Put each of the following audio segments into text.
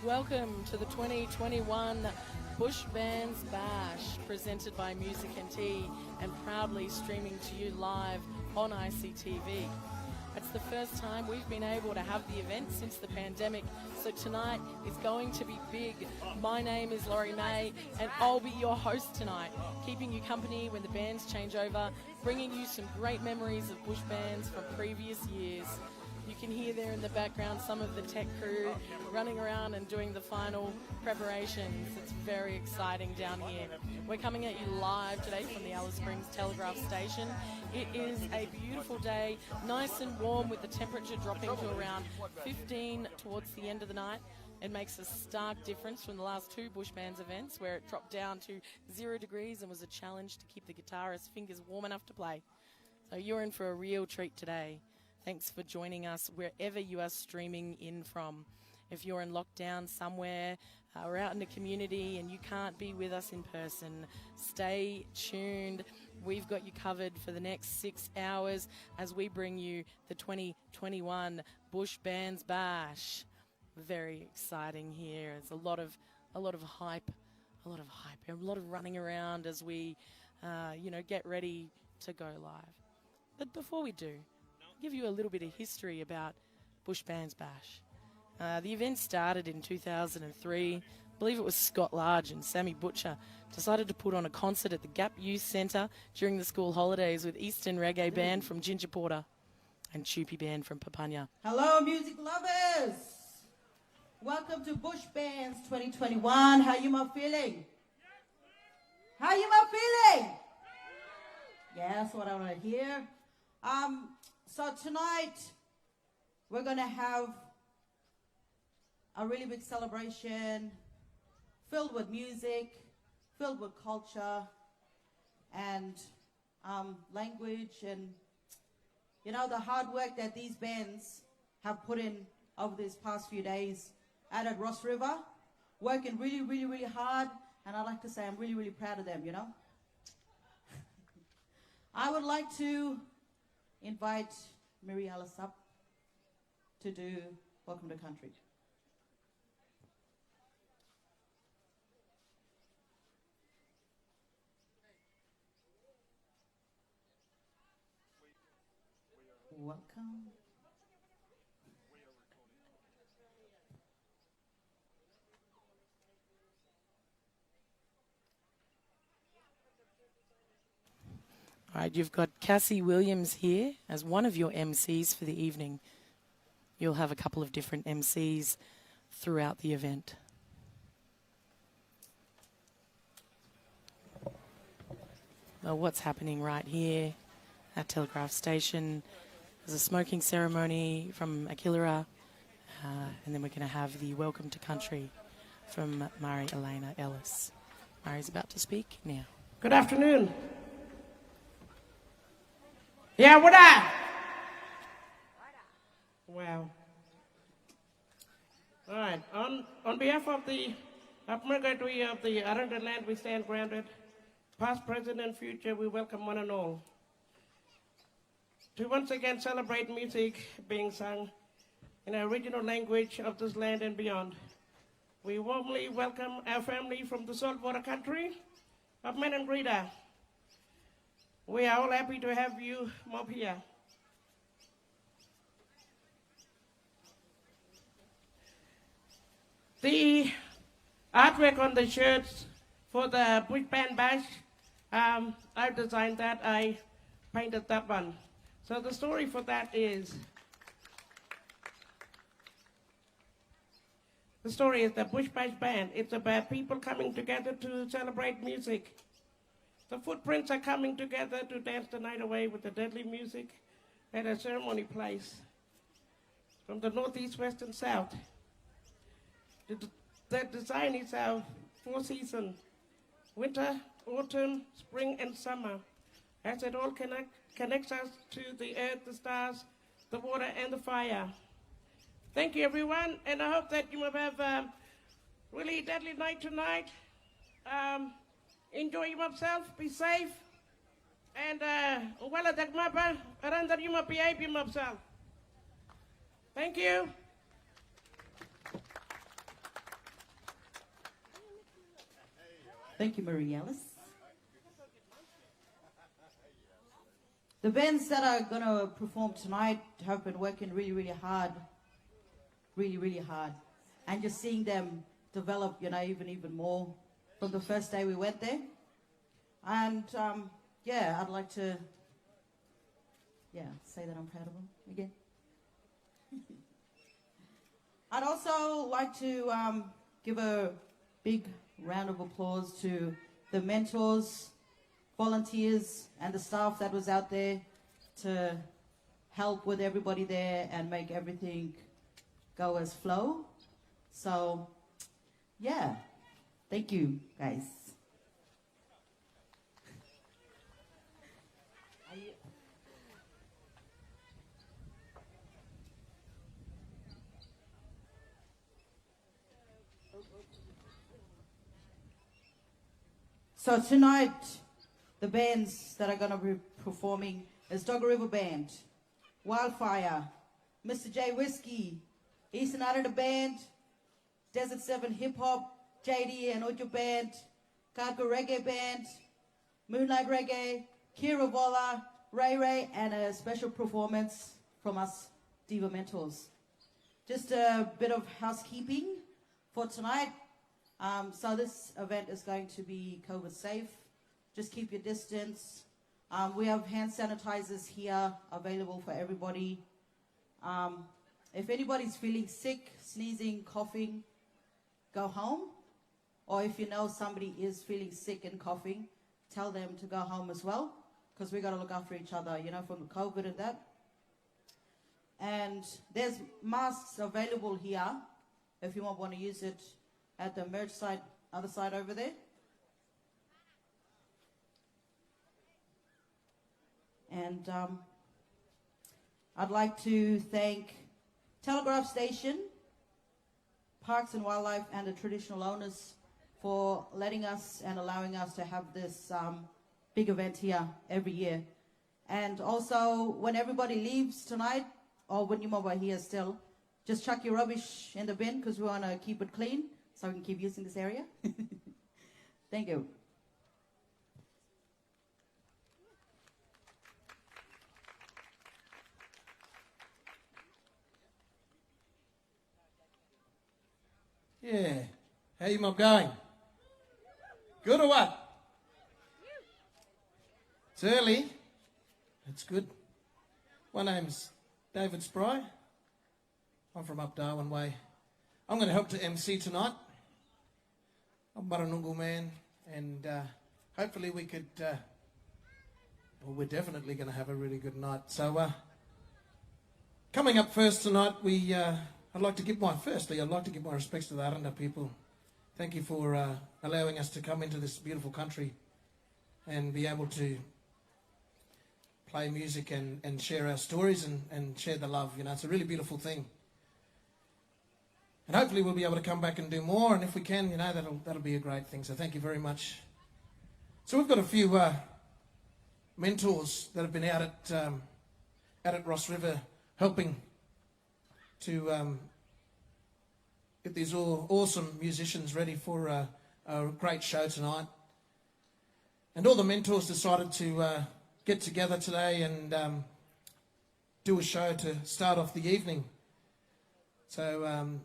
Welcome to the 2021 Bush Bands Bash, presented by Music NT and proudly streaming to you live on ICTV. It's the first time we've been able to have the event since the pandemic, so tonight is going to be big. My name is Laurie May, and I'll be your host tonight, keeping you company when the bands change over, bringing you some great memories of bush bands from previous years. You can hear there in the background some of the tech crew running around and doing the final preparations. It's very exciting down here. We're coming at you live today from the Alice Springs Telegraph Station. It is a beautiful day, nice and warm with the temperature dropping to around 15 towards the end of the night. It makes a stark difference from the last two Bush Bands events where it dropped down to 0 degrees and was a challenge to keep the guitarist's fingers warm enough to play. So you're in for a real treat today. Thanks for joining us wherever you are streaming in from. If you're in lockdown somewhere or out in the community and you can't be with us in person, stay tuned. We've got you covered for the next 6 hours as we bring you the 2021 Bush Bands Bash. Very exciting here. There's a lot of hype, a lot of running around as we, get ready to go live. But before we do, give you a little bit of history about Bush Bands Bash. The event started in 2003. I believe it was Scott Large and Sammy Butcher decided to put on a concert at the Gap Youth Centre during the school holidays with Eastern Reggae Band from Ginger Porter and Choopy Band from Papunya. Hello, music lovers. Welcome to Bush Bands 2021. How you ma feeling? How you ma feeling? Yeah, that's what I want to hear. So tonight, we're going to have a really big celebration filled with music, filled with culture and language and, the hard work that these bands have put in over these past few days out at Ross River, working really, really, really hard. And I'd like to say I'm really, really proud of them, I would like to invite Mary Alice up to do Welcome to Country. Welcome. All right, you've got Cassie Williams here as one of your MCs for the evening. You'll have a couple of different MCs throughout the event. Well, what's happening right here at Telegraph Station? There's a smoking ceremony from Akilera, and then we're going to have the Welcome to Country from Mari Elena Ellis. Mari's about to speak now. Good afternoon. Yeah, what up? Wow. All right. On behalf of the Upmergatory of the Arundel Land, we stand granted. Past, present, and future, we welcome one and all to once again celebrate music being sung in the original language of this land and beyond. We warmly welcome our family from the saltwater country of Menangrida. We are all happy to have you mob here. The artwork on the shirts for the Bush Band Bash, I designed that, I painted that one. So the story for that is, the Bush Bash Band. It's about people coming together to celebrate music. The footprints are coming together to dance the night away with the deadly music at a ceremony place from the northeast, west, and south. The design is our 4 seasons: winter, autumn, spring, and summer, as it all connects us to the earth, the stars, the water, and the fire. Thank you, everyone, and I hope that you will have a really deadly night tonight. Enjoy yourself, be safe, and wala dagmapa, arandar you must behave yourself. Thank you. Thank you, Marie Ellis. The bands that are going to perform tonight have been working really, really hard. Really, really hard. And just seeing them develop, even more from the first day we went there. And, I'd like to, say that I'm proud of them again. I'd also like to give a big round of applause to the mentors, volunteers, and the staff that was out there to help with everybody there and make everything go as flow. So, thank you, guys. So tonight, the bands that are going to be performing is Dogger River Band, Wildfire, Mr. J Whiskey, Eastern Islander Band, Desert 7 Hip Hop, JD and Ojo Band, Cargo Reggae Band, Moonlight Reggae, Kira Vola, Ray Ray, and a special performance from us Diva Mentors. Just a bit of housekeeping for tonight. So this event is going to be COVID safe. Just keep your distance. We have hand sanitizers here available for everybody. If anybody's feeling sick, sneezing, coughing, go home. Or if you know somebody is feeling sick and coughing, tell them to go home as well, because we got to look after each other, from the COVID and that. And there's masks available here if you want to use it at the merch side, other side over there. And I'd like to thank Telegraph Station, Parks and Wildlife, and the traditional owners for letting us and allowing us to have this big event here every year. And also, when everybody leaves tonight, or when you're over here still, just chuck your rubbish in the bin, because we want to keep it clean so we can keep using this area. Thank you. Yeah. How you mob going? Good or what? It's early. That's good. My name's David Spry. I'm from up Darwin Way. I'm going to help to MC tonight. I'm Maranungu man, and hopefully we could, we're definitely going to have a really good night. So, coming up first tonight, I'd like to give my respects to the Aranda people. Thank you for allowing us to come into this beautiful country and be able to play music and share our stories and share the love. It's a really beautiful thing. And hopefully we'll be able to come back and do more, and if we can, that'll be a great thing. So thank you very much. So we've got a few mentors that have been out at Ross River helping to get these awesome musicians ready for a great show tonight. And all the mentors decided to get together today and do a show to start off the evening. So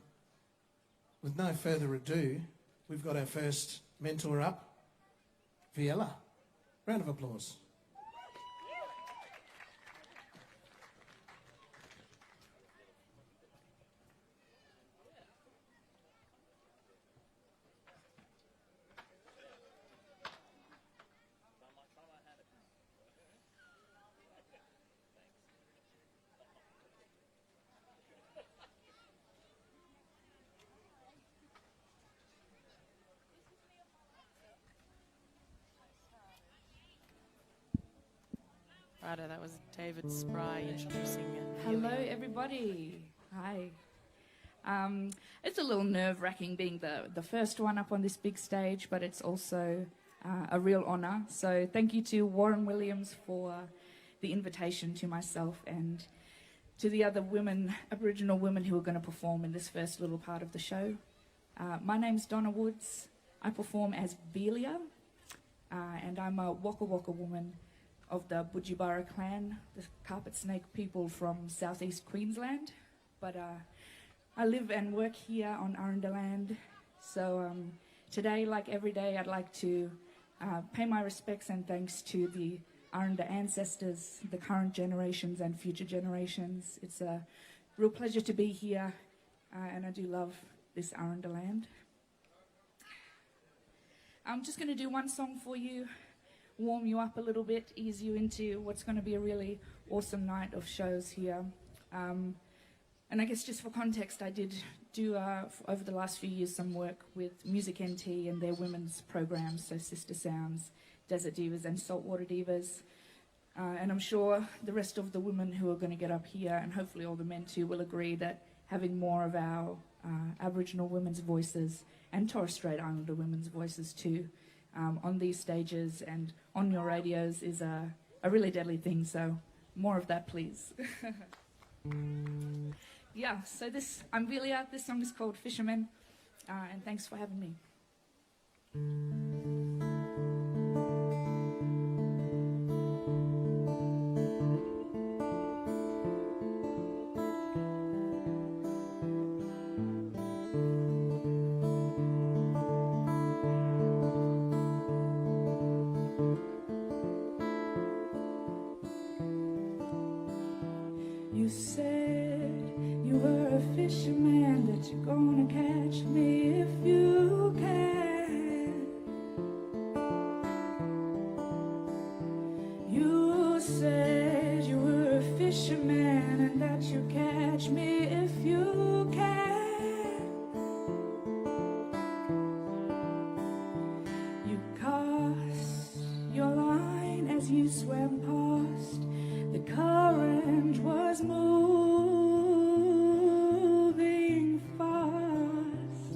with no further ado, we've got our first mentor up, Viella. Round of applause. Righto, that was David Spry introducing Hello, Helio. everybody. Hi. It's a little nerve-wracking being the first one up on this big stage, but it's also a real honour. So thank you to Warren Williams for the invitation to myself and to the other women, Aboriginal women who are going to perform in this first little part of the show. My name's Donna Woods. I perform as Velia, and I'm a Waka Waka woman of the Budjibara clan, the carpet snake people from southeast Queensland. But I live and work here on Aranda land. So today, like every day, I'd like to pay my respects and thanks to the Aranda ancestors, the current generations and future generations. It's a real pleasure to be here, and I do love this Aranda land. I'm just going to do one song for you, warm you up a little bit, ease you into what's going to be a really awesome night of shows here. And I guess just for context, I did do, over the last few years, some work with Music NT and their women's programs, so Sister Sounds, Desert Divas and Saltwater Divas. And I'm sure the rest of the women who are going to get up here, and hopefully all the men too, will agree that having more of our Aboriginal women's voices and Torres Strait Islander women's voices too on these stages and on your radios is a really deadly thing, so more of that please. Yeah, so I'm Velia, this song is called Fisherman, and thanks for having me. You said you were a fisherman, that you're gonna catch me if you can. You said you were a fisherman and that you catch me if you can. You cast your line as you swam past. The current was moving fast.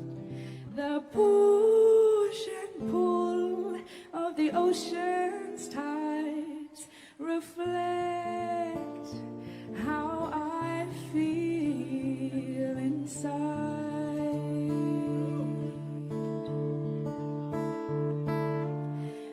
The push and pull of the ocean's tides reflect how I feel inside.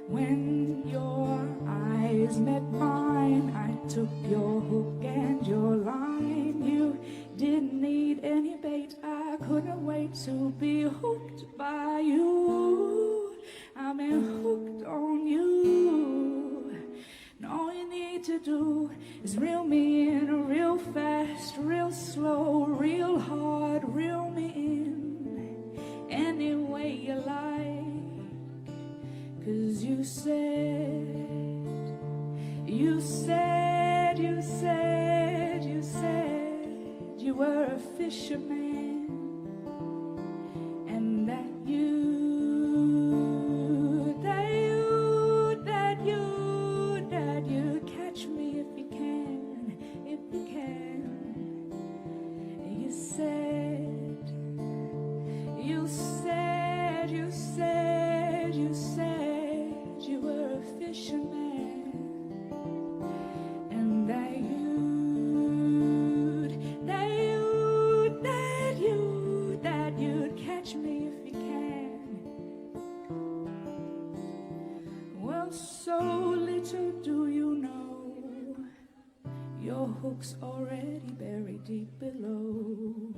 When your eyes met mine, I took your hook and your line. You didn't need any bait, I couldn't wait to be hooked by you. I've been hooked on you. And all you need to do is reel me in real fast, real slow, real hard. Reel me in any way you like. 'Cause you said you were a fisherman, and that you catch me if you can, if you can. You said you were a fisherman, and that you'd catch me if you can. Well, so little do you know, your hook's already buried deep below.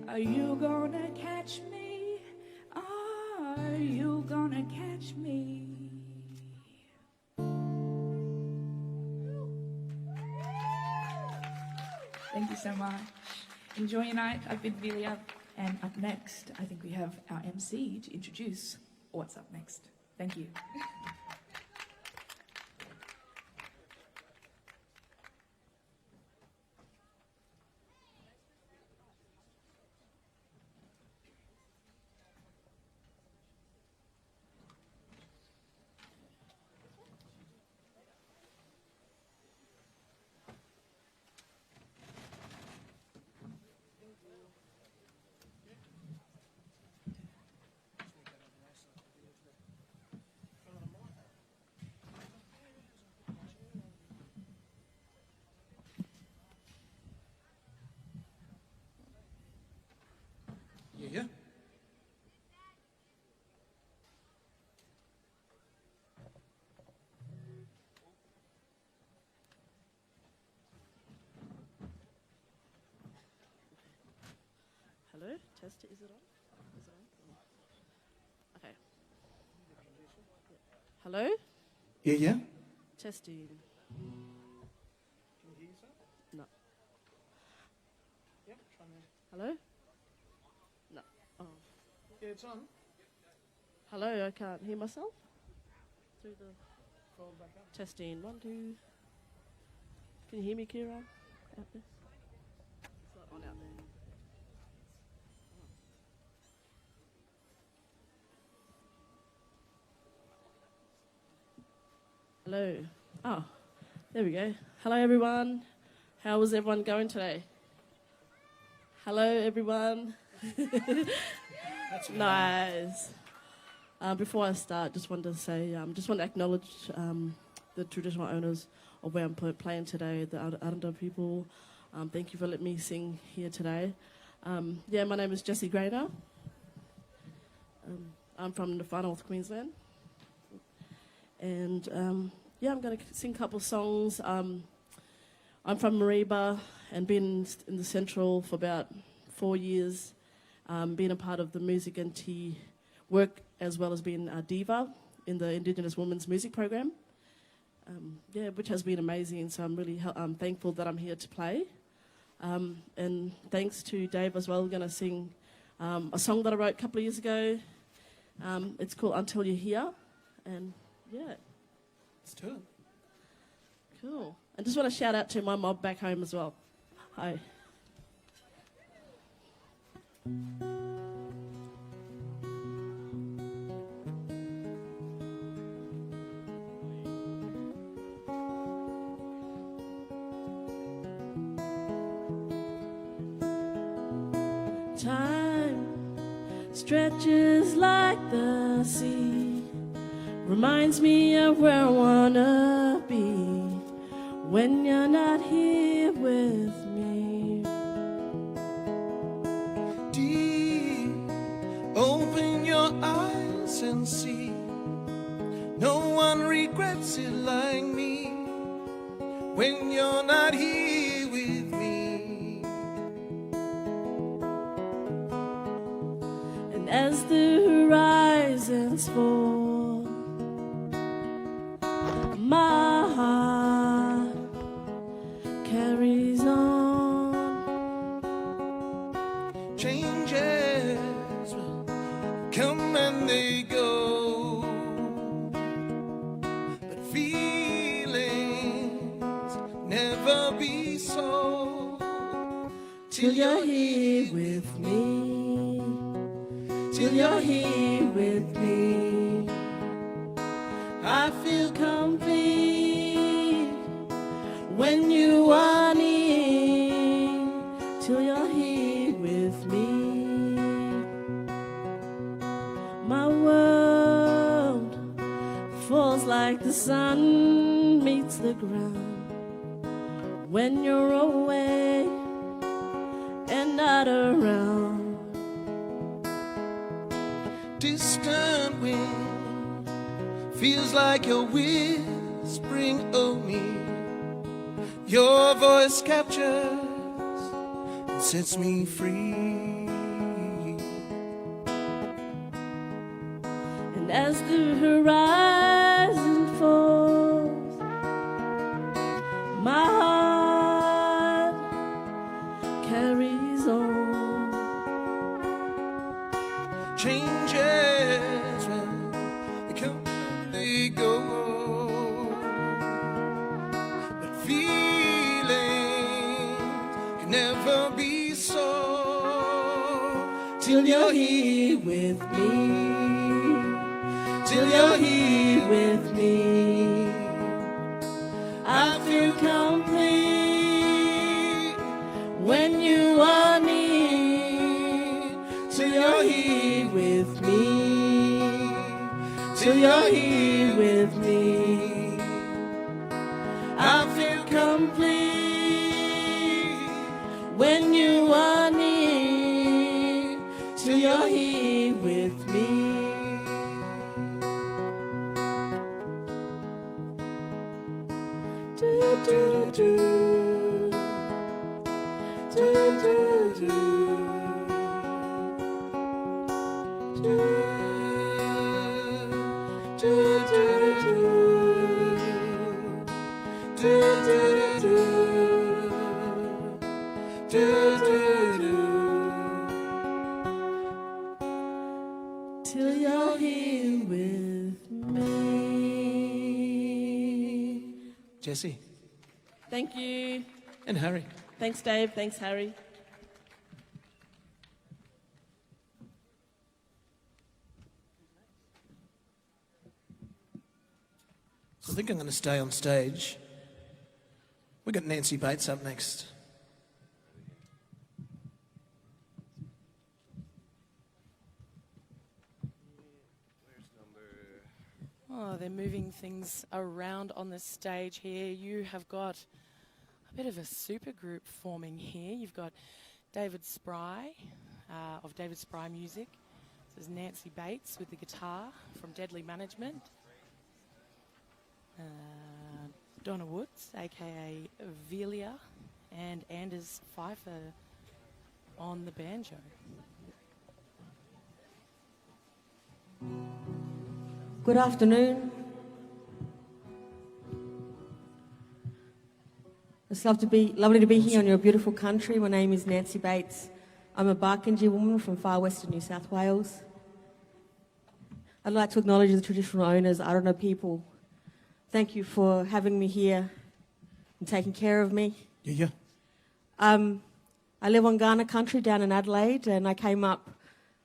Are you gonna catch me? Are you gonna catch me? Thank you so much. Enjoy your night. I've been Velia, and up next, I think we have our MC to introduce what's up next. Thank you. Hello? Test it. Is it on? Is it on? Okay. Hello? Yeah, yeah. Testing. No. Yep, try me. Hello? No. Oh. Yeah, it's on. Hello, I can't hear myself. Through the Fold back up. testing. 1, 2. Can you hear me, Kira? Out there? It's not on out there. Hello. Oh, there we go. Hello, everyone. How is everyone going today? Hello, everyone. That's Nice. Before I start, just wanted to say, just want to acknowledge the traditional owners of where I'm playing today, the Aranda people. Thank you for letting me sing here today. My name is Jessie Grainer. I'm from the Far North Queensland. And I'm going to sing a couple of songs. I'm from Mareeba and been in the Central for about 4 years, being a part of the music and tea work as well as being a diva in the Indigenous Women's Music Program, which has been amazing. So I'm really thankful that I'm here to play. And thanks to Dave as well. We're going to sing a song that I wrote a couple of years ago. It's called Until You're Here. And yeah, Let's do it. cool. And just want to shout out to my mob back home as well. Hi. Time stretches like the sea, reminds me of where I wanna be when you're not here with me. Deep, open your eyes and see. No one regrets it like me when you're not here with me. And as the horizons fall, my heart carries on. Changes will come and they go, but feelings never be so Till you're here with me, till you're here with me, I feel complete when you are near. Till you're here with me, my world falls like the sun meets the ground when you're away and not around. distant wind feels like you're whispering of me. Your voice captures and sets me free. And as the horizon falls, my heart carries on. Changes when they come and they go, but feelings can never be so Till you're here with me, till you're here with me, I feel complete when you are near. Till you're here with me, till you're here with me, I feel complete when you are near. Till you're here with me. Do, do, do. Do, do, do. till you're here with me. Jesse Thank you. and Harry. Thanks, Dave. Thanks, Harry. So I think I'm going to stay on stage. We've got Nancy Bates up next. Oh, they're moving things around on the stage here. You have got a bit of a super group forming here. You've got David Spry of David Spry Music. This is Nancy Bates with the guitar from Deadly Management. Donna Woods, aka Velia, and Anders Pfeiffer on the banjo. Good afternoon. It's lovely to be here on your beautiful country. My name is Nancy Bates. I'm a Barkindji woman from far western New South Wales. I'd like to acknowledge the traditional owners, Arana people. Thank you for having me here and taking care of me. Yeah. I live on Kaurna country down in Adelaide, and I came up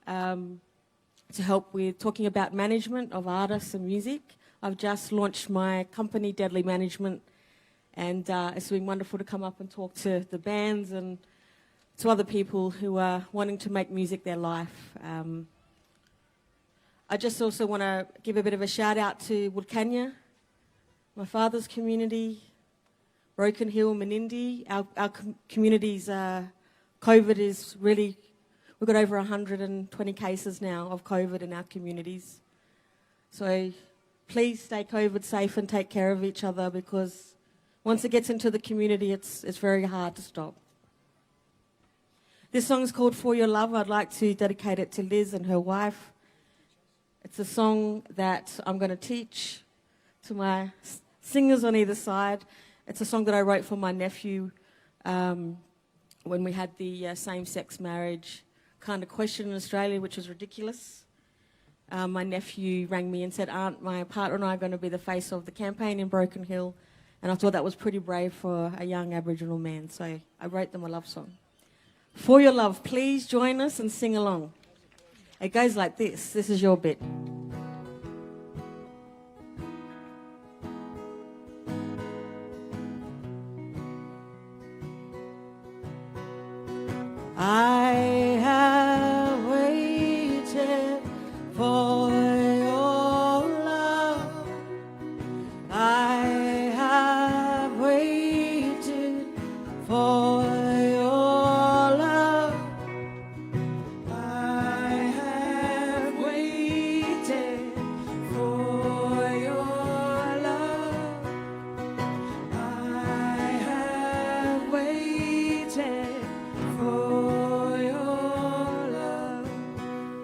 to help with talking about management of artists and music. I've just launched my company, Deadly Management, and it's been wonderful to come up and talk to the bands and to other people who are wanting to make music their life. I just also want to give a bit of a shout out to Wilcannia, my father's community, Broken Hill, Menindee. Our communities, COVID is really, we've got over 120 cases now of COVID in our communities. So please stay COVID safe and take care of each other, because once it gets into the community, it's very hard to stop. This song is called For Your Love. I'd like to dedicate it to Liz and her wife. It's a song that I'm going to teach to my singers on either side. It's a song that I wrote for my nephew when we had the same-sex marriage kind of question in Australia, which was ridiculous. My nephew rang me and said, "Aunt, my partner and I are going to be the face of the campaign in Broken Hill." And I thought that was pretty brave for a young Aboriginal man, so I wrote them a love song. For Your Love, please join us and sing along. It goes like this. This is your bit. I have waited for your love. I have waited for your love. I have waited for your love. I have waited for your love.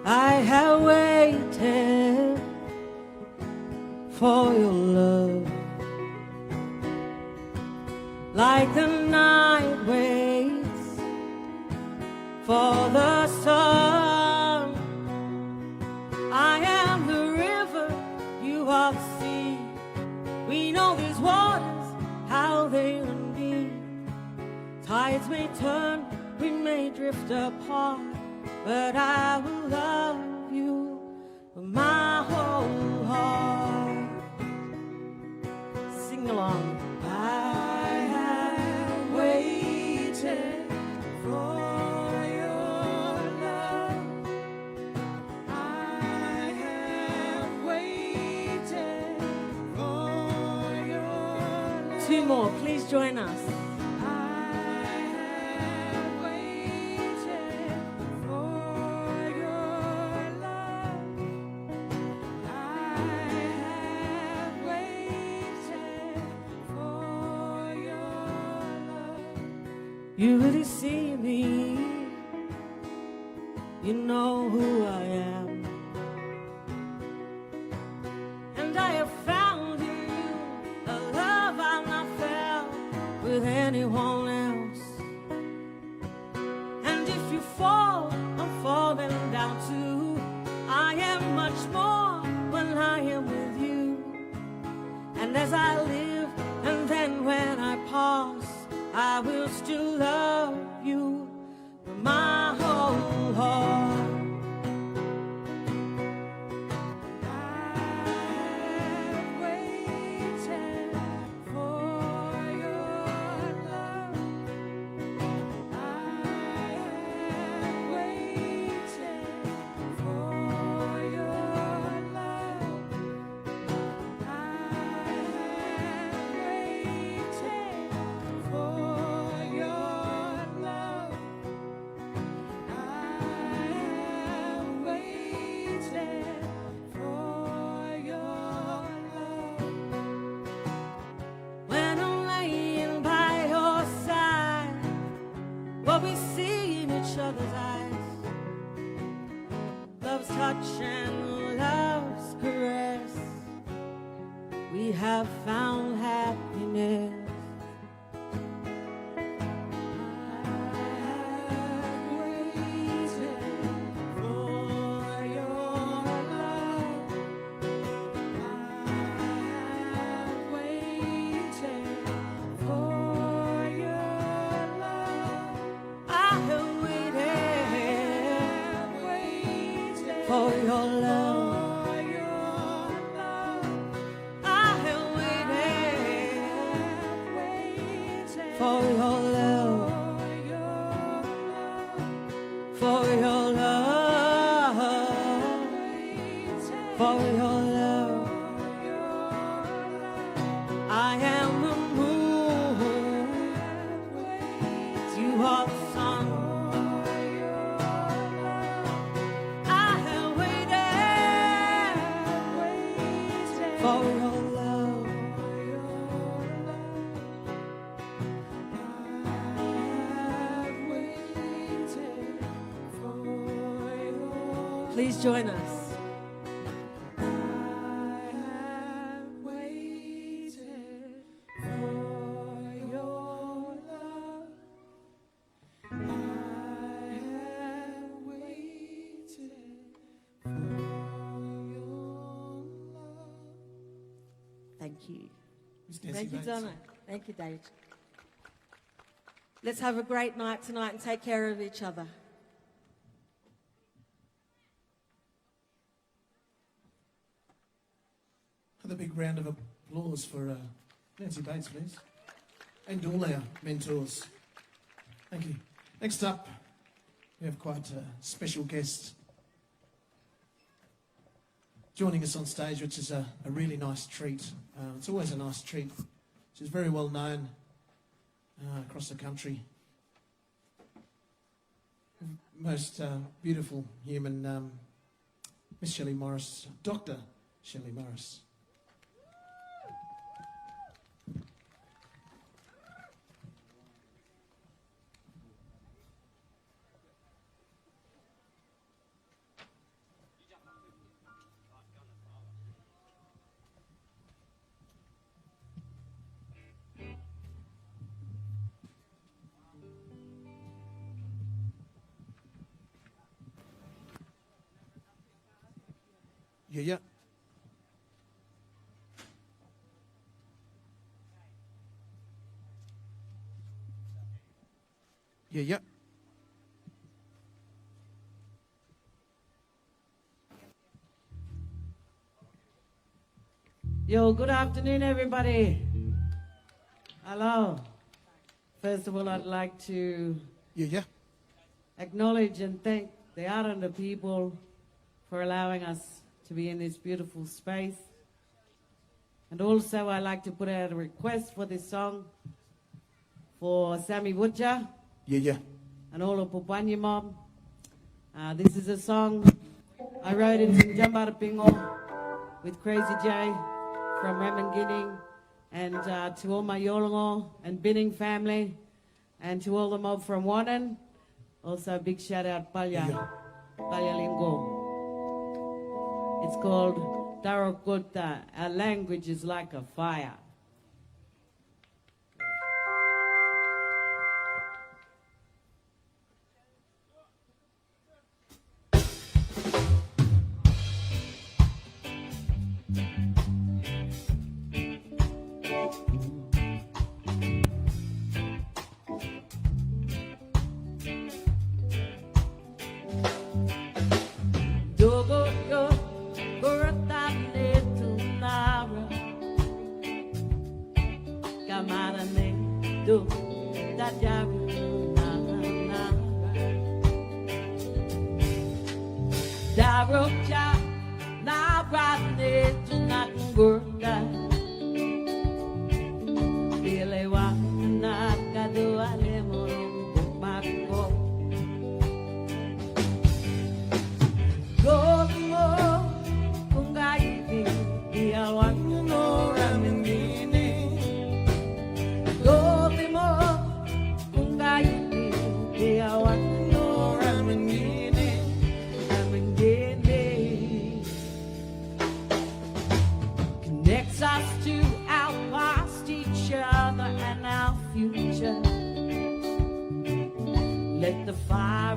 I have waited for your love. Like the night waits for the sun. I am the river, you are the sea. We know these waters, how they run deep. Tides may turn, we may drift apart, but I will love you with my whole heart. Sing along. I have waited for your love. I have waited for your love. Two more, please join us. You really see me, you know who I am, and I have found in you a love I've not felt with anyone else. And if you fall, I'm falling down too. I am touch and love's caress, we have found happiness. For your love, I have waited for your love, for your love, for your love. I am the moon, you are the sun. For your love, please join us. I have waited for your love. I have waited for your love. Thank you. Miss Nancy Thank you, Bates. Donna. Thank you, Dave. Let's have a great night tonight and take care of each other. Have a big round of applause for Nancy Bates, please. And all our mentors. Thank you. Next up, we have quite a special guest joining us on stage, which is a really nice treat. It's always a nice treat. She's very well known across the country. Most beautiful human, Miss Shelley Morris, Dr. Shelley Morris. Yeah. Yeah. Yo, good afternoon, everybody. Hello. First of all, I'd like to Yeah. acknowledge and thank the Aranda people for allowing us to be in this beautiful space. And also, I'd like to put out a request for this song for Sammy Butcher Yeah. and all of Pupanyi Mob. This is a song I wrote it in Jambarapingo with Crazy J from Remangini, and to all my Yolongo and Binning family, and to all the mob from Wannon. Also a big shout out Palya Lingo. It's called Tarakota. Our language is like a fire.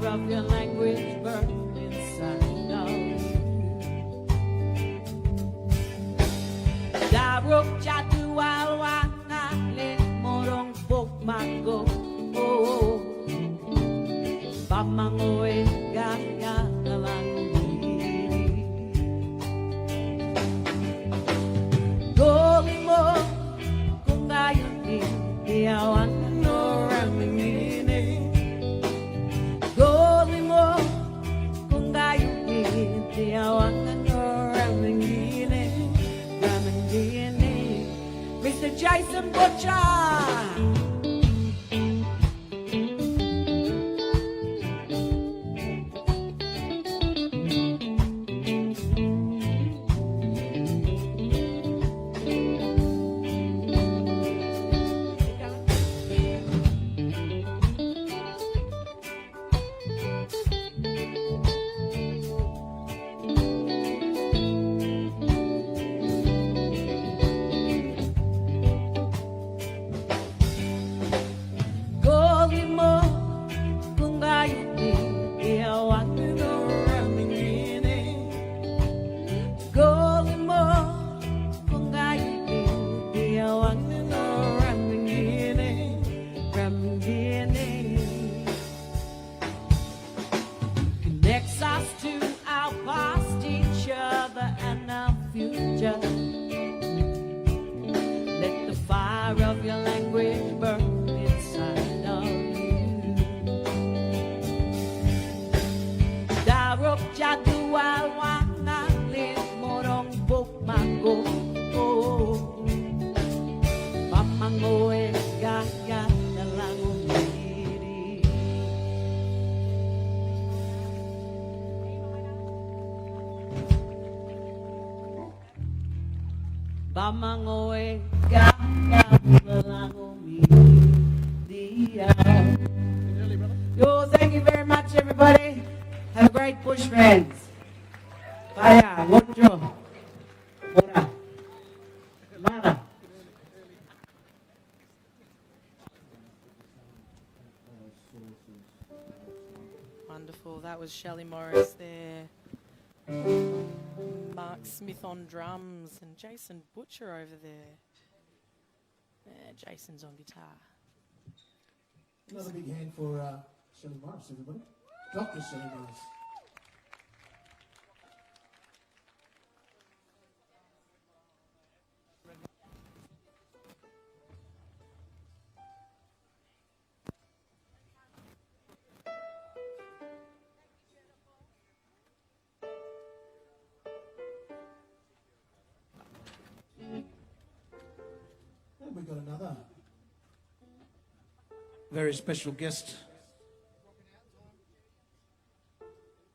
of your language burn inside of you. Darok jadu alwana le morong bok mango. Pamangoe gaya nalangi. Goli mo kung gayon din iyawan no ramingine. Goli mo kung gayon din iyawan no ramingine. Ramingine. Mr. Jason Butcher. Connects us to our past, each other, and our future. Let the fire of your language burn inside of you. Darok jadu alwana le morong bok mango. Pamango e gaya dalang umiri. Pamango e gaya dalang umiri. Yo, thank you very much, everybody. Have a great Bush Bands. Kaya, Wonjo, Mora, Mara. Wonderful. That was Shelley Morris there. Mark Smith on drums and Jason Butcher over there. Jason's on guitar. Another big hand for Shelley Morris, everybody. Dr. Shelley Morris. And we've got another very special guest.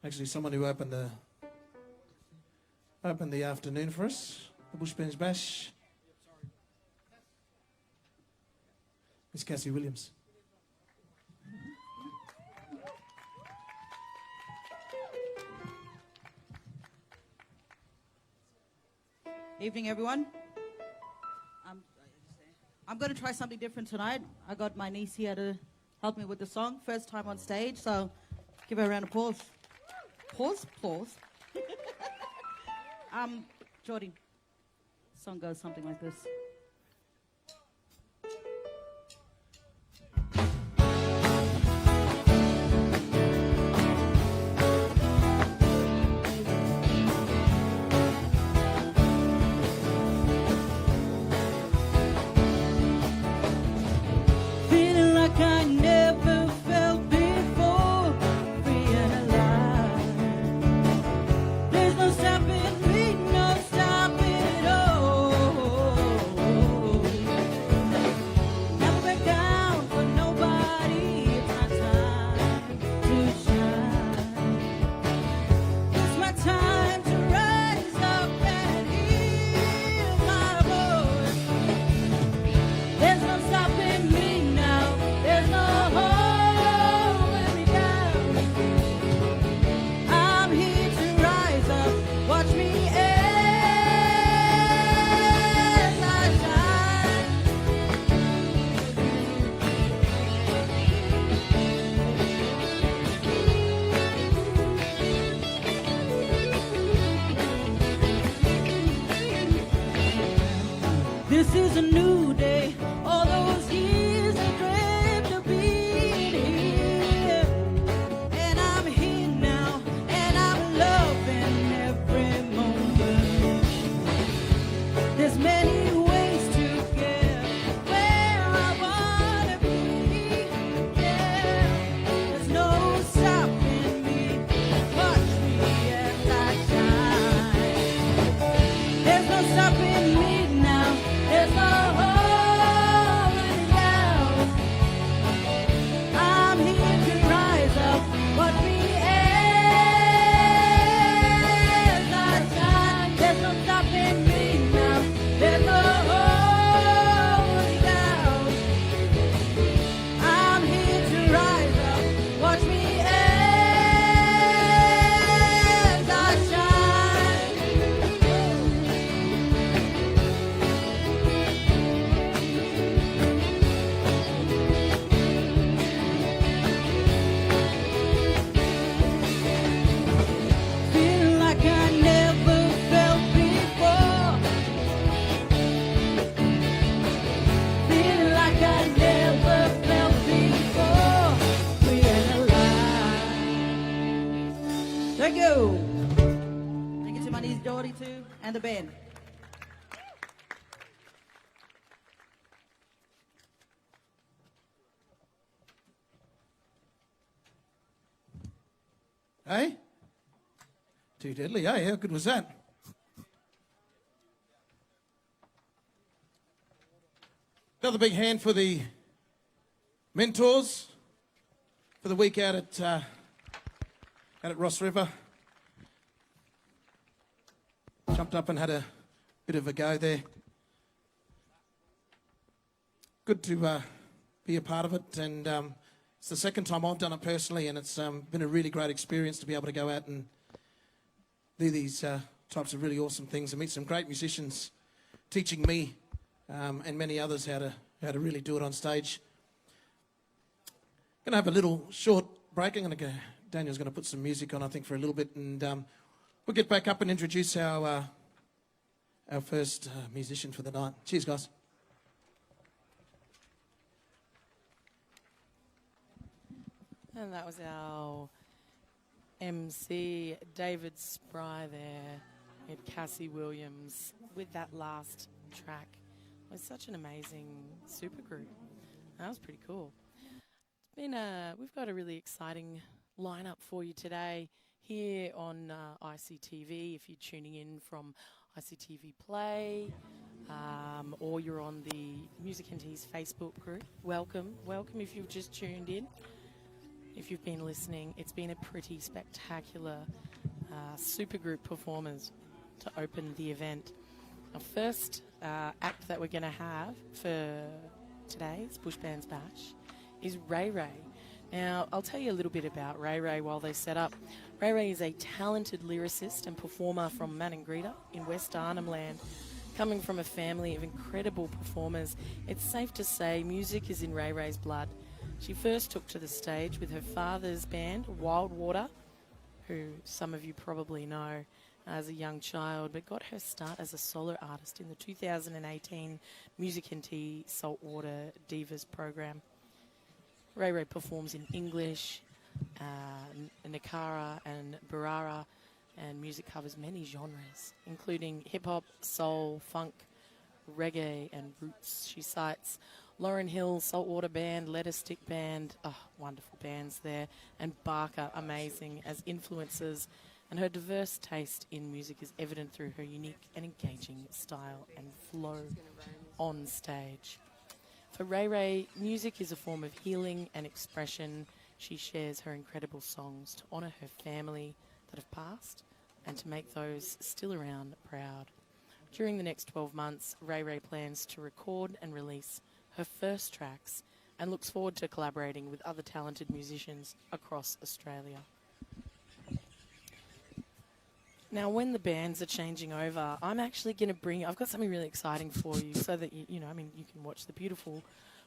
Actually, someone who opened the afternoon for us, the Bush Bands Bash. Miss Cassie Williams. Evening, everyone. I'm going to try something different tonight. I got my niece here to help me with the song. First time on stage, so give her a round of applause. Pause. Jordy, song goes something like this. Feeling like I never felt before, free and alive. There's no stopping me, no stopping at all. This is a new day. All those years I dreamt of being here. And I'm here now, and I'm loving every moment. There's many ways to get where I wanna be. Yeah, there's no stopping me. Watch me as I shine. There's no stopping me now. There's no holding down. I'm here to rise up. Watch me as I shine. There's no stopping me now. There's no holding down. I'm here to rise up. Watch me as I shine. Feeling like I never felt before. Feeling like I never felt before. We're alive. Thank you. Thank you to my niece Dory too, and the band. Hey? Too deadly, hey? How good was that? Another big hand for the mentors for the week out at Ross River. Jumped up and had a bit of a go there. Good to be a part of it, and it's the second time I've done it personally, and it's been a really great experience to be able to go out and do these types of really awesome things and meet some great musicians teaching me and many others how to really do it on stage. Going to have a little short break. Daniel's going to put some music on, I think, for a little bit, and we'll get back up and introduce our first musician for the night. Cheers, guys. And that was our MC, David Spry there, with Cassie Williams, with that last track. It was such an amazing supergroup. That was pretty cool. It's been we've got a really exciting lineup for you today here on ICTV. If you're tuning in from ICTV Play, or you're on the Music NT's Facebook group, welcome if you've just tuned in. If you've been listening, it's been a pretty spectacular supergroup performers to open the event. Our first act that we're going to have for today's Bush Bands Bash is Ray Ray. Now, I'll tell you a little bit about Ray Ray while they set up. Ray Ray is a talented lyricist and performer from Maningrida in West Arnhem Land. Coming from a family of incredible performers, it's safe to say music is in Ray Ray's blood. She first took to the stage with her father's band, Wild Water, who some of you probably know as a young child, but got her start as a solo artist in the 2018 Music NT Saltwater Divas program. Ray Ray performs in English, Nakara and Barara, and music covers many genres, including hip-hop, soul, funk, reggae and roots. She cites Lauryn Hill, Saltwater Band, Letter Stick Band, wonderful bands there, and Barker, amazing, as influences, and her diverse taste in music is evident through her unique and engaging style and flow on stage. For Ray Ray, music is a form of healing and expression. She shares her incredible songs to honour her family that have passed and to make those still around proud. During the next 12 months, Ray Ray plans to record and release her first tracks and looks forward to collaborating with other talented musicians across Australia. Now, when the bands are changing over, I'm actually going to I've got something really exciting for you so that, you can watch the beautiful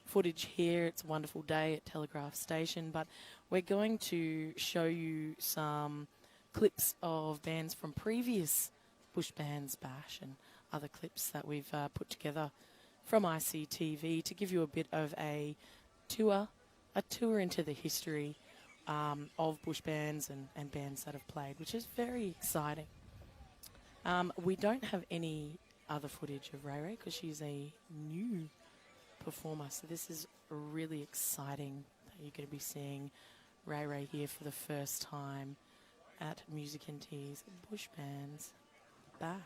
footage here. It's a wonderful day at Telegraph Station, but we're going to show you some clips of bands from previous Bush Bands Bash and other clips that we've put together from ICTV to give you a bit of a tour into the history of bush bands and bands that have played, which is very exciting. We don't have any other footage of Ray Ray because she's a new performer, so this is really exciting that you're going to be seeing Ray Ray here for the first time at Music and Tea's Bush Bands Bash.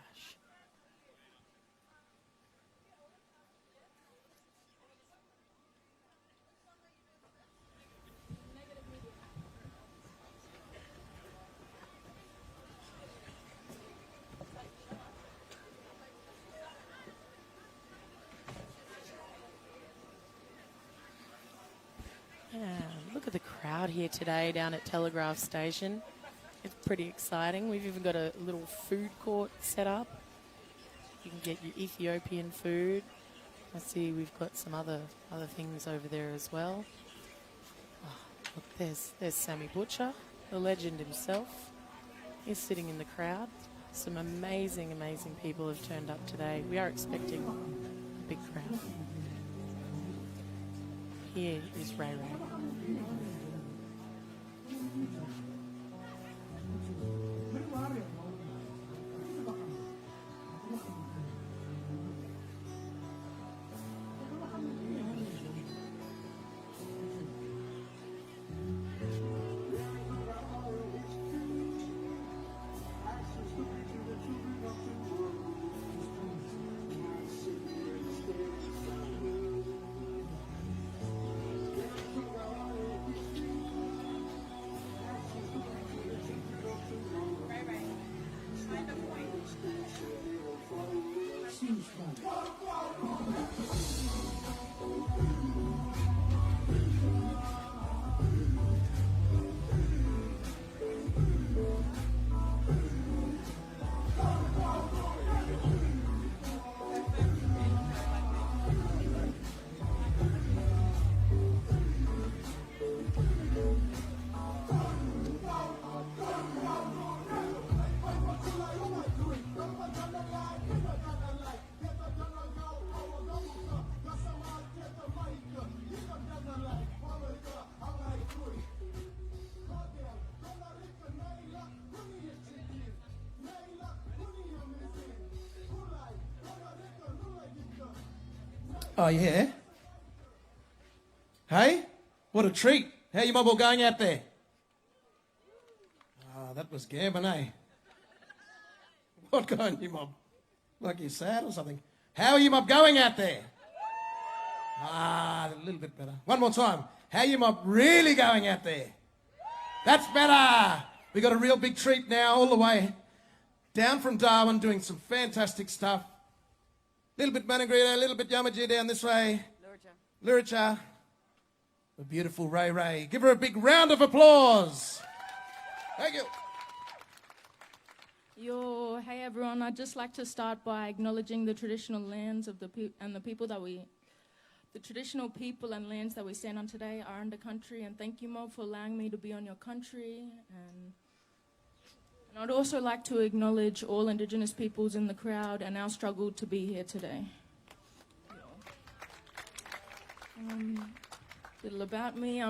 Look at the crowd here today down at Telegraph Station. It's pretty exciting. We've even got a little food court set up. You can get your Ethiopian food. I see we've got some other things over there as well. Oh, look, there's Sammy Butcher, the legend himself. He's sitting in the crowd. Some amazing, amazing people have turned up today. We are expecting a big crowd. Here is Ray Ray. Oh, yeah? Hey? What a treat. How you mob all going out there? Ah, that was Gavin, eh? What going, you mob? Like you're sad or something? How are you mob going out there? Ah, a little bit better. One more time. How you mob really going out there? That's better. We got a real big treat now all the way down from Darwin doing some fantastic stuff. A little bit Maningrida, a little bit Yamaji down this way. Luricha. The beautiful Ray Ray. Give her a big round of applause. Thank you. Hey everyone, I'd just like to start by acknowledging the traditional lands of the traditional people and lands that we stand on today are under country, and thank you, Mob, for allowing me to be on your country. And I'd also like to acknowledge all Indigenous peoples in the crowd and our struggle to be here today. Little about me,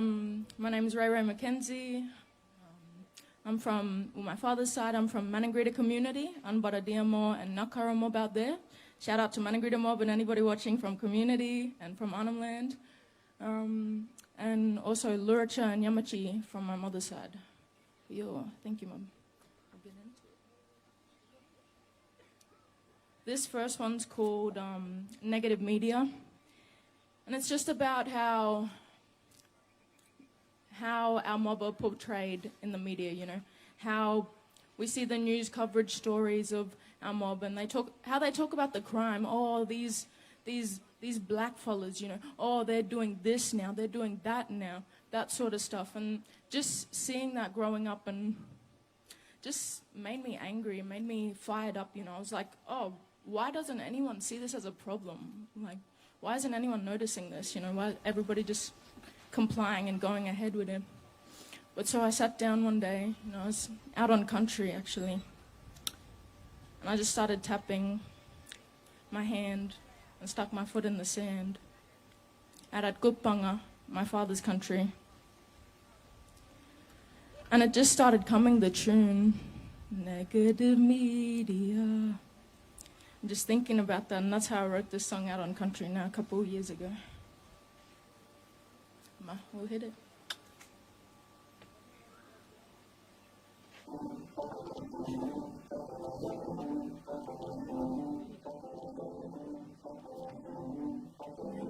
my name is Ray Ray McKenzie. I'm from, my father's side, I'm from Maningrida community, Anbaradia Mob and Nakara Mob out there. Shout out to Maningrida Mob and anybody watching from community and from Arnhem Land. And also Luricha and Yamachi from my mother's side. Thank you, Mom. This first one's called Negative Media. And it's just about how our mob are portrayed in the media, you know, how we see the news coverage stories of our mob and how they talk about the crime. Oh, these black fellas, you know, oh, they're doing this now, they're doing that now, that sort of stuff. And just seeing that growing up and just made me angry, made me fired up, you know. I was like, oh, why doesn't anyone see this as a problem? Like, why isn't anyone noticing this, you know? Why everybody just complying and going ahead with it? But so I sat down one day, you know, I was out on country actually, and I just started tapping my hand and stuck my foot in the sand. Out at Gupanga, my father's country. And it just started coming, the tune, Negative Media. I'm just thinking about that, and that's how I wrote this song out on country now, a couple of years ago. We'll hit it.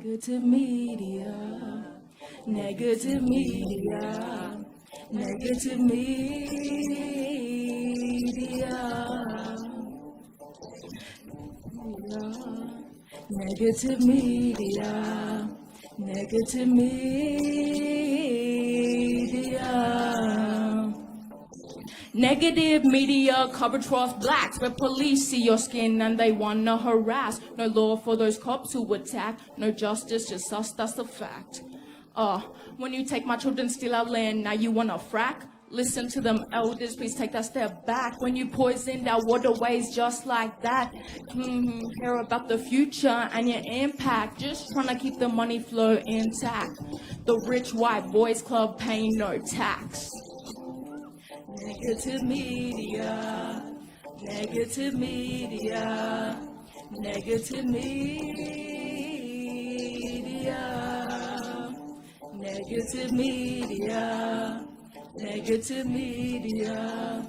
Negative media, negative media, negative media, negative media, negative media. Negative media coverage for us blacks, where police see your skin and they wanna harass. No law for those cops who attack, no justice, just us, that's the fact. When you take my children, steal our land, now you wanna frack? Listen to them elders, please take that step back. When you poisoned our waterways just like that. Hear about the future and your impact, just trying to keep the money flow intact. The rich white boys club paying no tax. Negative media, negative media, negative media, negative media, negative media,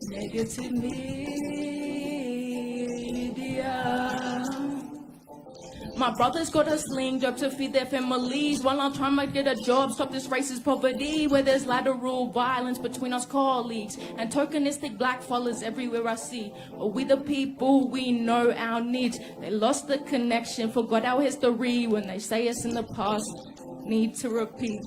negative media. My brothers got a sling job to feed their families while I'm trying to get a job, stop this racist poverty where there's lateral violence between us colleagues and tokenistic black fellas everywhere I see. But we the people, we know our needs. They lost the connection, forgot our history when they say us in the past need to repeat.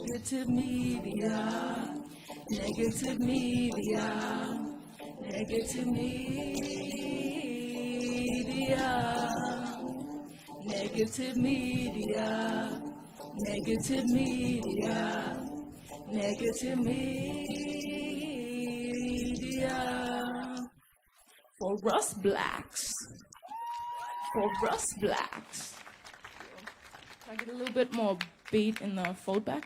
Negative media, negative media. Negative media, negative media, negative media, negative media. For us blacks, for us blacks. Can I get a little bit more beat in the foldback?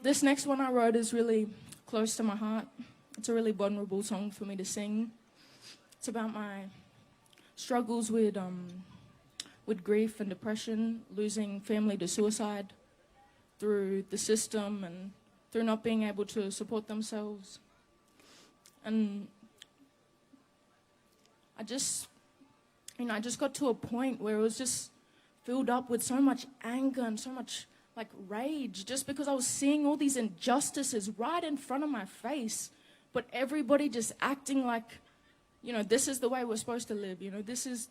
This next one I wrote is really close to my heart. It's a really vulnerable song for me to sing. It's about my struggles with grief and depression, losing family to suicide through the system and through not being able to support themselves. And I just got to a point where it was just filled up with so much anger and so much like rage, just because I was seeing all these injustices right in front of my face, but everybody just acting like, this is the way we're supposed to live, this is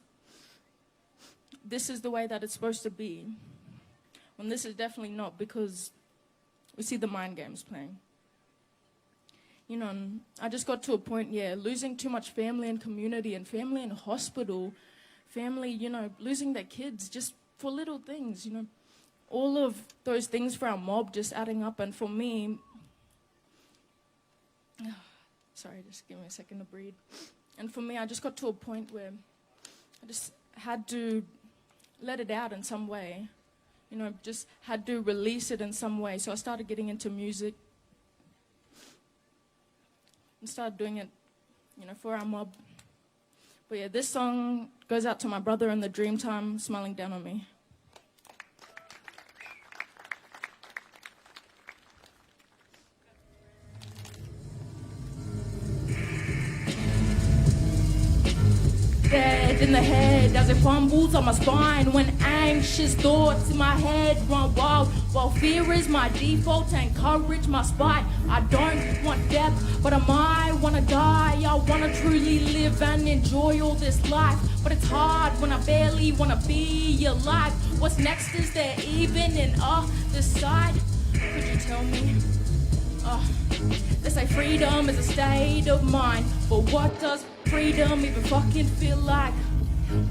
the way that it's supposed to be, when this is definitely not, because we see the mind games playing. And I just got to a point, losing too much family and community and family in hospital, family, losing their kids just for little things, all of those things for our mob just adding up. And for me, sorry, just give me a second to breathe. And for me, I just got to a point where I just had to let it out in some way, just had to release it in some way. So I started getting into music and started doing it, for our mob. But this song goes out to my brother in the Dreamtime smiling down on me. Dead in the head as it fumbles on my spine, when anxious thoughts in my head run wild, while fear is my default and courage my spine. I don't want death, but I might wanna die. I wanna truly live and enjoy all this life, but it's hard when I barely wanna be alive. What's next? Is there even an other side? Could you tell me? They say freedom is a state of mind, but what does freedom even fucking feel like?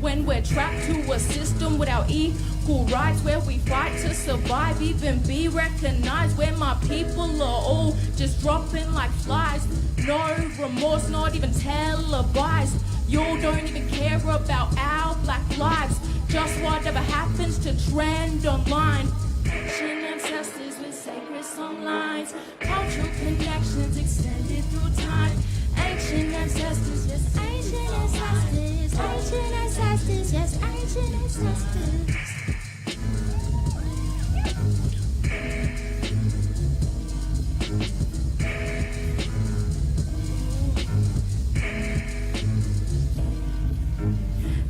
When we're trapped to a system without equal rights, where we fight to survive, even be recognized, where my people are all just dropping like flies. No remorse, not even televised. You don't even care about our black lives, just whatever happens to trend online. Ancient ancestors with sacred song lines, cultural connections extended through time. Ancient ancestors, yes, ancient ancestors, ancient ancestors, yes, ancient ancestors.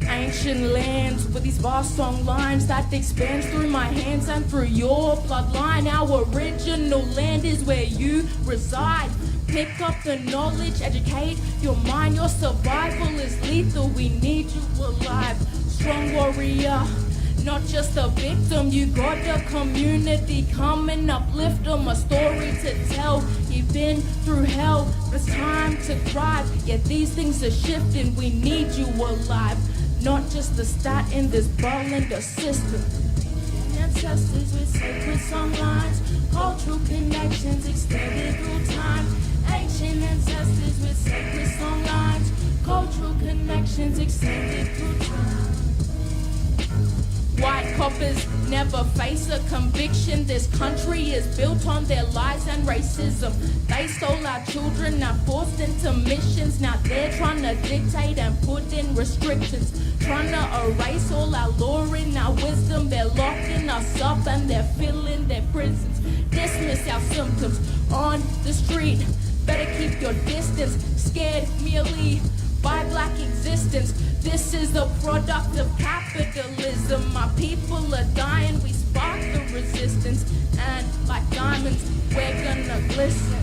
Ancient lands with these vast song lines that expands through my hands and through your bloodline. Our original land is where you reside. Pick up the knowledge, educate your mind. Your survival is lethal, we need you alive. Strong warrior, not just a victim. You got a community, come and uplift them. A story to tell, you've been through hell, but it's time to thrive. Yeah, these things are shifting, we need you alive. Not just a stat in this Berlander system. Ancestors with sacred song lines, cultural connections extended through time. Ancient ancestors with sacred song lines, cultural connections extended through time. White coppers never face a conviction. This country is built on their lies and racism. They stole our children, now forced into missions. Now they're trying to dictate and put in restrictions. Trying to erase all our law and our wisdom. They're locking us up and they're filling their prisons. Dismiss our symptoms on the street. Better keep your distance, scared merely by black existence. This is a product of capitalism. My people are dying, we spark the resistance. And like diamonds, we're gonna glisten.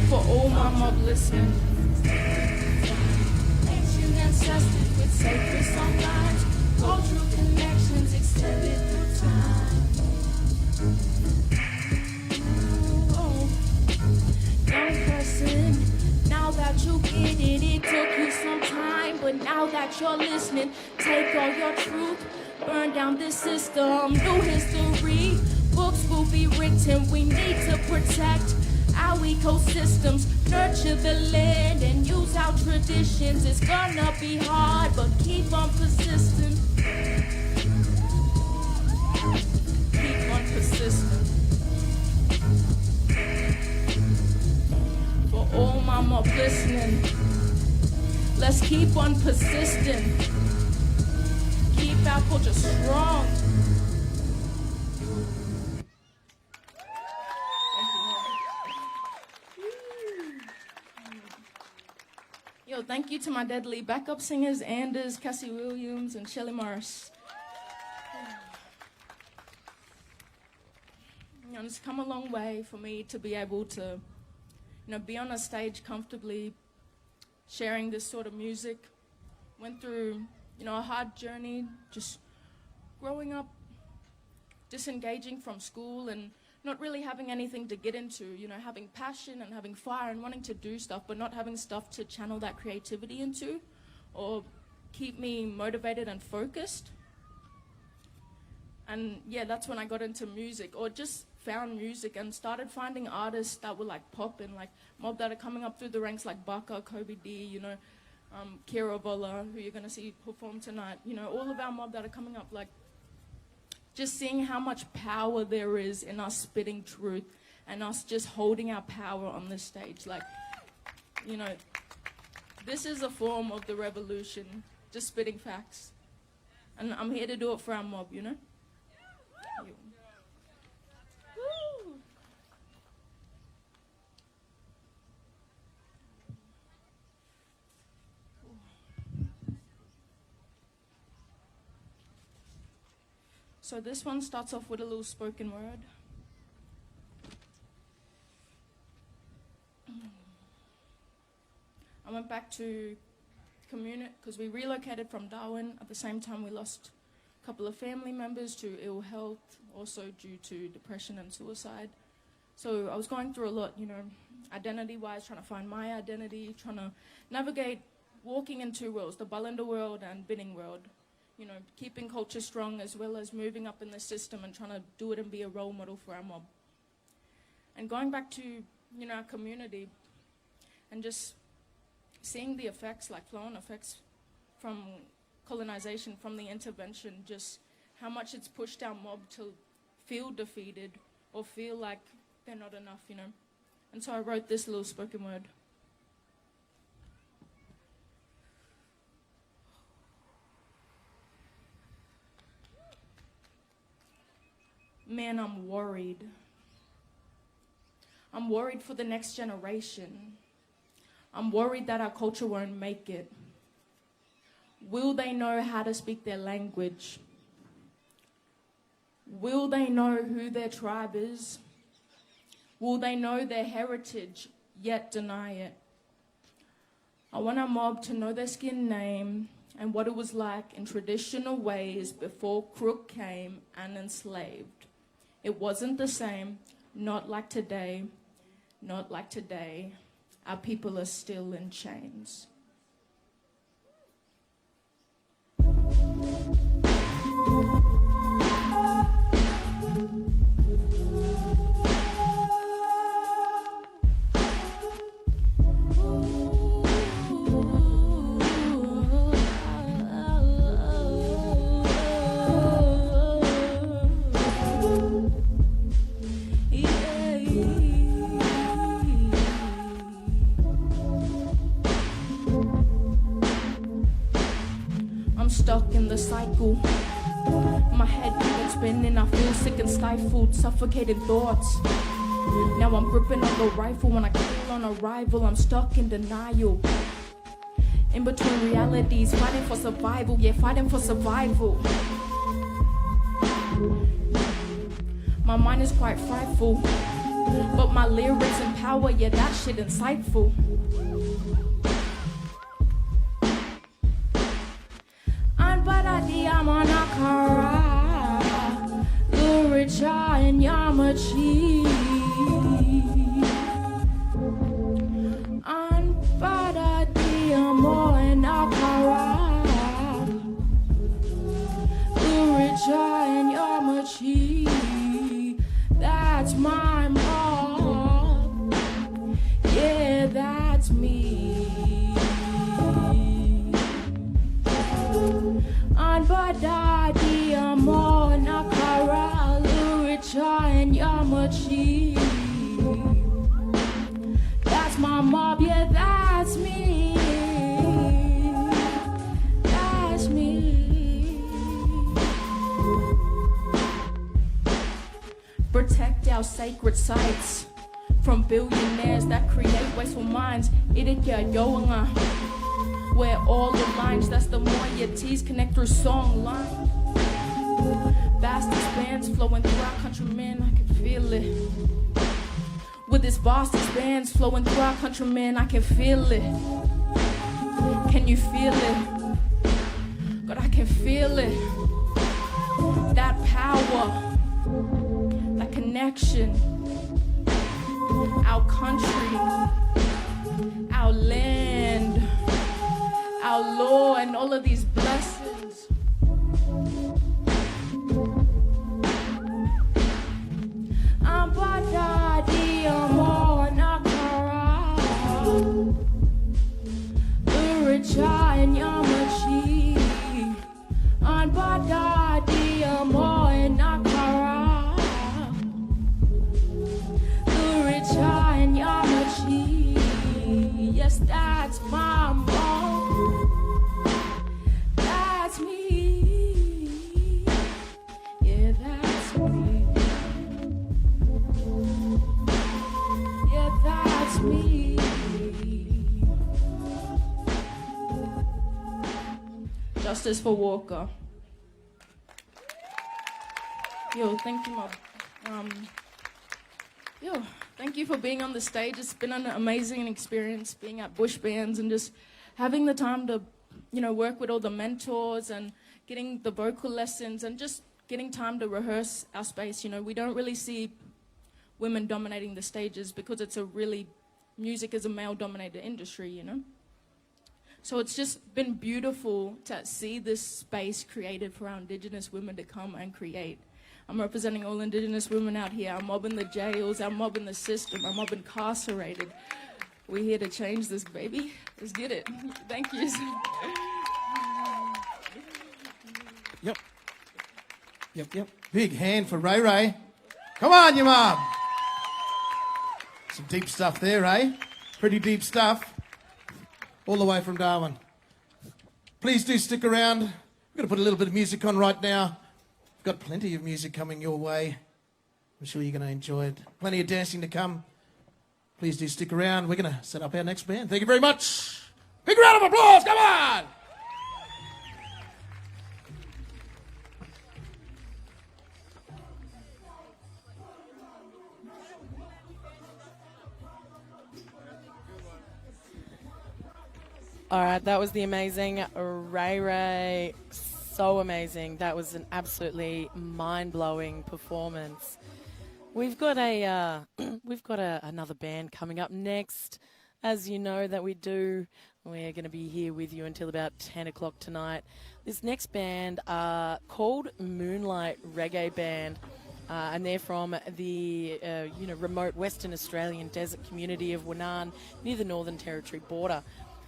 For all my mob listening. Ancient ancestors with sacred song lines, cultural connections extended through time. Young person, now that you get it, it took you some time, but now that you're listening, take all your truth, burn down this system, new history, books will be written, we need to protect our ecosystems, nurture the land and use our traditions. It's gonna be hard, but keep on persisting. Keep on persisting. For all my mob listening, let's keep on persisting. Keep our culture strong. Yo, thank you to my deadly backup singers, Anders, Cassie Williams, and Shelley Morris. You know, it's come a long way for me to be able to, be on a stage comfortably, sharing this sort of music. Went through, a hard journey, just growing up, disengaging from school and not really having anything to get into, having passion and having fire and wanting to do stuff, but not having stuff to channel that creativity into or keep me motivated and focused. And yeah, that's when I got into music, or just found music and started finding artists that were like popping, like mob that are coming up through the ranks, like Baka, Kobe D, Kira Bola, who you're gonna see perform tonight. All of our mob that are coming up, like just seeing how much power there is in us spitting truth and us just holding our power on this stage. Like, this is a form of the revolution, just spitting facts. And I'm here to do it for our mob, Woo. So this one starts off with a little spoken word. I went back to community because we relocated from Darwin at the same time we lost a couple of family members to ill health, also due to depression and suicide. So I was going through a lot, you know, identity-wise, trying to find my identity, trying to navigate walking in two worlds, the Ballinda world and Binning world. You know, keeping culture strong as well as moving up in the system and trying to do it and be a role model for our mob. And going back to, you know, our community and just seeing the effects, like flow-on effects from colonization, from the intervention, just how much it's pushed our mob to feel defeated or feel like they're not enough, you know. And so I wrote this little spoken word. Man, I'm worried. I'm worried for the next generation. I'm worried that our culture won't make it. Will they know how to speak their language? Will they know who their tribe is? Will they know their heritage, yet deny it? I want our mob to know their skin name and what it was like in traditional ways before Crook came and enslaved. It wasn't the same, not like today, not like today. Our people are still in chains. I'm stuck in the cycle. My head keeps spinning, I feel sick and stifled, suffocating thoughts. Now I'm gripping on the rifle when I kill on arrival. I'm stuck in denial. In between realities, fighting for survival, yeah, fighting for survival. My mind is quite frightful, but my lyrics and power, yeah, that shit insightful. Amanakara, Luricha and Yamachi. Anpada Diamo and Akara, Luricha and Yamachi. That's my mom. Yeah, that's me. Anbada Diamo Nakara Luricha and Yamachi. That's my mob, yeah, that's me. That's me. Protect our sacred sites from billionaires that create wasteful minds. Idikya Yoanga. Where all the lines, that's the more your T's connect through song line. Vast expanse flowing through our countrymen, I can feel it. With this vast expanse flowing through our countrymen, I can feel it. Can you feel it? God, I can feel it. That power, that connection. Our country, our land, our law, and all of these blessings. Ambada Diamo Nakara, Luricha and Yamachi. Ambada Diamo Nakara, Luricha and Yamachi. Yes, that's my mom. That's me. Yeah, that's me. Yeah, that's me. Justice for Walker. Yo, thank you, Mob. Yo, thank you for being on the stage. It's been an amazing experience being at Bush Bands and just having the time to, you know, work with all the mentors and getting the vocal lessons and just getting time to rehearse our space. You know, we don't really see women dominating the stages because music is a male-dominated industry, you know. So it's just been beautiful to see this space created for our Indigenous women to come and create. I'm representing all Indigenous women out here. I'm mobbing the jails, I'm mobbing the system, I'm mobbing incarcerated. We're here to change this, baby. Let's get it. Thank you. Yep. Big hand for Ray Ray. Come on, you mum. Some deep stuff there, eh? Pretty deep stuff. All the way from Darwin. Please do stick around. We're going to put a little bit of music on right now. We've got plenty of music coming your way. I'm sure you're going to enjoy it. Plenty of dancing to come. Please do stick around. We're going to set up our next band. Thank you very much. Big round of applause. Come on. All right, that was the amazing Ray Ray. So amazing. That was an absolutely mind-blowing performance. We've got another band coming up next. As you know that we do, we're going to be here with you until about 10 o'clock tonight. This next band are called Moonlight Reggae Band, and they're from the remote Western Australian desert community of Wannan near the Northern Territory border.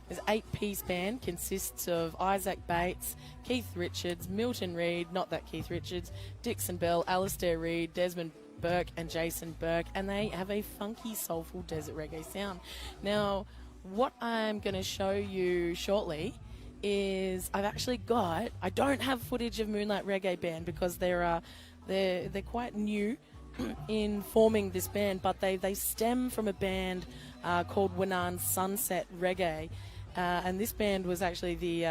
This 8-piece band consists of Isaac Bates, Keith Richards, Milton Reed, not that Keith Richards, Dixon Bell, Alistair Reed, Desmond Burke and Jason Burke, and they have a funky, soulful desert reggae sound. Now, what I'm going to show you shortly is I don't have footage of Moonlight Reggae Band because they're quite new in forming this band, but they stem from a band called Wannan Sunset Reggae. And this band was actually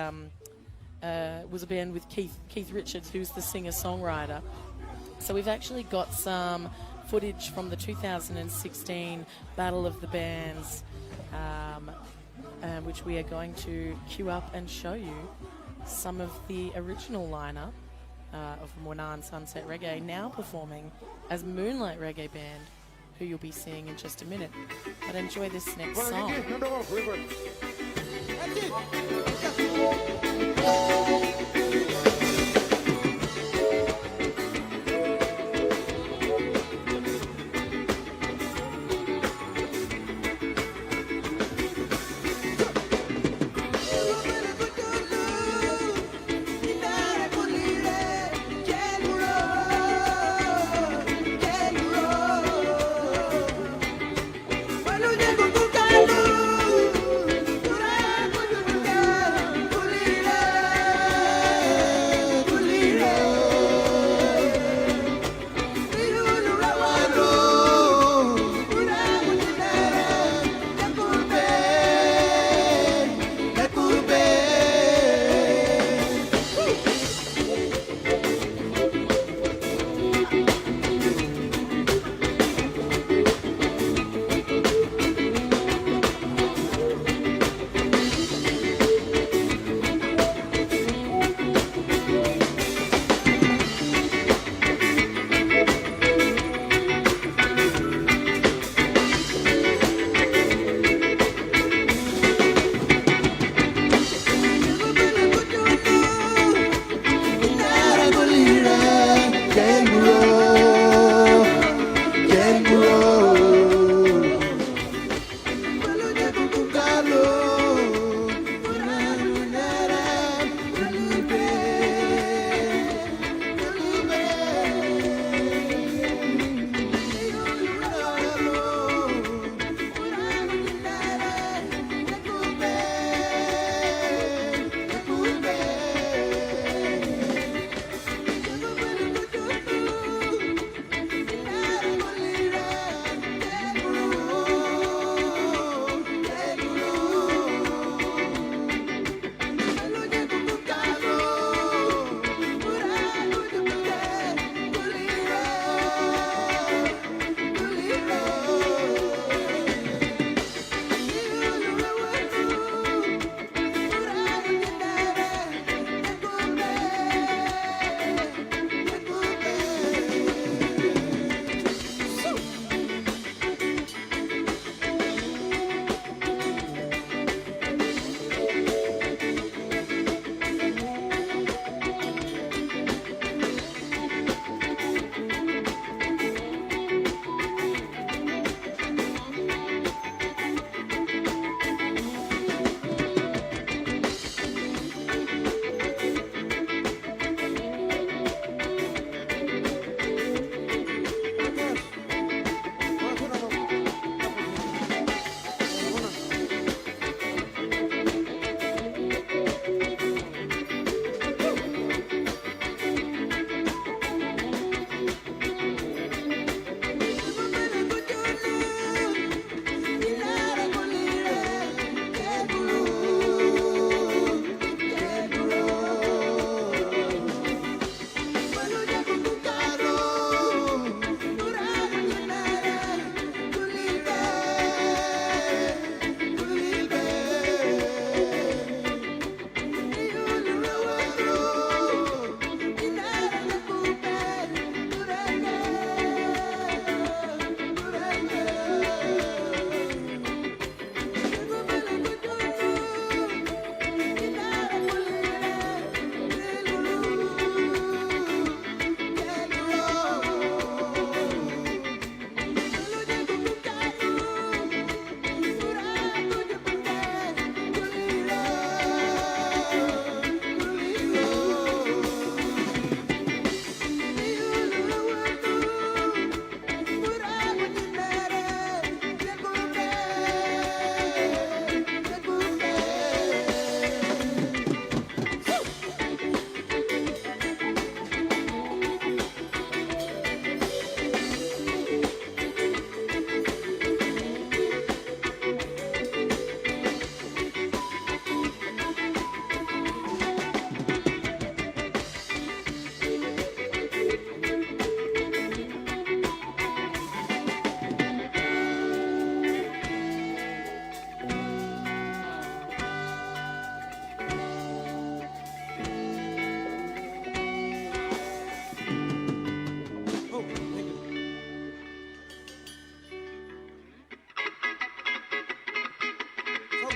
was a band with Keith Richards, who's the singer-songwriter. So we've actually got some footage from the 2016 Battle of the Bands, which we are going to queue up and show you some of the original lineup of Wannan Sunset Reggae, now performing as Moonlight Reggae Band, who you'll be seeing in just a minute. But enjoy this next song.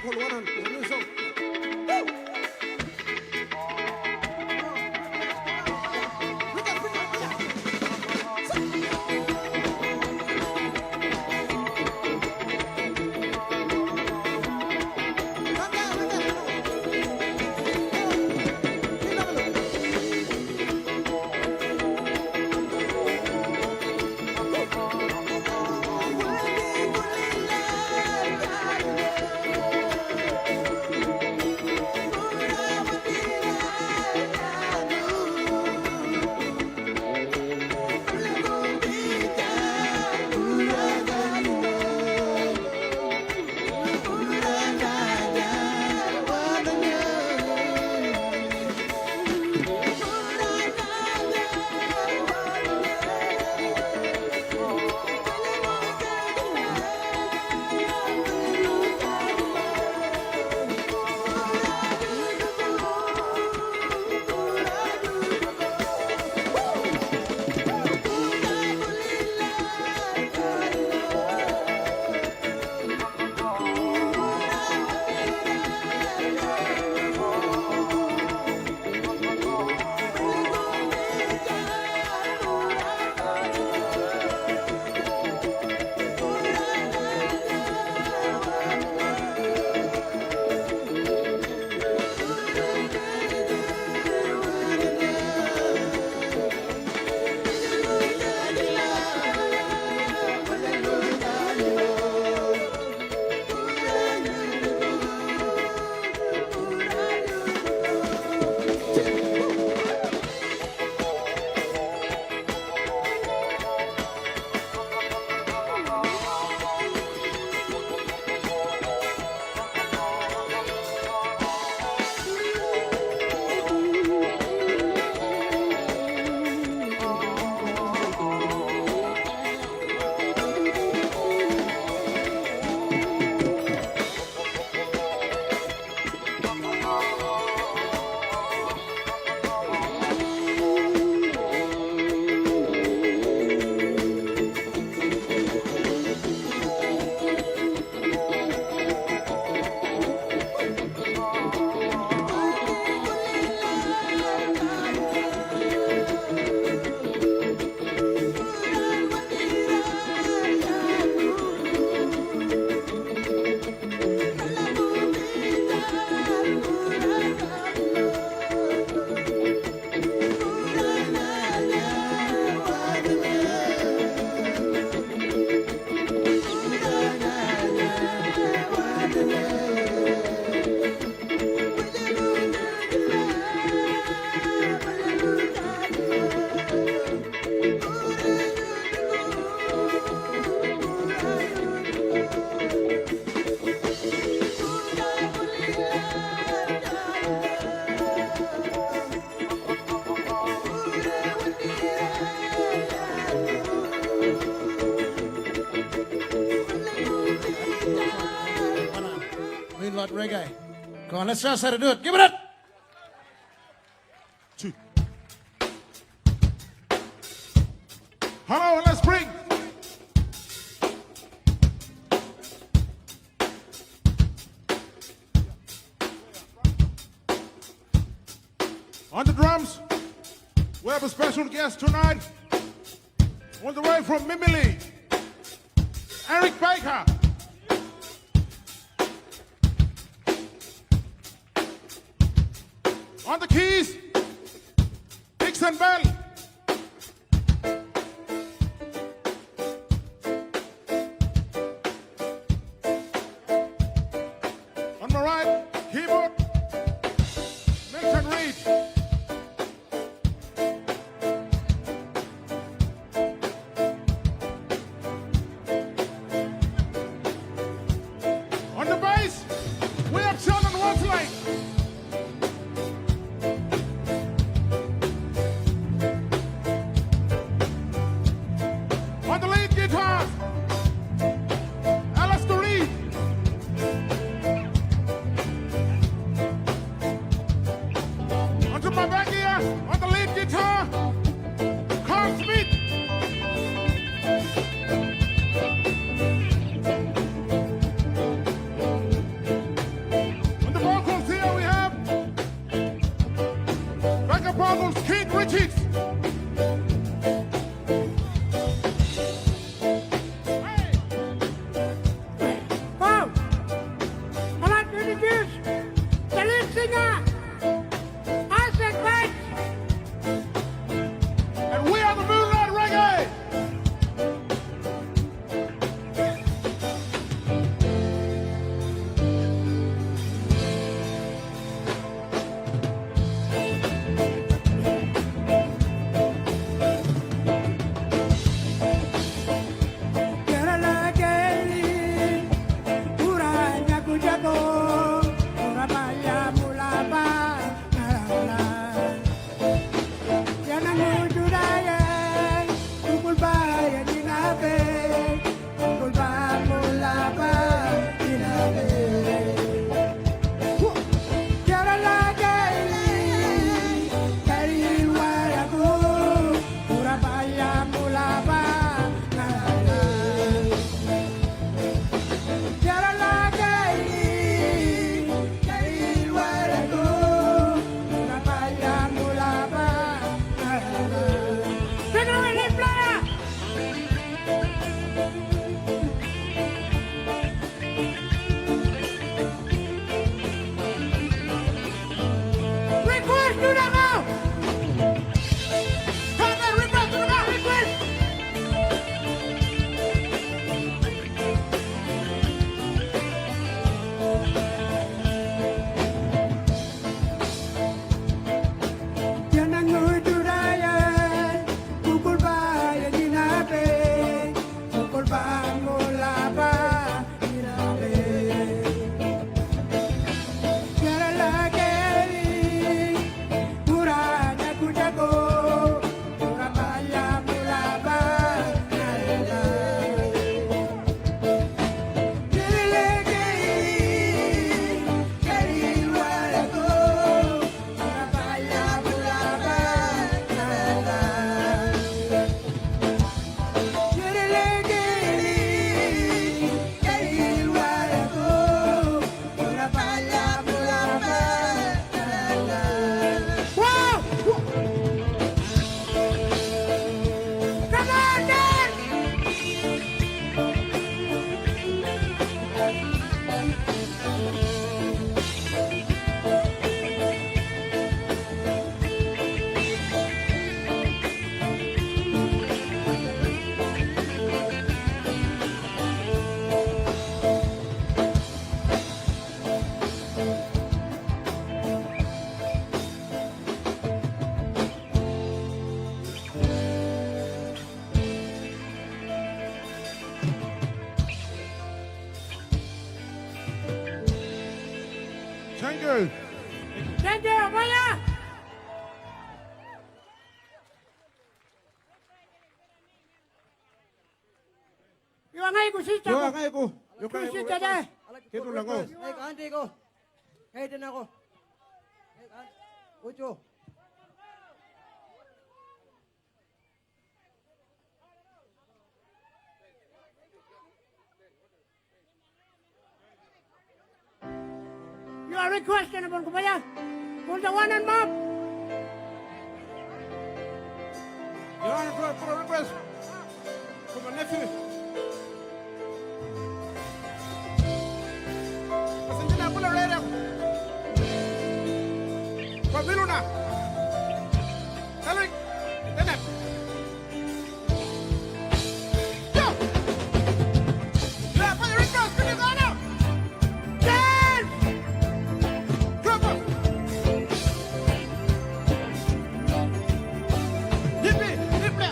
คนวันนั้นผมไม่ส่ง Moonlight Reggae. Go on, let's just how to do it. Give it up! Hello, and let's bring. On the drums, we have a special guest tonight. On the way from Mimili, Eric Baker. On the keys, Dixon Bell. On my right, keyboard, Milton Reed. On the bass, we have Sheldon Watley. Thank you. Thank you, Maya. Yo ngay ko si Yo, Chako. ngay ko. Yo, Ko ngay si ko. Chade. Kito lang ko. Ay, kaante ko. Kahit din ako. Ay, kaante. Ocho. You are requesting upon Kubaya. For the one and mom. Your Honor, for a request from my nephew. Pasensya na pula rere. Pabilo na. Helrik. Tenet. Yo! Yeah, for the request, can you go now? Yes! Drop up. Yippee! Yippee!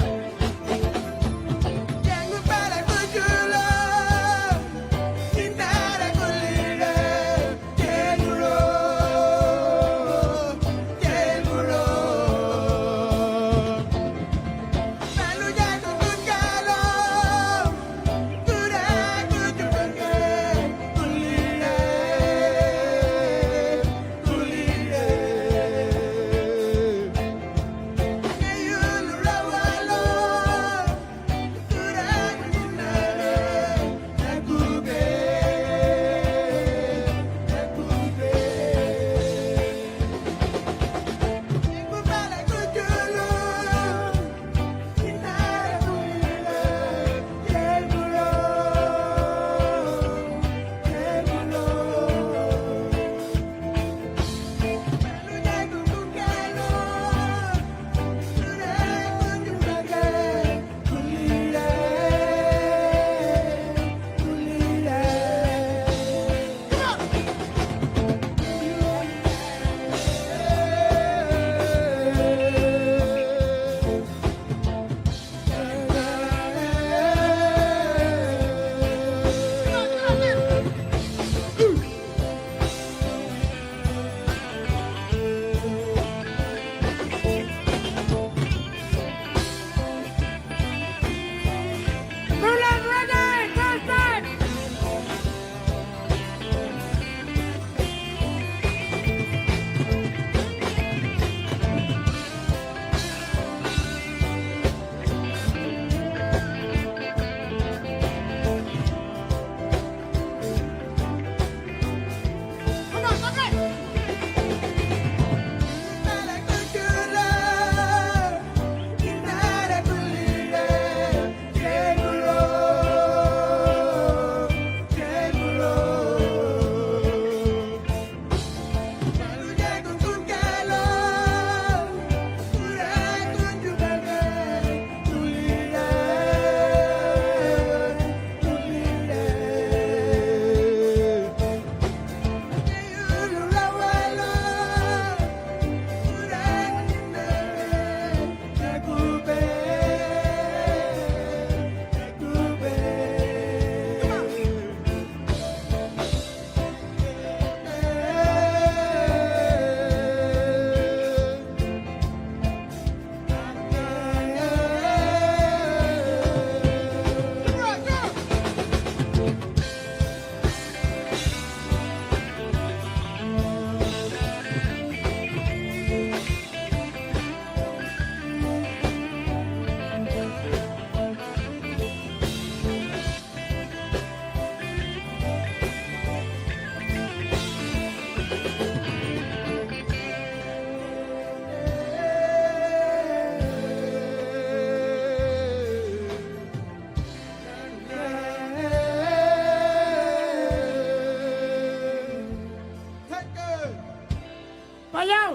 Payaw!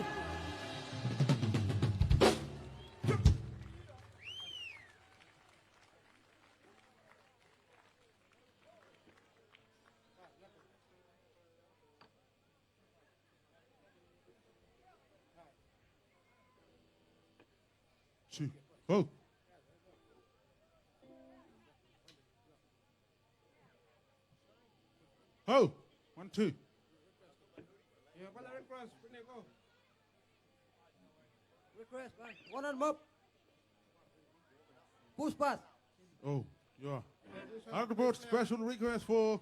Two. Oh. Oh. 1, 2. Yep. Request, man. One and mob. Push pass. Oh, yeah. I have to put special request for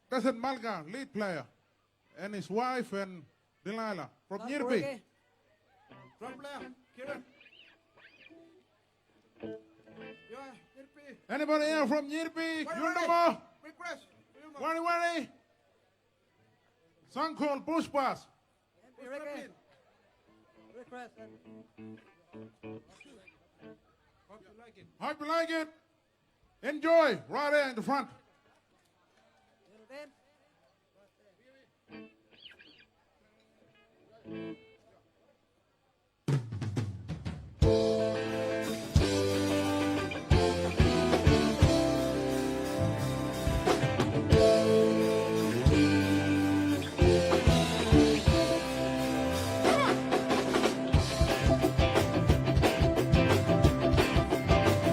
President Malga, lead player, and his wife and Delilah from Nirbi. Okay. Drum player, Kieran. Yeah, Nirpi. Anybody here from Nirbi? Yundama? Request. Wani? Song called Push Pass. Request. Request. Hope you like it. Hope you like it. Enjoy right there in the front. Then.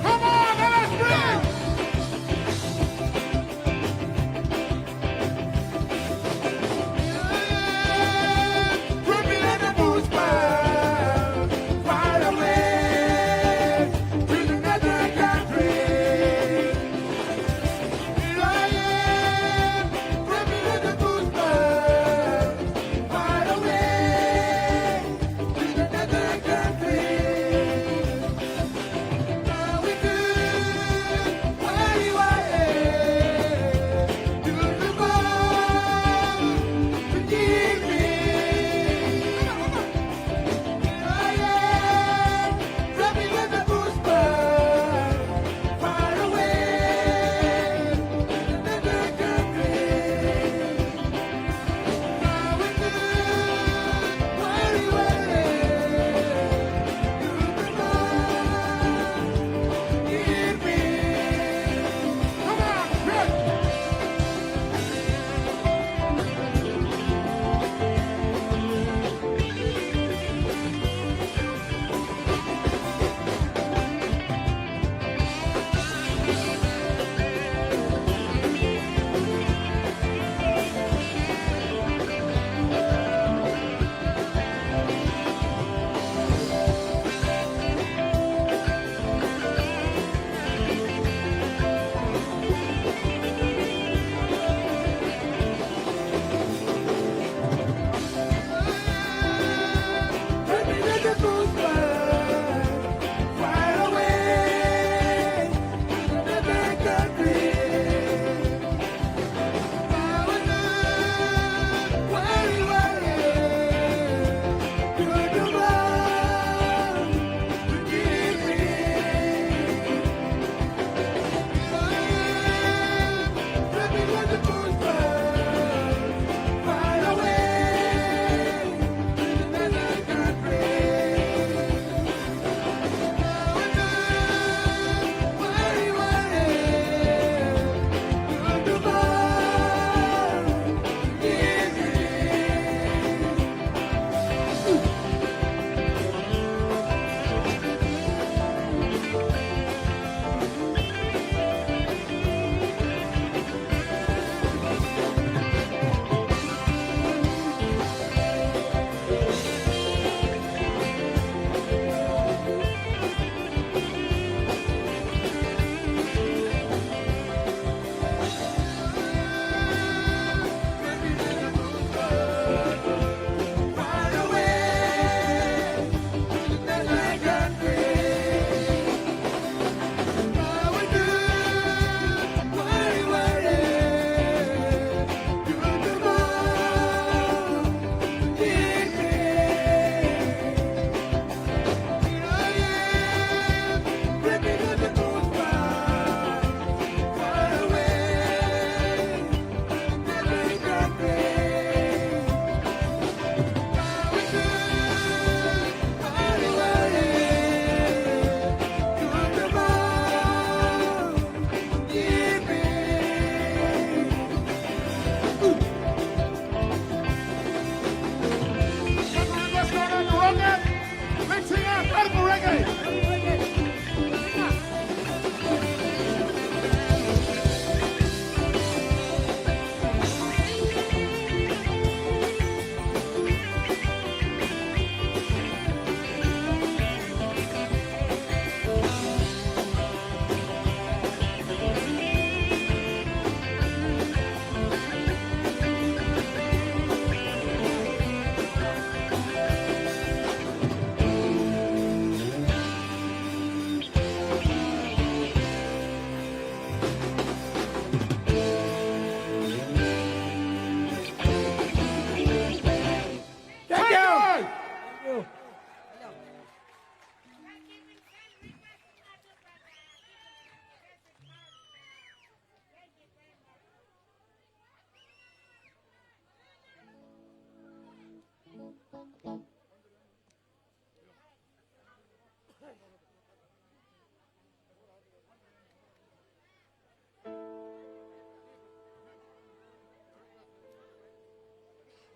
Come on, let us bring! Put me in the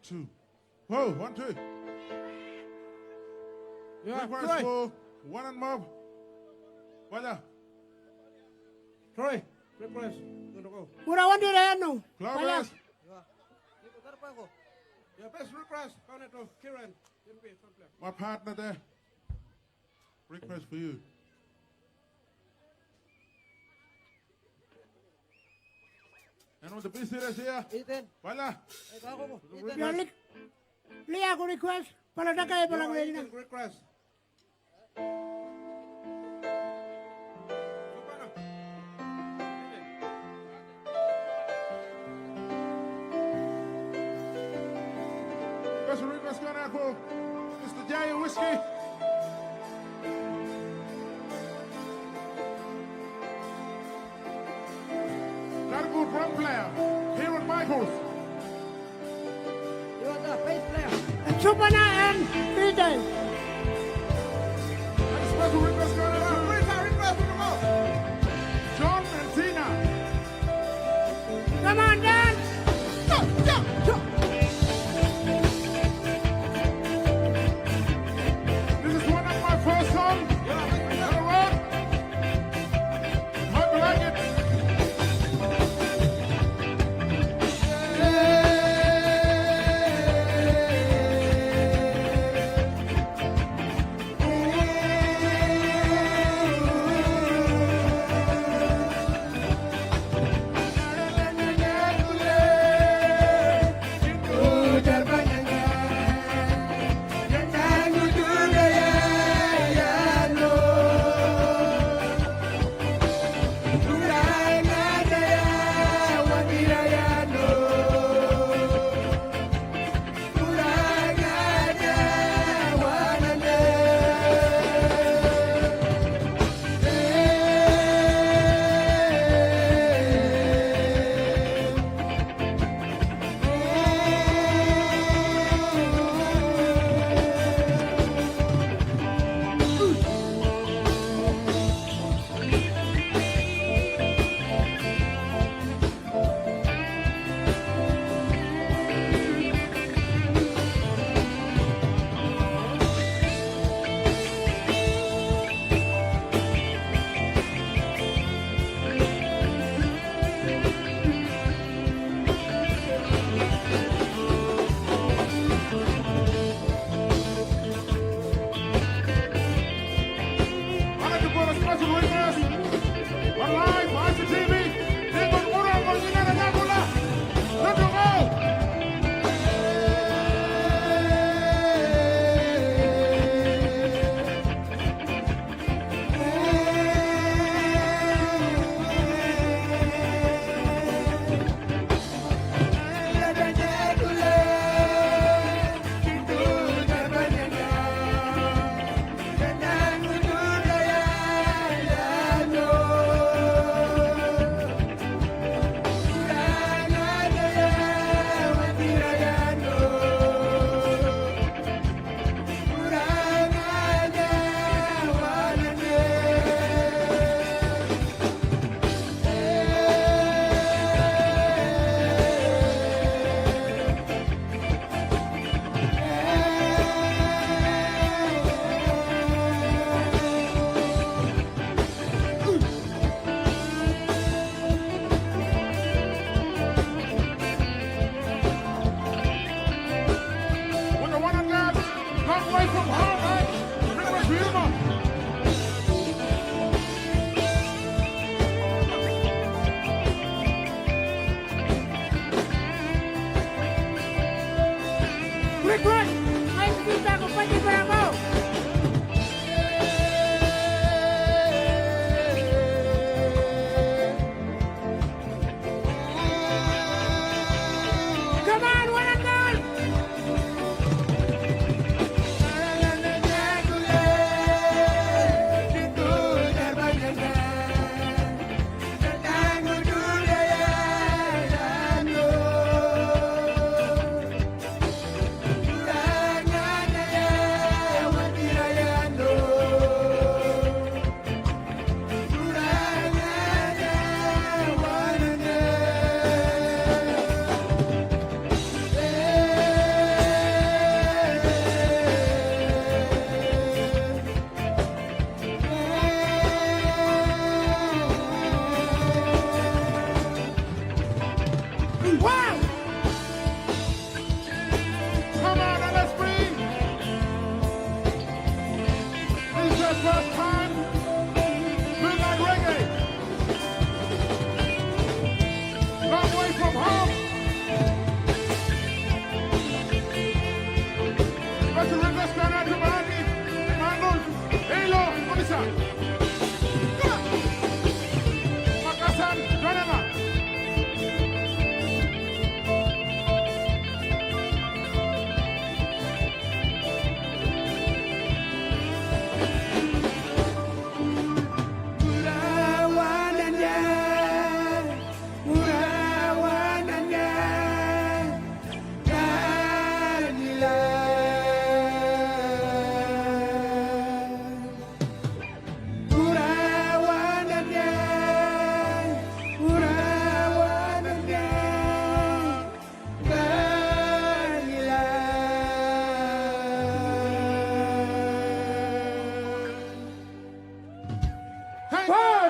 2. Whoa, 1, 2. Yeah, Request Troy. for one and mob. Vaya. Troy, request. Mura wandi reno. Clovis. Yeah, best request. Connect to Kiran. My partner there. Request for you. And on the busy that's here. Ethan. Vaya. Yeah, Lia ko request. Para na kayo palang ready na. Request. Special request going out for Mr. Jay Whiskey. Got a good drum player. Kieran Michaels. You are the bass player. Chupana and Peter. And a special request going out to John and Tina. Come on, Dan. This is one of my first songs. Gonna rock. Hope you like it.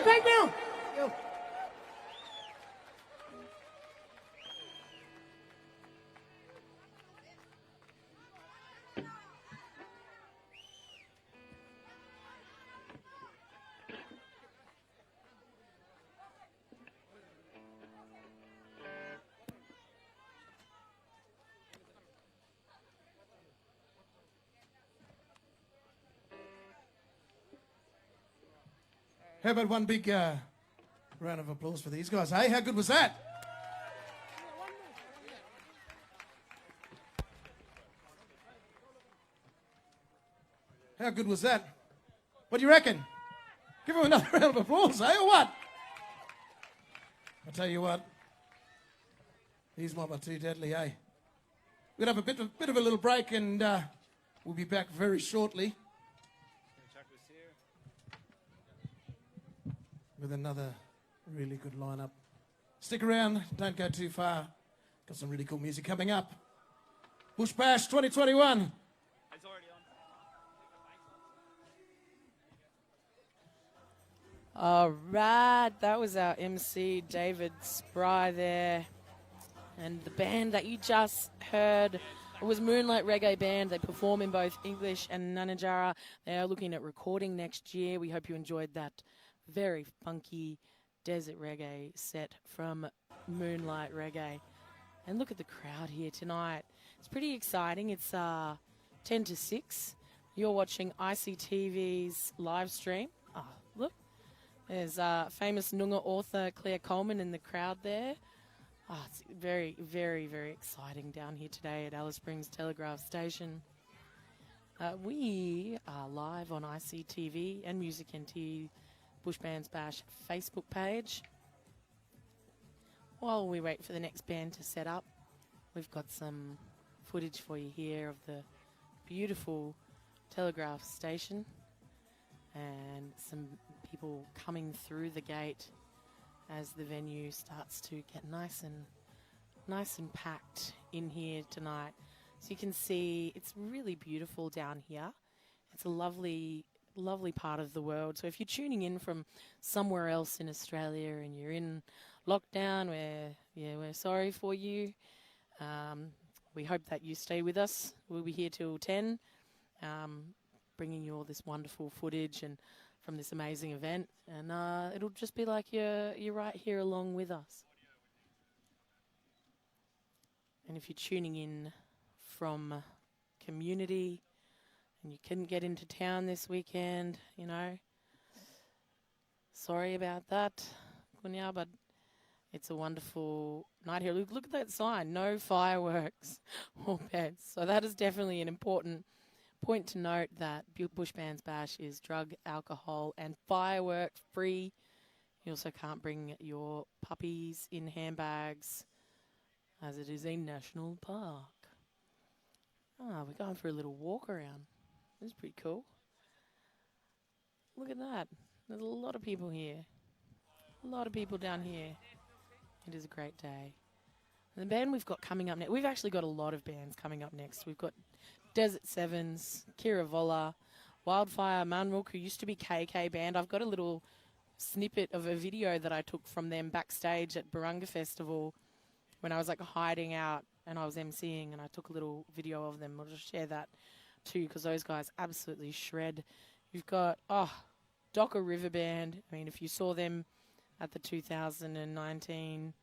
thank you. How about one big round of applause for these guys? Hey, how good was that? How good was that? What do you reckon? Give them another round of applause, eh, or what? I tell you what, these mob are too deadly, eh? We're going to have a bit of a little break, and we'll be back very shortly with another really good lineup. Stick around, don't go too far. Got some really cool music coming up. Bush Bash 2021. All right, that was our MC David Spry there. And the band that you just heard was Moonlight Reggae Band. They perform in both English and Nanajara. They are looking at recording next year. We hope you enjoyed that very funky desert reggae set from Moonlight Reggae. And look at the crowd here tonight. It's pretty exciting. It's 10 to 6. You're watching ICTV's live stream. Oh, look. There's famous Noongar author Claire Coleman in the crowd there. Oh, it's very, very, very exciting down here today at Alice Springs Telegraph Station. We are live on ICTV and Music NT Bush Bands Bash Facebook page. While we wait for the next band to set up, we've got some footage for you here of the beautiful Telegraph Station and some people coming through the gate as the venue starts to get nice and packed in here tonight. So you can see it's really beautiful down here. It's a lovely part of the world. So if you're tuning in from somewhere else in Australia and you're in lockdown, we're sorry for you. We hope that you stay with us. We'll be here till 10, bringing you all this wonderful footage and from this amazing event, and it'll just be like you're right here along with us. And if you're tuning in from community and you couldn't get into town this weekend, sorry about that, Kunya, but it's a wonderful night here. Look at that sign, no fireworks or pets. So that is definitely an important point to note, that Bush Bands Bash is drug, alcohol and firework free. You also can't bring your puppies in handbags, as it is a national park. We're going for a little walk around. This is pretty cool. Look at that. There's a lot of people here. A lot of people down here. It is a great day. And the band we've got coming up next, we've actually got a lot of bands coming up next. We've got Desert Sevens, Kira Vola, Wildfire Manrook, who used to be KK Band. I've got a little snippet of a video that I took from them backstage at Barunga Festival when I was like hiding out and I was emceeing, and I took a little video of them. I'll just share that too, because those guys absolutely shred. You've got, Docker River Band. I mean, if you saw them at the 2019,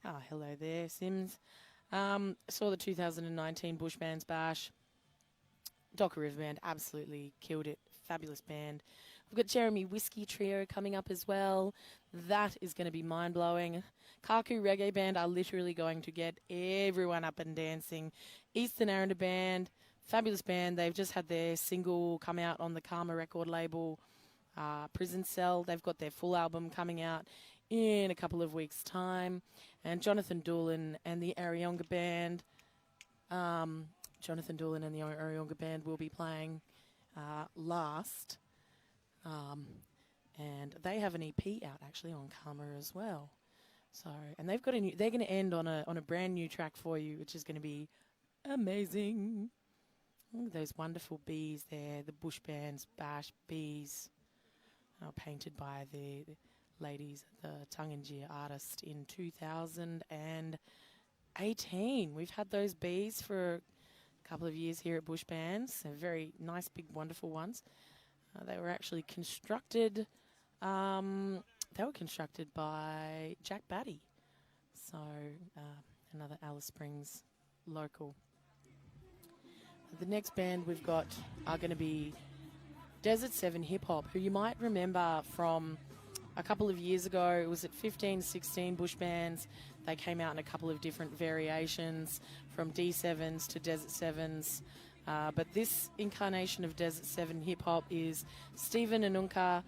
hello there, Sims. Saw the 2019 Bush Bands Bash. Docker River Band absolutely killed it. Fabulous band. We've got Jeremy Whiskey Trio coming up as well. That is going to be mind-blowing. Kaku Reggae Band are literally going to get everyone up and dancing. Eastern Aranda Band, fabulous band. They've just had their single come out on the Karma record label, Prison Cell. They've got their full album coming out in a couple of weeks' time. And Jonathan Doolan and the Arionga Band. Jonathan Doolan and the Arionga Band will be playing last. And they have an EP out actually on Karma as well. So, and they've got they're going to end on a brand new track for you, which is going to be amazing. Look at those wonderful bees there, the Bush Bands Bash bees. painted by the ladies, the Tangier artist, in 2018. We've had those bees for a couple of years here at Bush Bands. They're very nice, big, wonderful ones. They were actually constructed. They were constructed by Jack Batty, so another Alice Springs local. The next band we've got are going to be Desert 7 Hip Hop, who you might remember from a couple of years ago. It was at 15, 16 Bush Bands. They came out in a couple of different variations, from D7s to Desert 7s. But this incarnation of Desert 7 Hip Hop is Stephen Unuka,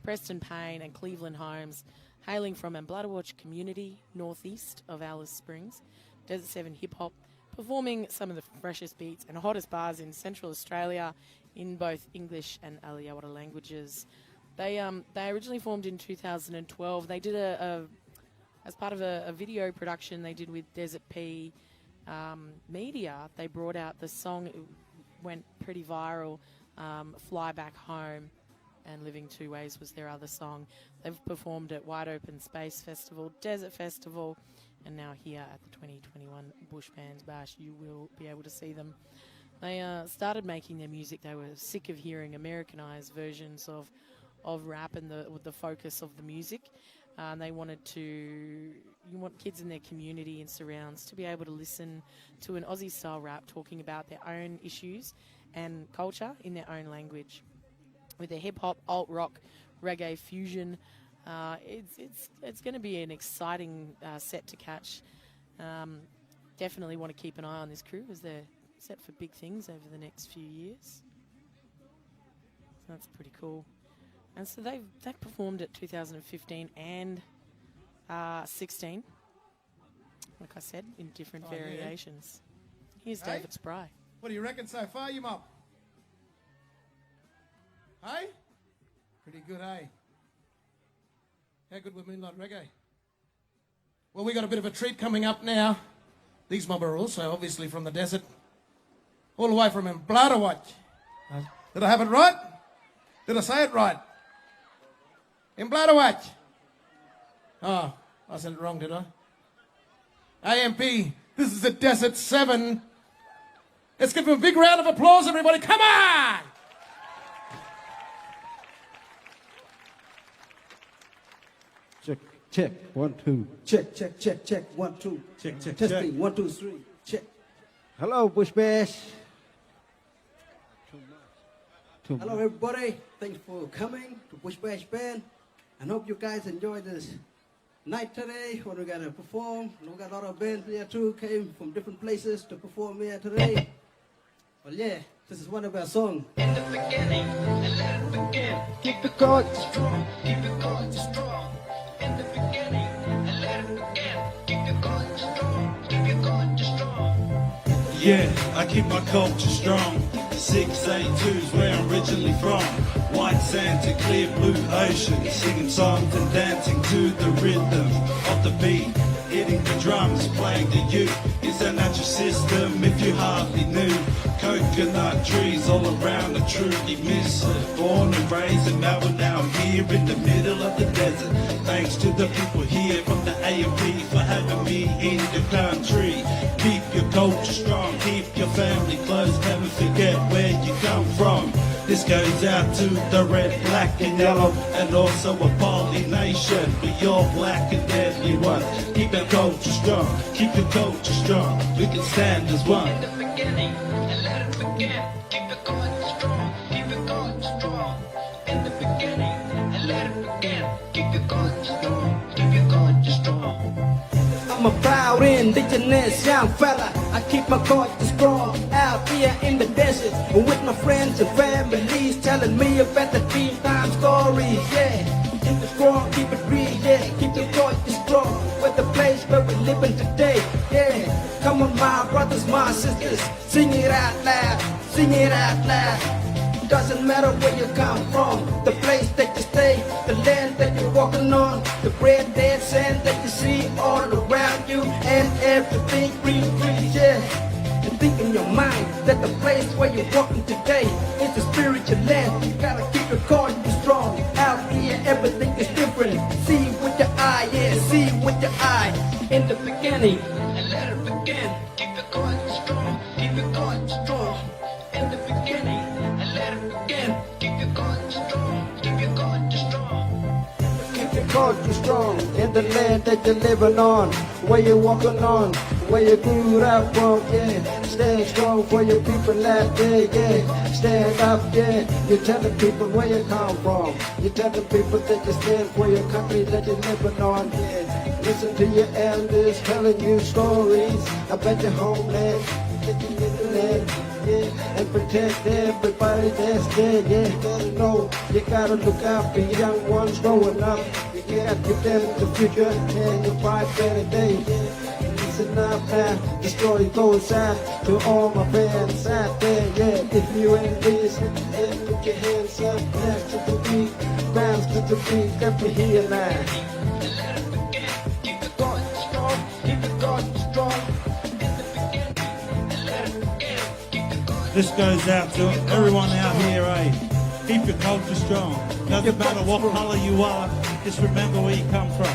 Preston Payne and Cleveland Holmes, hailing from Ambladawatch community, northeast of Alice Springs. Desert 7 Hip Hop, performing some of the freshest beats and hottest bars in Central Australia in both English and Aliyawara languages. They originally formed in 2012. They did as part of a video production they did with Desert P Media. They brought out the song, it went pretty viral, Fly Back Home, and Living Two Ways was their other song. They've performed at Wide Open Space Festival, Desert Festival, and now here at the 2021 Bush Bands Bash. You will be able to see them. They started making their music. They were sick of hearing Americanized versions of rap and the focus of the music. They wanted you want kids in their community and surrounds to be able to listen to an Aussie-style rap talking about their own issues and culture in their own language. With their hip-hop, alt-rock, reggae fusion, it's going to be an exciting set to catch. Definitely want to keep an eye on this crew as they're set for big things over the next few years. So that's pretty cool. And so they've performed at 2015 and 16, like I said, in different variations. Here's Hey? David Spry. What do you reckon so far, you mum? Hey? Pretty good, eh? How good with Moonlight Reggae? Well, we got a bit of a treat coming up now. These mob are also obviously from the desert. All the way from Ambladawatch. Did I have it right? Did I say it right? Ambladawatch. Oh, I said it wrong, did I? AMP, this is the Desert 7. Let's give them a big round of applause, everybody. Come on! Check, check, 1, 2. Check, check, check, check, 1, 2. Check, check, Testing, check. 1, 2, 3. Check. Hello, Bush Bash. Hello, everybody. Thanks for coming to Bush Bash Band. And hope you guys enjoy this night today when we're going to perform. And we got a lot of bands here too, came from different places to perform here today. Well, yeah, this is one of our songs. In the beginning, and let it begin. Keep the chord strong, keep the chord strong. In the beginning, and let it begin. Keep the chord strong, keep your chord strong. Yeah, I keep my culture strong. 682's where I'm originally from. White sand to clear blue ocean. Singing songs and dancing to the rhythm of the beat. Hitting the drums, playing the youth. It's a natural system if you hardly knew. Coconut trees all around, I truly miss it. Born and raised and now we're now here in the middle of the desert. Thanks to the people here from the AMP for having me in the country. Keep your culture strong, keep your family close, never forget where you come from. This goes out to the red, black and yellow, and also a Poly nation. We all black and deadly one. Keep your culture strong, keep your culture strong. We can stand as one. In the beginning, and let it begin. Keep your culture strong, keep your culture strong. In the beginning, and let it begin. Keep your culture strong, keep your culture strong. I'm a proud indigenous young fella. I keep my culture strong out here in the desert with my friends and families telling me about the dream time stories. Yeah, keep it strong, keep it real. Yeah, keep the culture strong. We're the place where we're living today. Yeah, come on, my brothers, my sisters, sing it out loud, sing it out loud. Doesn't matter where you come from, the place that you stay, the land that you're walking on, the bread, dead sand that you see all around you, and everything green, yeah. And think in your mind that the place where you're walking today is the spiritual land. You got beginning and let it begin. Keep your God strong, keep your God strong. In the beginning and let it begin. Keep your God strong, keep your God strong. Keep your God strong in the land that you're living on, where you're walking on, where you grew up from, yeah. Stand strong for your people out there, yeah. Stand up, yeah. You tell the people where you come from. You tell the people that you stand for your country that you're living on, yeah. Listen to your elders telling you stories about your homeland, that you live in land, yeah. And protect everybody that's there, yeah. You gotta know, you gotta look out for young ones growing up. You gotta give them the future and your bright better day, yeah. Listen up now, the story goes out to all my fans out there, yeah. If you ain't listening, yeah, put your hands up, dance to the beat, bounce to the beat, let me hear now. Keep your God strong, keep your God strong. This goes out to everyone out here, eh? Keep your culture strong. Doesn't matter what colour you are, just remember where you come from.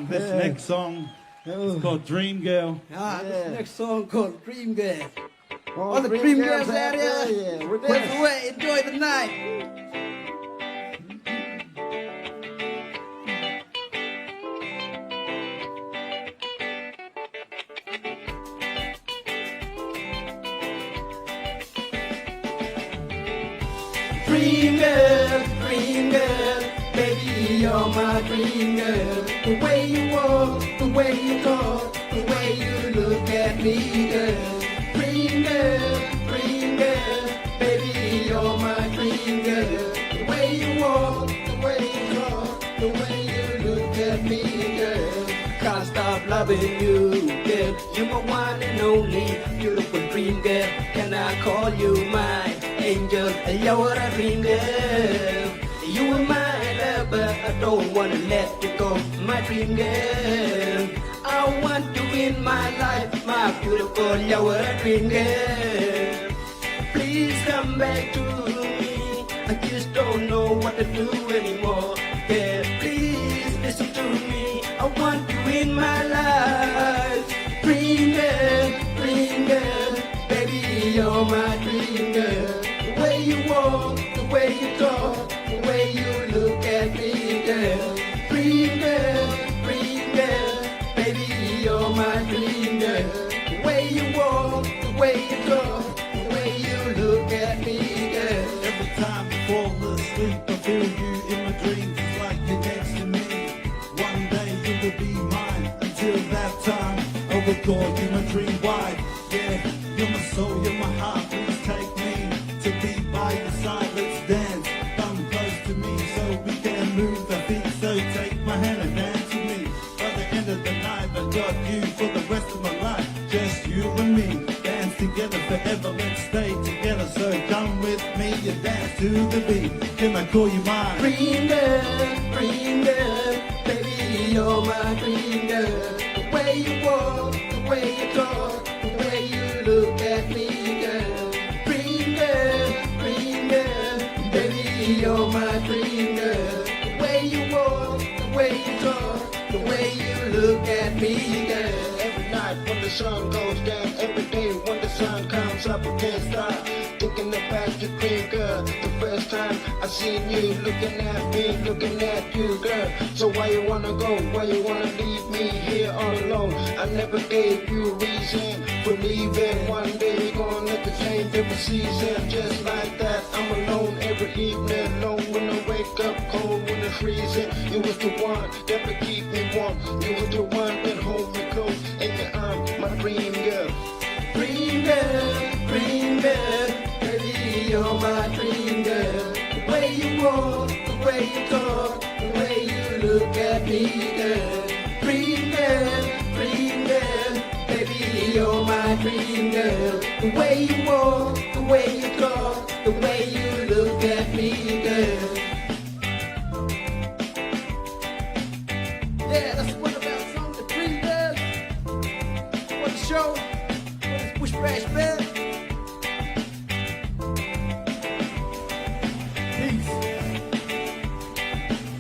This next song is called Dream Girl. This next song called Dream Girl. All the Dream Girls out here, dance away, enjoy the night. Dream girl, baby, you're my dream girl. The way you walk, the way you talk, the way you look at me, girl. Dream girl, baby, you're my dream girl. The way you walk, the way you talk, the way you look at me, girl. Can't stop loving you, girl. You're my one and only beautiful dream girl. Can I call you my angel? You're a dream girl. You are my lover. I don't wanna let you go, my dream girl. I want you in my life, my beautiful, you're a dream girl. Please come back to me. I just don't know what to do anymore. Yeah, please listen to me. I want you in my life. Dream girl, baby, you're my dream girl. The way you walk, the way you talk, the way you look at me, girl. Dream girl, baby, you're my dream girl. The way you walk, the way you talk, the way you look at me, girl. Every time I fall asleep, I feel you in my dreams. It's like you're next to me. One day you will be mine. Until that time, I will call you my dream wife. Yeah, you're my soul, you're my heart. Please take me to be by your side. Let's dance. Come close to me so we can move our feet. So take my hand and dance with me. By the end of the night, I got you for the rest of my life. Just you and me, dance together forever. Let's stay together. So come with me and dance to the beat. Can I call you mine? Dream girl, baby, you're my dream girl. The way you walk, the way you talk, the way you look at me, girl. Dream girl, baby, you're my dream girl. The way you walk, the way you talk, the way you look at me, girl. Every night when the sun goes down, every day when the sun comes up, I can't stop thinking about your dream girl. The first time I seen you looking at me, looking at you, girl. So why you wanna go? Why you wanna leave me here all alone? I never gave you a reason for leaving. One day you're gonna let the change every season. Just like that, I'm alone every evening, alone when I wake up, cold when it's freezing. You was the one that would keep me warm. You was the one that hold me close in your arms, my dream girl. Dream girl, baby, you're my dream girl. The way you walk, the way you talk, the way you look at me, girl. Dream girl, baby, you're my dream girl. The way you walk, the way you talk, the way you look at me, girl. Yeah, that's one of our songs, the Dream Girls. For the show, for this Bush Bash Band.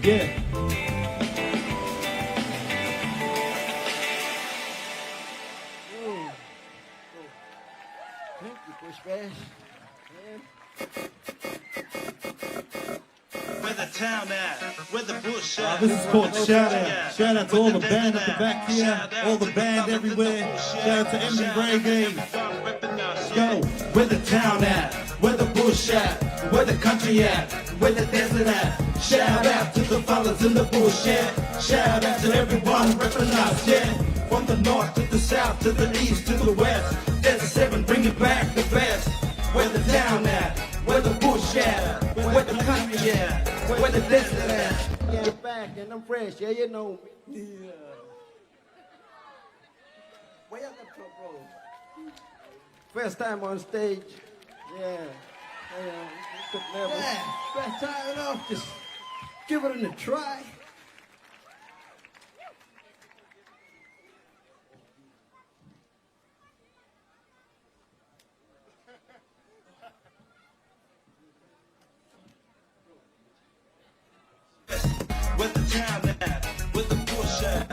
Yeah. Thank you, Bush Bash. Where the town at? Where the bush at? This is called Shout Out. Shout out to all the band at the back here, all the band everywhere. Shout out to MD Reggae. Let's go. Where the town at? Where the bush at? Where the country at? Where the desert at? Shout out to the fellas in the bush, yeah. Shout out to everyone repping us, yeah. From the north to the south to the east to the west. There's a seven bringing back the best. Where the town at? Where the bush at? Where the country at? Where the desert at? Yeah, I'm back and I'm fresh, yeah, you know. Yeah. Where y'all got trouble? First time on stage. Yeah. Yeah. First time enough, just give it a try. Where the town at? Where the bush at?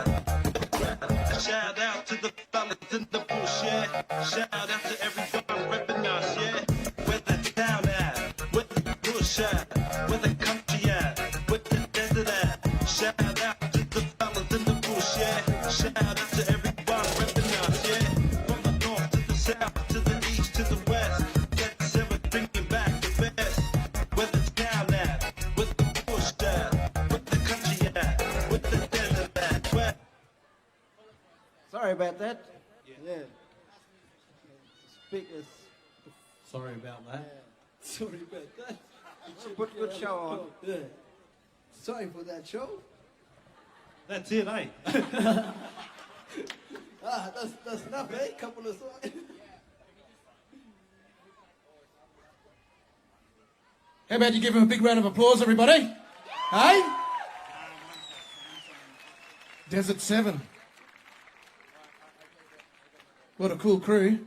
Shout out to the fellas in the bush, yeah. Shout out to everyone repping us, yeah. Where the town at? Where the bush at? Where the country at? Where the desert at? Shout out to the fellas in the bush, yeah. Shout out to everyone repping us, yeah. From the north to the south, to the east to the west. Get the seven bringing back the best. Where the town at? Where the bush at? Sorry about that. Yeah. Speakers. Sorry about that. Sorry about that. Put good show on. Yeah. Sorry for that show. That's it, eh? That's enough, eh? Couple of songs. How about you give him a big round of applause, everybody? Hey? Desert 7. What a cool crew.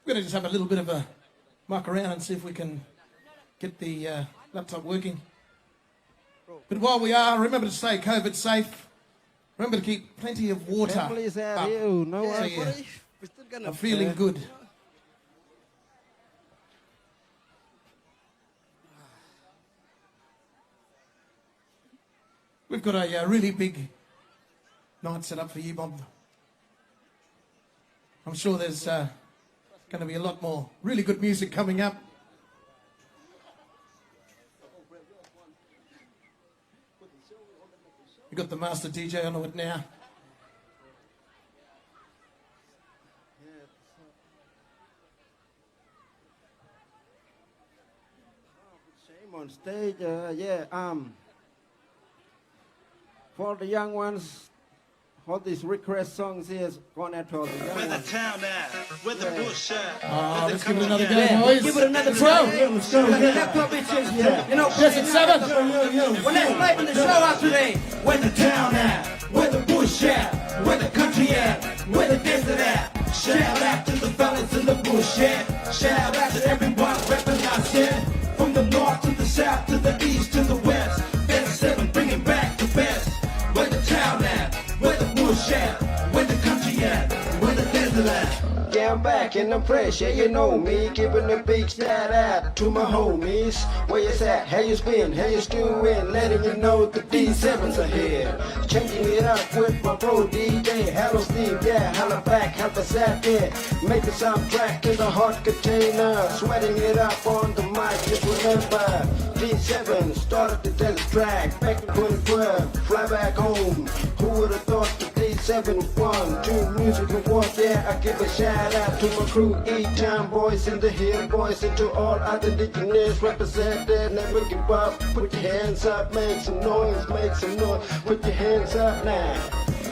We're going to just have a little bit of a muck around and see if we can get the laptop working. But while we are, remember to stay COVID safe. Remember to keep plenty of water. Families out up. here who know So our you buddy. We're still gonna are feeling good. We've got a really big night set up for you, Bob. I'm sure there's going to be a lot more really good music coming up. We've got the master DJ on it now. Shame on stage, for the young ones, all these request songs here is going out to all the young ones. Where the town at? Where the bush at? Let's give it another go, boys. Give it another try. Let's go. Laptop bitches. You know, Desert 7. Well, let's liven the show up today. Where the town at? Where the bush at? Where the country at? Where the desert at? Shout out to the fellas in the bush, yeah. Shout out to everyone repping us, yeah. From the north to the south to the east to the west. There's seven bringing back the best. Where the town at? Where the bush at? Where the country at? Where the desert at? Yeah, I'm back and I'm fresh, yeah, you know me. Giving a big shout out to my homies. Where you at? How you been? How you doing? Letting you know the D7's are here. Changing it up with my bro DJ. Hello Steve, yeah, hello back, help us out there. Make a soundtrack in the hot container. Sweating it up on the mic, just remember. D7 started the desert track back in 2012. Fly back home. Who would have thought the D7 won? Do music awards, yeah, I give a shout out to my crew, E-Town boys in the hill boys, and to all other indigenous represented. Never give up, put your hands up, make some noise, put your hands up now.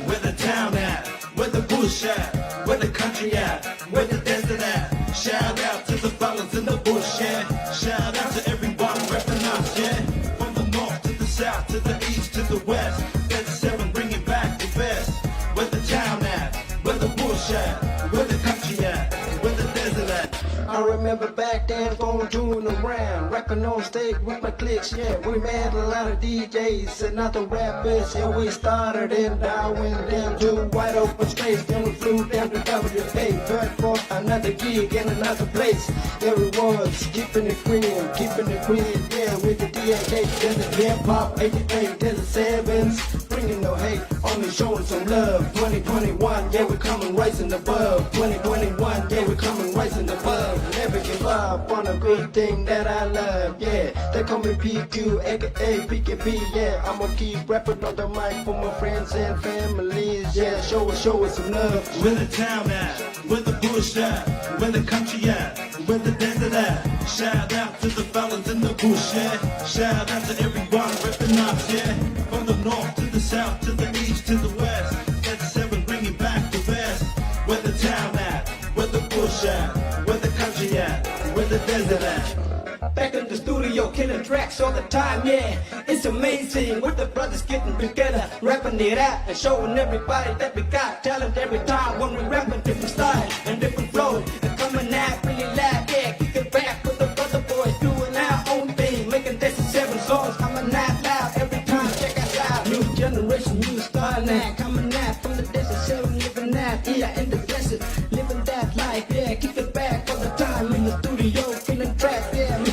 Where the town at? Where the bush at? Where the country at? Where the desert at? Shout out to the fellas in the bush, yeah. Shout out to everyone repping us, yeah. From the north to the south to the east to the west. There's seven bringing back the best. Where the town at? Where the bush at? Where the country at? Where the desert at? I remember back then going doing around, rapping on stage with my clicks, yeah. We met a lot of DJs and other rappers, yeah. We started in Darwin, then to wide open space, then we flew down to WA, back for another gig in another place. Everyone's keeping it green, yeah. With the DAK, there's the hip hop, 88, there's the sevens, bringing no hate, only showing some love. 2021, yeah, we're coming rising above. 2021, yeah, we're coming rising above. Never give up on a good thing that I love, yeah. They call me PQ, aka PKP, yeah. I'ma keep rapping on the mic for my friends and families, yeah. Show us some love. Where the town at? Where the bush at? Where the country at? Where the desert at? Shout out to the fellas in the bush, yeah. Shout out to everyone ripping us, yeah. From the north to the south to the east to the west. That's 7 bringing back the best. Where the town at? Where the bush at? Where the country at? Where the desert at? Back in the studio, killing tracks all the time, yeah. It's amazing with the brothers getting together, rapping it out and showing everybody that we got talent every time when we rapping different style and different flow. And coming out really loud, yeah. Kick it back with the brother boys doing our own thing, making this 7 songs coming out loud every time. Check us out, new generation, new style now, coming out from the desert, 7 living out, yeah, in the desert, living that life, yeah. Kick it back all the time in the studio, killing tracks, yeah.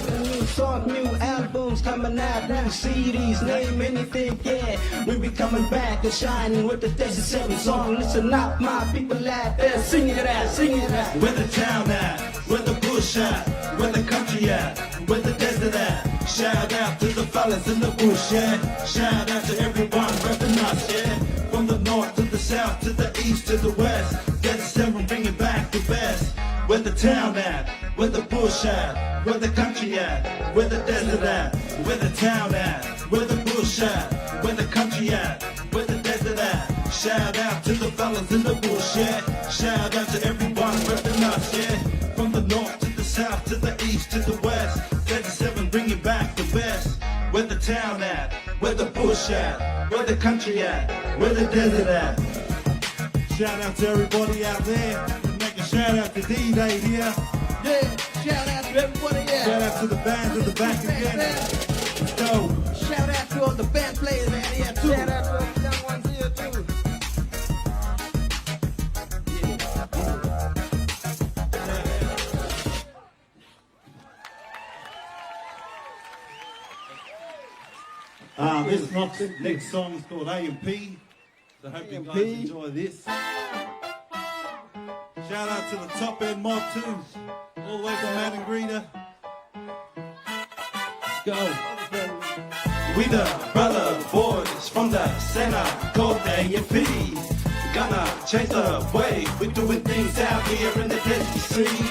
Songs, new albums coming out, new CDs, name anything, yeah. We be coming back and shining with the Desert 7 song. Listen up, my people out there, sing it out, sing it out. Where the town at? Where the bush at? Where the country at? Where the desert at? Shout out to the fellas in the bush, yeah. Shout out to everyone repping us, yeah. From the north to the south to the east to the west. Desert 7 bringing back the best. Where the town at? Where the bush at? Where the country at? Where the desert at? Where the town at? Where the bush at? Where the country at? Where the desert at? Shout out to the fellas in the bush, yeah. Shout out to everyone repping us, yeah. From the north to the south to the east to the west. Desert 7 bringing back the best. Where the town at? Where the bush at? Where the country at? Where the desert at? Shout out to everybody out there. Make a shout out to D-Day here. Yeah, shout out to everybody, yeah. Shout out to the band at the back again. Let's go. Shout out to all the band players out here too. Shout out to all the young ones here too. This next song is called A&P. So I hope you guys enjoy this. Shout out to the Top End Mob too, all the way from Matangrita. Let's go. We the brother boys from the center called A&P. Gonna change the way we're doing things out here in the Desert Sea.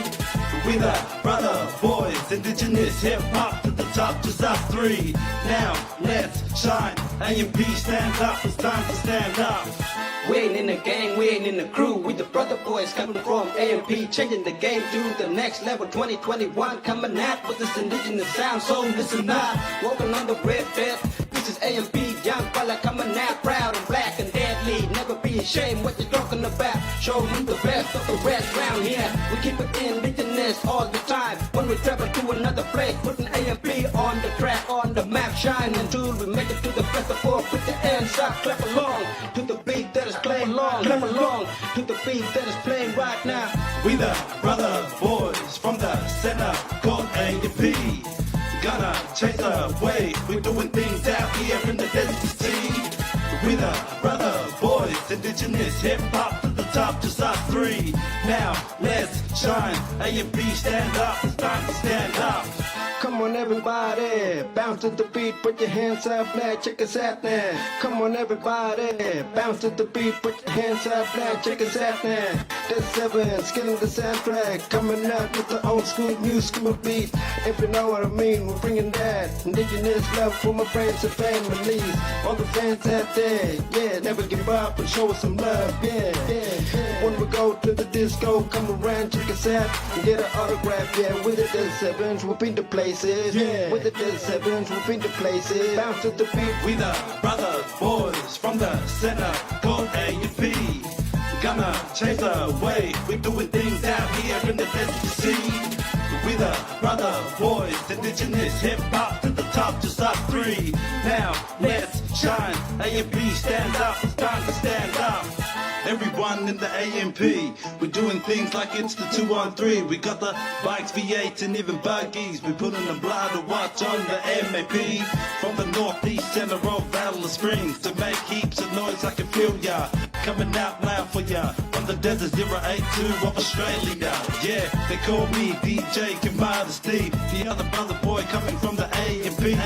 We the brother boys, indigenous hip hop to the top, just us 3. Now let's shine. A&P stand up, it's time to stand up. We ain't in the gang, we ain't in the crew. We the brother boys coming from A&P, changing the game to the next level. 2021 coming out with this indigenous sound. So listen up, walking on the red bed. This is A&P, young fella coming out proud and black and deadly. Never be ashamed what you're talking about. Show you the best of the rest round here. We keep it indigenous all the time. When we travel to another place, putting A&P on the track, on the map, shine until we make it to the festival. Put your hands up, clap along to the beat that is playing along. Clap along to the beat that is playing right now. We the brother boys from the center called A&P. Gonna change the way we're doing things out here in the Desert Sea. We the brother boys, indigenous hip hop to the top, just us 3. Now let's shine. A&P stand up, it's time to stand up. Come on everybody, bounce to the beat, put your hands up now, check us out now. Come on everybody, bounce to the beat, put your hands up now, check us out now. There's 7, skilling the soundtrack, coming up with the old school, new school beat. If you know what I mean, we're bringing that indigenous love for my friends and families. All the fans out there, yeah, never give up and show us some love, yeah. When we go to the disco, come around, check us out, and get an autograph, yeah. With the Desert 7s, we'll be the places, yeah. With the Desert 7s, we'll be the places. Bounce to the beat. We the brother boys from the center called A&P. Gonna change the way we're doing things out here in the Desert Sea. the brother boys, indigenous hip hop to the top, just up 3. Now let's shine. AMP stand up, it's time to stand up. Everyone in the AMP, we're doing things like it's the 2-on-3. We got the bikes, V8s, and even buggies. We put in the blood to watch on the MAP. From the northeast center of Battle of Springs to make heaps of noise, I can feel ya. Coming out loud for ya. From the desert 082 of Australia. Yeah, they call me DJ Kamada Steve. The other brother boy coming from the AMP.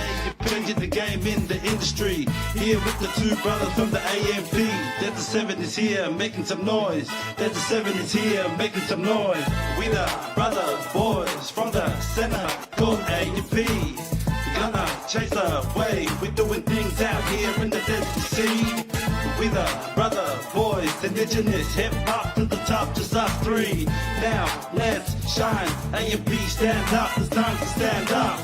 Changing the game in the industry. Here with the 2 brothers from the AMP. There's the 7 is here making some noise. There's the 7 is here making some noise. We the brother boys from the center called AMP. Gonna chase the wave. We're doing things out here in the Desert Sea. We the brother boys, indigenous hip hop to the top, just us 3. Now let's shine. AMP stand up. It's time to stand up.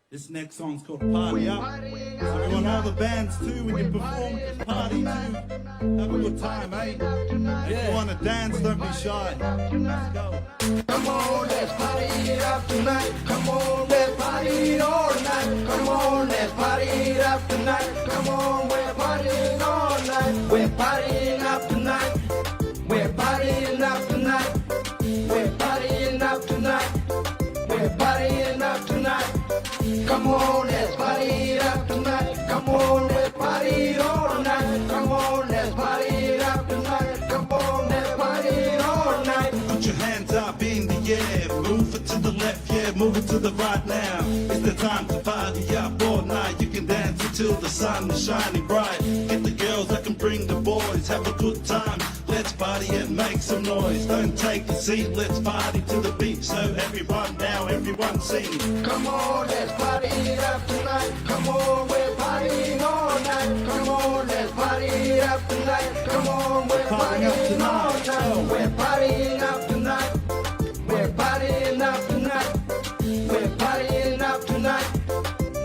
This next song's called Party Up. So we want all the bands too, when you perform, just party too. Have a good time, eh? If you want to dance, don't be shy. Let's go. Come on, let's party it up tonight. Come on, let's party it all night. Come on, let's party it up tonight. Come on, we're partying all night. We're partying up tonight. We're partying up tonight. We're partying up tonight. We're partying up tonight. Come on, let's party it up tonight. Come on, let's party it all night. Come on, let's party it up tonight. Come on, let's party it all night. Put your hands up in the air. Move it to the left, yeah, move it to the right now. It's the time to party up all night. You can dance until the sun is shining bright. Get the girls that can bring the boys. Have a good time. Let's party and make some noise. Don't take a seat, let's party to the beat. So everyone now, everyone sing. Come on, let's party it up tonight. Come on, we're partying all night. Come on, let's party it up tonight. Come on, we're partying all night. We're partying up tonight. We're partying up tonight. We're partying up tonight.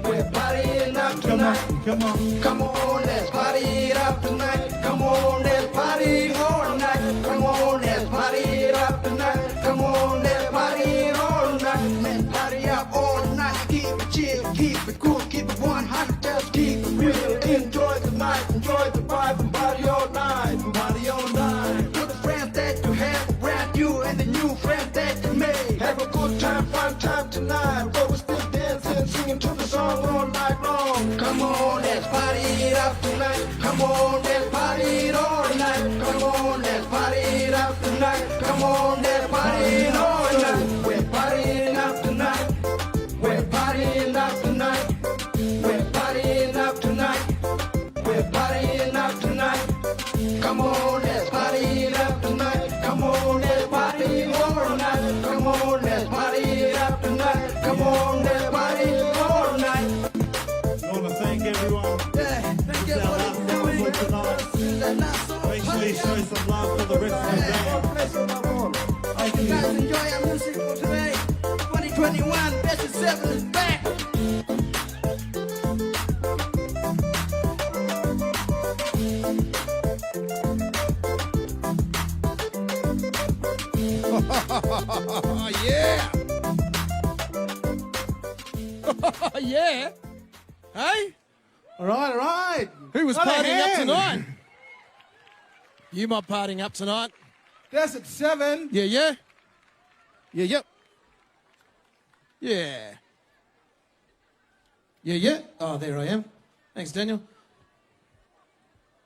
We're partying up tonight. Come on. Come on, let's party it up tonight. Come on, let's party all night. Come on, let's party it up tonight. Come on, let's party all night. Let's party up all night. Keep it chill, keep it cool, keep it 100. Just keep it real. Enjoy the night, enjoy the vibe, and party all night, and party all night. To the friends that you have around you and the new friends that you made. Have a good time, fun time tonight. But we're still dancing, singing to the song all night long. Come on, let's party it up tonight. Come on, let's party it all night. Come on, let's party it up tonight. Come on, let's party it all night. We're partying up tonight. We're partying up tonight. We're partying up tonight. We're partying up tonight. Come on, let's party it up tonight. Come on, let's party all night. Come on, let's party it up tonight. Come on, let's party all night. I want to thank everyone. Thank you for our last for tonight. Make sure you show some love for the rest of the band. Thank you guys enjoy our music for today. 2021, Best of 7 is back. Yeah! Yeah! Hey? All right. Who was What a partying up hand. tonight? You might partying up tonight? That's at 7. Yeah, yeah? Yeah, yep. Yeah. Yeah, yeah. Oh, there I am. Thanks, Daniel.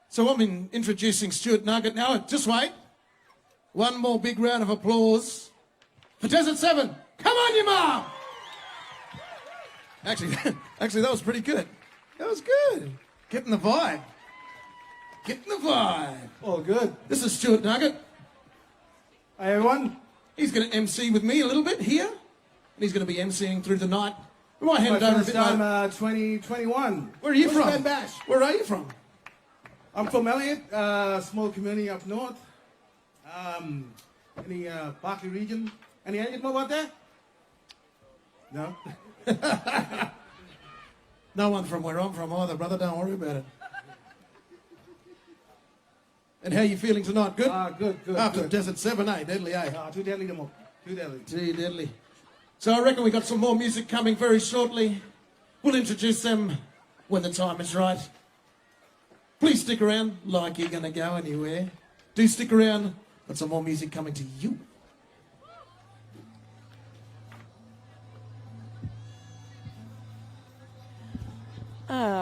So I'm introducing Stuart Nugget now. Just wait. One more big round of applause for Desert 7. Come on, you mom! Actually, that was pretty good. That was good. Getting the vibe. Getting the vibe. All good. This is Stuart Nugget. Hi, everyone. He's going to MC with me a little bit here. And he's going to be MCing through the night. We might hand My it over a first bit time, later. 2021. Where are you Bushman from? Bash. Where are you from? I'm from Elliot, small community up north. In the Barkley region. Any Elliot more out there? No? No one from where I'm from either, brother. Don't worry about it. And how you feeling tonight? Good? Good. After Good. Desert 7, eh? Deadly, eh? Too deadly, them. Too deadly. Gee, deadly. So I reckon we got some more music coming very shortly. We'll introduce them when the time is right. Please stick around, like you're gonna go anywhere. Do stick around. Got some more music coming to you.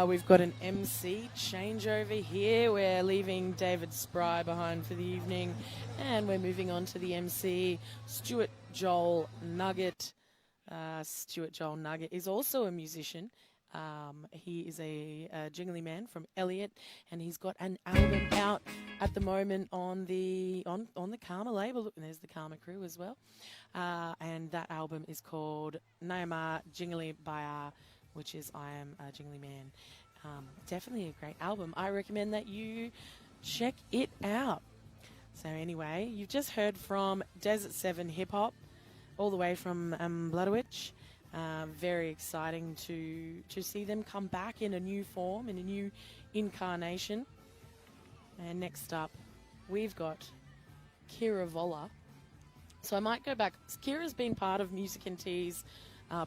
We've got an MC changeover here. We're leaving David Spry behind for the evening, and we're moving on to the MC, Stuart Joel Nugget. Stuart Joel Nugget is also a musician. He is a jingly man from Elliot, and he's got an album out at the moment on the Karma label. Look, and there's the Karma crew as well. And that album is called Naima Jingly Baya, which is I Am a Jingly Man. Definitely a great album. I recommend that you check it out. So anyway, you've just heard from Desert 7 Hip Hop, all the way from Bloodowich. Very exciting to see them come back in a new form, in a new incarnation. And next up, we've got Kira Voller. So I might go back. Kira's been part of Music and Tea's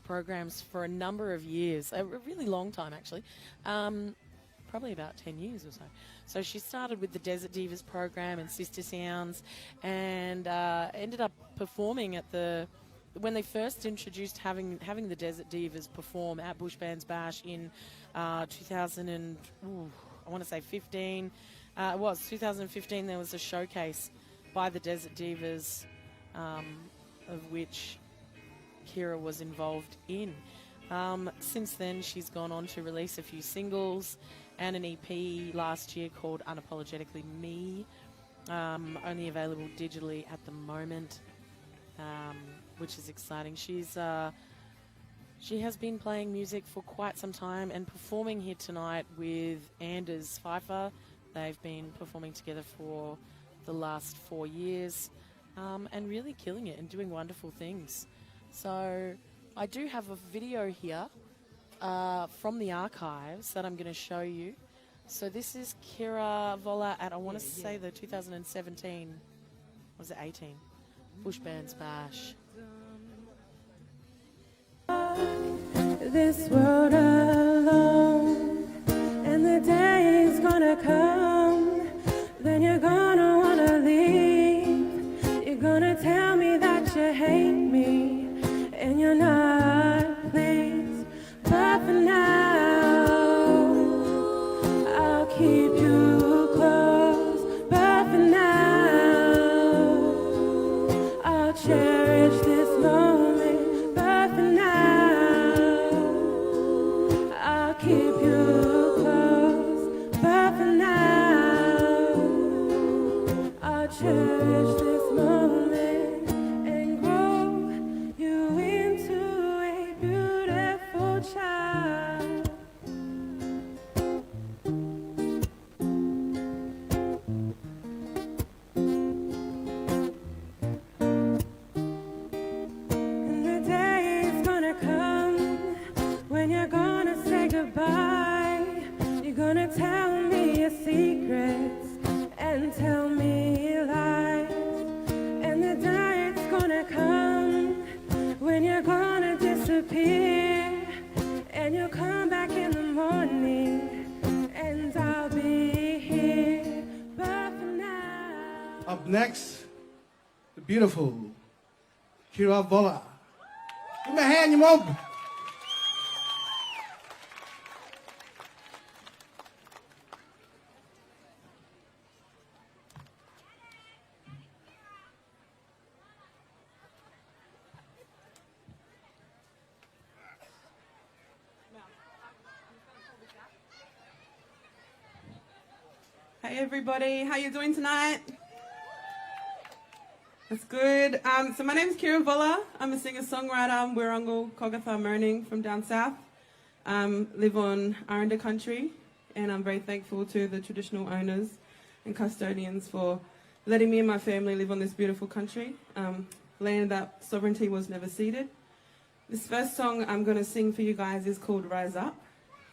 programs for a number of years, a really long time actually, probably about 10 years or so. So she started with the Desert Divas program and Sister Sounds, and ended up performing at when they first introduced having the Desert Divas perform at Bush Bands Bash in 2000 and I want to say 15. It was 2015. There was a showcase by the Desert Divas, of which Kira was involved in. Since then, she's gone on to release a few singles and an EP last year called Unapologetically Me, only available digitally at the moment, which is exciting. She has been playing music for quite some time and performing here tonight with Anders Pfeiffer. They've been performing together for the last 4 years, and really killing it and doing wonderful things. So I do have a video here from the archives that I'm going to show you. So this is Kira Voller at, I want to say, the 2017, was it 18? Bush Bands Bash. This world alone, and the day is gonna come, then you're gonna wanna leave. You're gonna tell me that you hate me, and you're not pleased. But for now, I'll keep you close. But for now, I'll cherish this moment. But for now, I'll keep you close. But for now, I'll cherish this moment and grow you into a beautiful child. And the day is gonna come when you're gonna say goodbye. You're gonna tell me your secrets and tell me lies. And the day is gonna come when you're gonna disappear, and you'll come back in the morning, and I'll be here. But for now, Up next, the beautiful Kira Voller. Give me a hand, you mob. Hey everybody, how you doing tonight? That's good. So my name's Kira Voller. I'm a singer-songwriter. I'm Wirrungal Kogatha Moaning from down south. Live on Aranda country, and I'm very thankful to the traditional owners and custodians for letting me and my family live on this beautiful country, land that sovereignty was never ceded. This first song I'm going to sing for you guys is called Rise Up.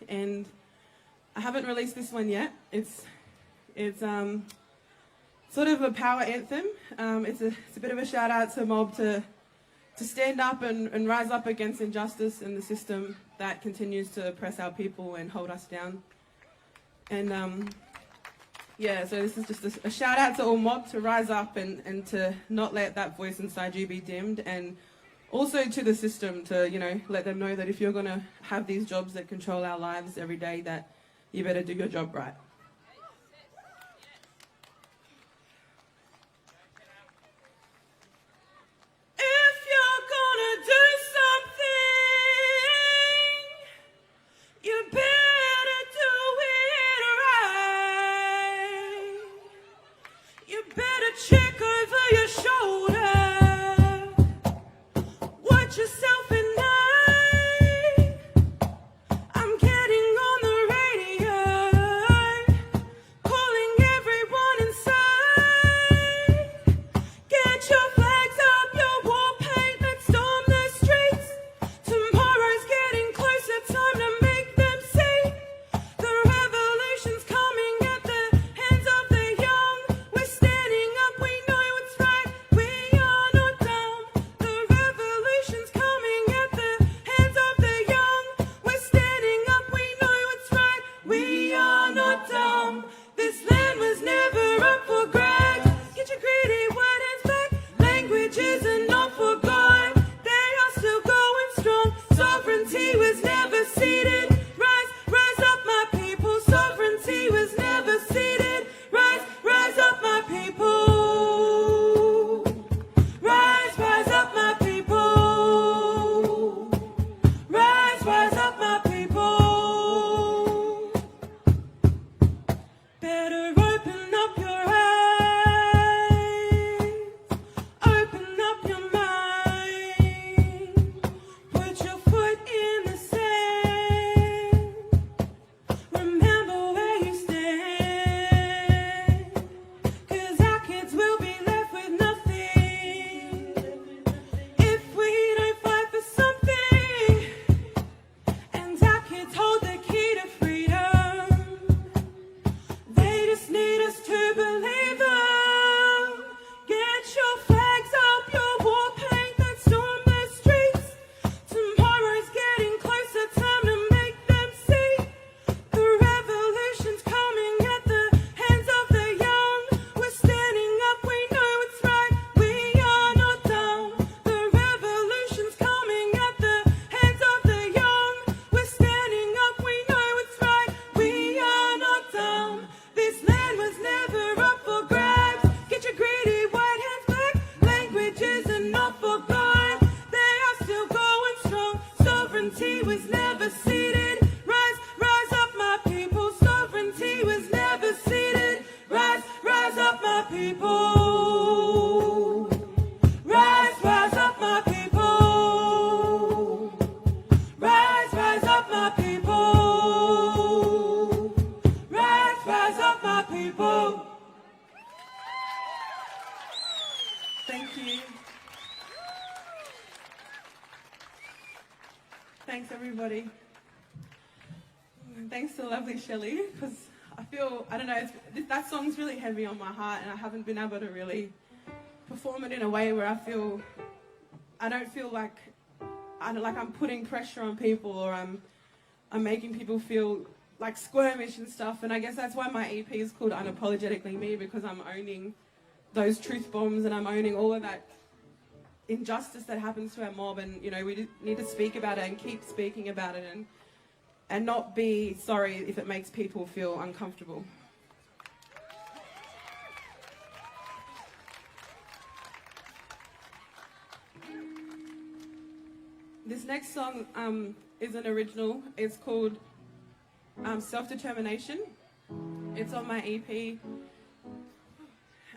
and I haven't released this one yet. It's sort of a power anthem. It's a bit of a shout out to Mob to stand up and rise up against injustice in the system that continues to oppress our people and hold us down. And yeah, so this is just a shout out to all Mob to rise up and to not let that voice inside you be dimmed, and also to the system to, you know, let them know that if you're going to have these jobs that control our lives every day, that you better do your job right. If you're gonna do something, you better do it right. You better check over your shoulder. Watch yourself at night. I'm getting on the radio, calling everyone inside. Get your flags up, your war paint, let's storm the streets. Tomorrow's getting closer, time to make them see. The revolution's coming at the hands of the young. We're standing up, we know it's right, we are not dumb. The revolution's coming at the hands of the young. We're standing up, we know it's right, we are not dumb. This land was never up for grabs. Get your greedy white hands back. Languages are not forgotten, they are still going strong. Sovereignty was never ceded. Rise up my people. Sovereignty was never ceded. Rise up my people. Rise up my people. Rise up my people. Better open up your eyes, open up your mind, put your foot in the sand, remember where you stand, 'cause our kids will be left with nothing if we don't fight for something, and our kids hold the key to freedom. They just need us to believe them. Get your flags up, your war paint, let's storm the streets. Tomorrow's getting closer, time to make them see. The revolution's coming at the hands of the young. We're standing up, we know it's right, we are not dumb. The revolution's coming at the hands of the young. We're standing up, we know it's right, we are not dumb. This land was never up for grabs. Get your greedy white hands back. Languages are not forgotten, they are still going strong. Sovereignty was never ceded. Rise up my people. Sovereignty was never ceded. Rise up my people. Rise up my people. Rise up my people. Rise up my people. Thank you. Thanks, everybody. Thanks to lovely Shelley, because I feel, I don't know, that song's really heavy on my heart, and I haven't been able to really perform it in a way where I don't feel like I'm putting pressure on people, or I'm making people feel like squirmish and stuff. And I guess that's why my EP is called Unapologetically Me, because I'm owning those truth bombs, and I'm owning all of that injustice that happens to our mob. And, you know, we need to speak about it and keep speaking about it, and not be sorry if it makes people feel uncomfortable. This next song is an original. It's called Self-Determination. It's on my EP,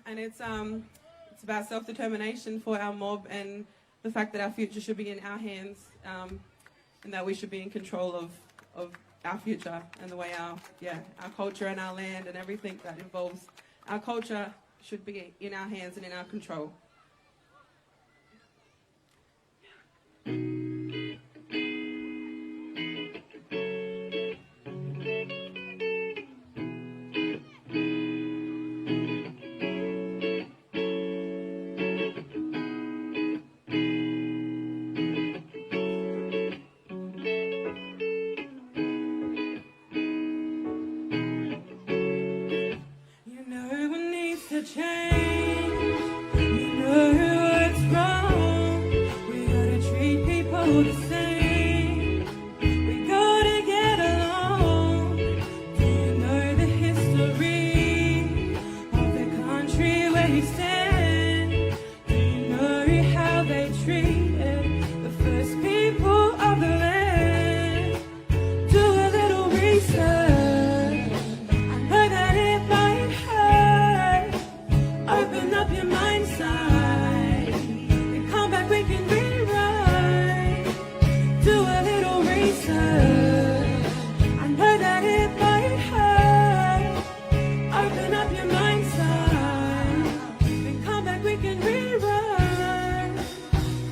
and it's about self-determination for our mob, and the fact that our future should be in our hands, and that we should be in control of our future, and the way our culture and our land and everything that involves our culture should be in our hands and in our control. mind side. Then come back, we can rewrite. Do a little research. I know that it might hurt. Open up your mind side. Then come back, we can rewrite.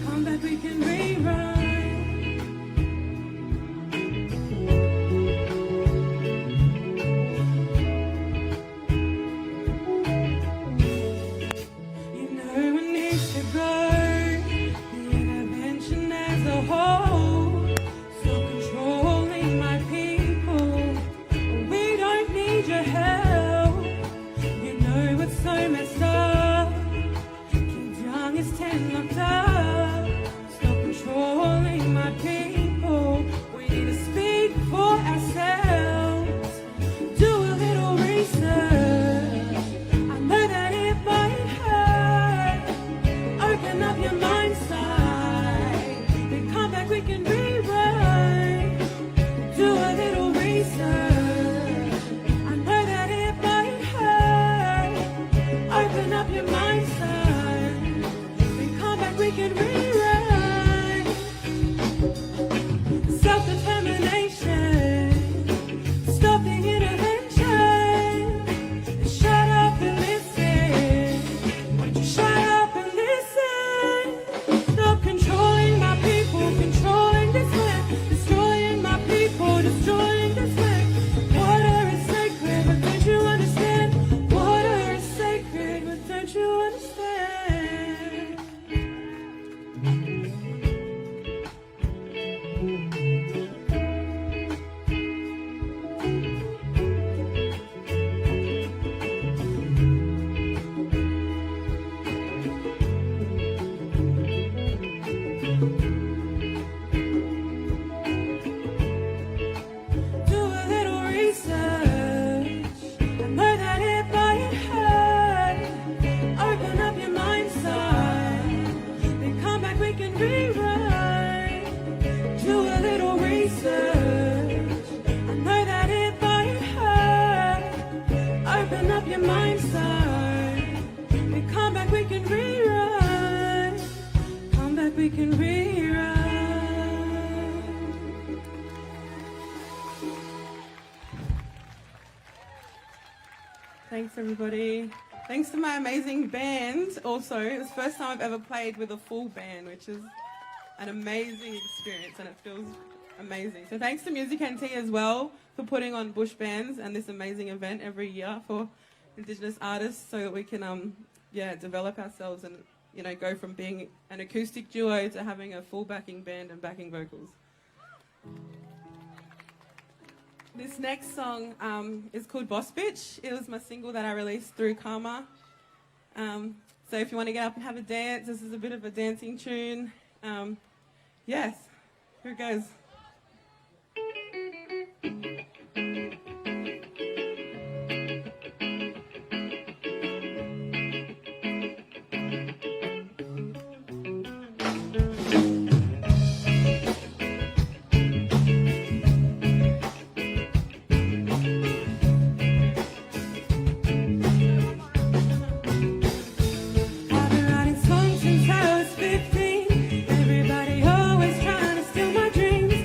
Come back, we can rewrite. You know what needs to go. The intervention as a whole. Stop controlling my people. We don't need your help. You know what's so messed up. Kids young as 10 locked up. Stop controlling my people. We need to speak for ourselves. Do a little research. I know that it might hurt. Open up your mind side. Then come back, we can rewrite. Do a little research. I know that it might hurt. Open up your mind side. Then come back, we can rewrite. Self-determination. Stop the intervention. Shut up and listen. Won't you shut up and listen? Stop controlling my people, controlling this land. Destroying my people, destroying this land. Water is sacred, but don't you understand? Water is sacred, but don't you understand? Do a little research. I know that it might hurt. Open up your mind side. Then come back, we can rewrite. Do a little research. I know that it might hurt. Open up your mind side. Then come back, we can rewrite. Come back, we can rewrite. Thanks, everybody. Thanks to my amazing band. Also, it's the first time I've ever played with a full band, which is an amazing experience, and it feels amazing. So thanks to Music NT as well for putting on Bush Bands and this amazing event every year for Indigenous artists, so that we can, develop ourselves and go from being an acoustic duo to having a full backing band and backing vocals. This next song is called Boss Bitch. It was my single that I released through Karma. So if you want to get up and have a dance, this is a bit of a dancing tune. Yes, here it goes. I've been writing songs since I was 15. Everybody always trying to steal my dreams.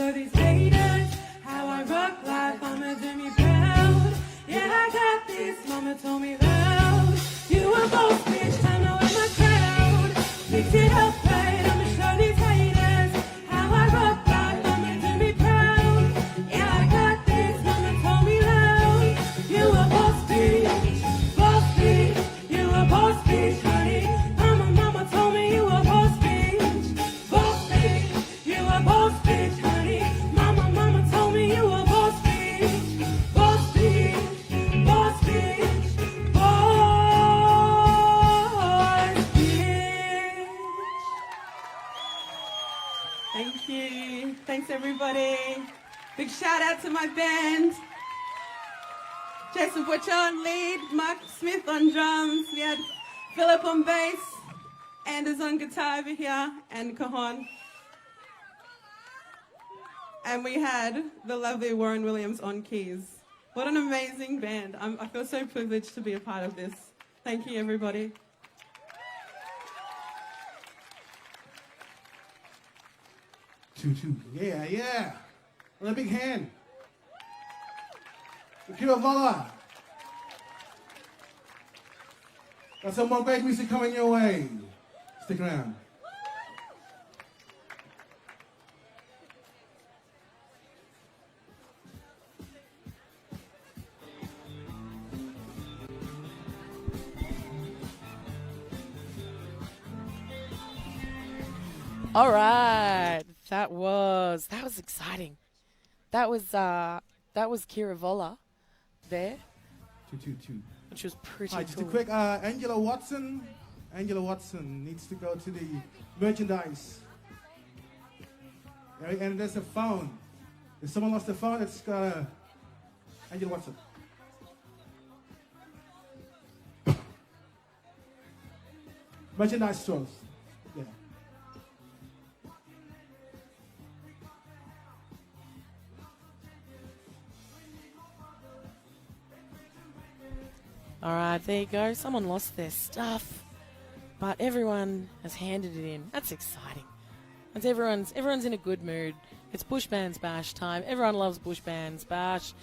show these haters how I rock life. Mama do me proud. Yeah, I got this. Mama told me loud. You a boss bitch, I know I'm a crowd. Fix it up right, I'ma show these haters how I rock life. Mama do me proud. Yeah, I got this. Mama told me loud. You a boss bitch, boss bitch. You a boss bitch, honey. Mama told me you a boss bitch, boss bitch. You a boss bitch, honey. Mama told me you a boss bitch, boss bitch, boss bitch, boss bitch. Thank you. Thanks, everybody. Big shout out to my band. Jason Butcher on lead, Mark Smith on drums. We had Philip on bass, Anders on guitar over here, and Cajon. And we had the lovely Warren Williams on keys. What an amazing band. I feel so privileged to be a part of this. Thank you, everybody. Two. Yeah. With a big hand. Akira Vala. Got some more great music coming your way. Stick around. All right, that was exciting. That was Kira Vola there, Two. which was pretty All right, just cool. a quick, Angela Watson needs to go to the merchandise. Right, and there's a phone. If someone lost their phone, it's got Angela Watson. Merchandise stores. Yeah. All right, there you go. Someone lost their stuff, but everyone has handed it in. That's exciting. That's everyone's in a good mood. It's Bush Bands Bash time. Everyone loves Bush Bands Bash.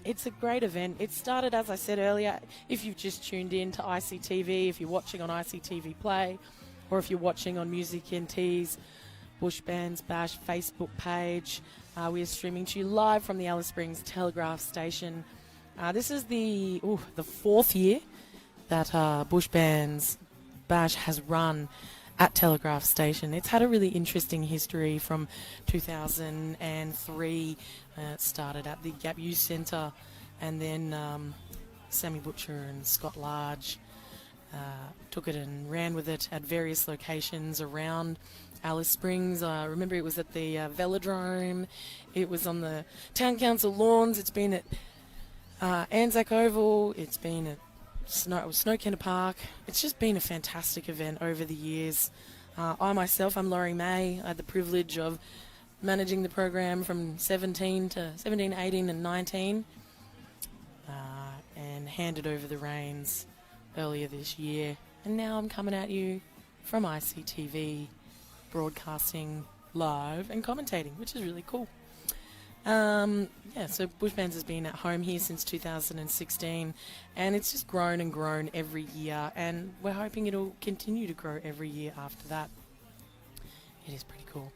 It's a great event. It started, as I said earlier, if you've just tuned in to ICTV, if you're watching on ICTV Play, or if you're watching on Music NT's Bush Bands Bash Facebook page. We are streaming to you live from the Alice Springs Telegraph Station. This is the fourth year that Bush Bands Bash has run at Telegraph Station. It's had a really interesting history from 2003. It started at the Gap Youth Centre, and then Sammy Butcher and Scott Large took it and ran with it at various locations around Alice Springs. Remember, it was at the Velodrome. It was on the Town Council lawns. It's been at Anzac Oval. It's been at Snow Kenner Park. It's just been a fantastic event over the years. I'm Laurie May. I had the privilege of managing the program from 17, 18 and 19 and handed over the reins earlier this year. And now I'm coming at you from ICTV, broadcasting live and commentating, which is really cool. So Bush Bands has been at home here since 2016, and it's just grown and grown every year, and we're hoping it'll continue to grow every year after that. It is pretty cool.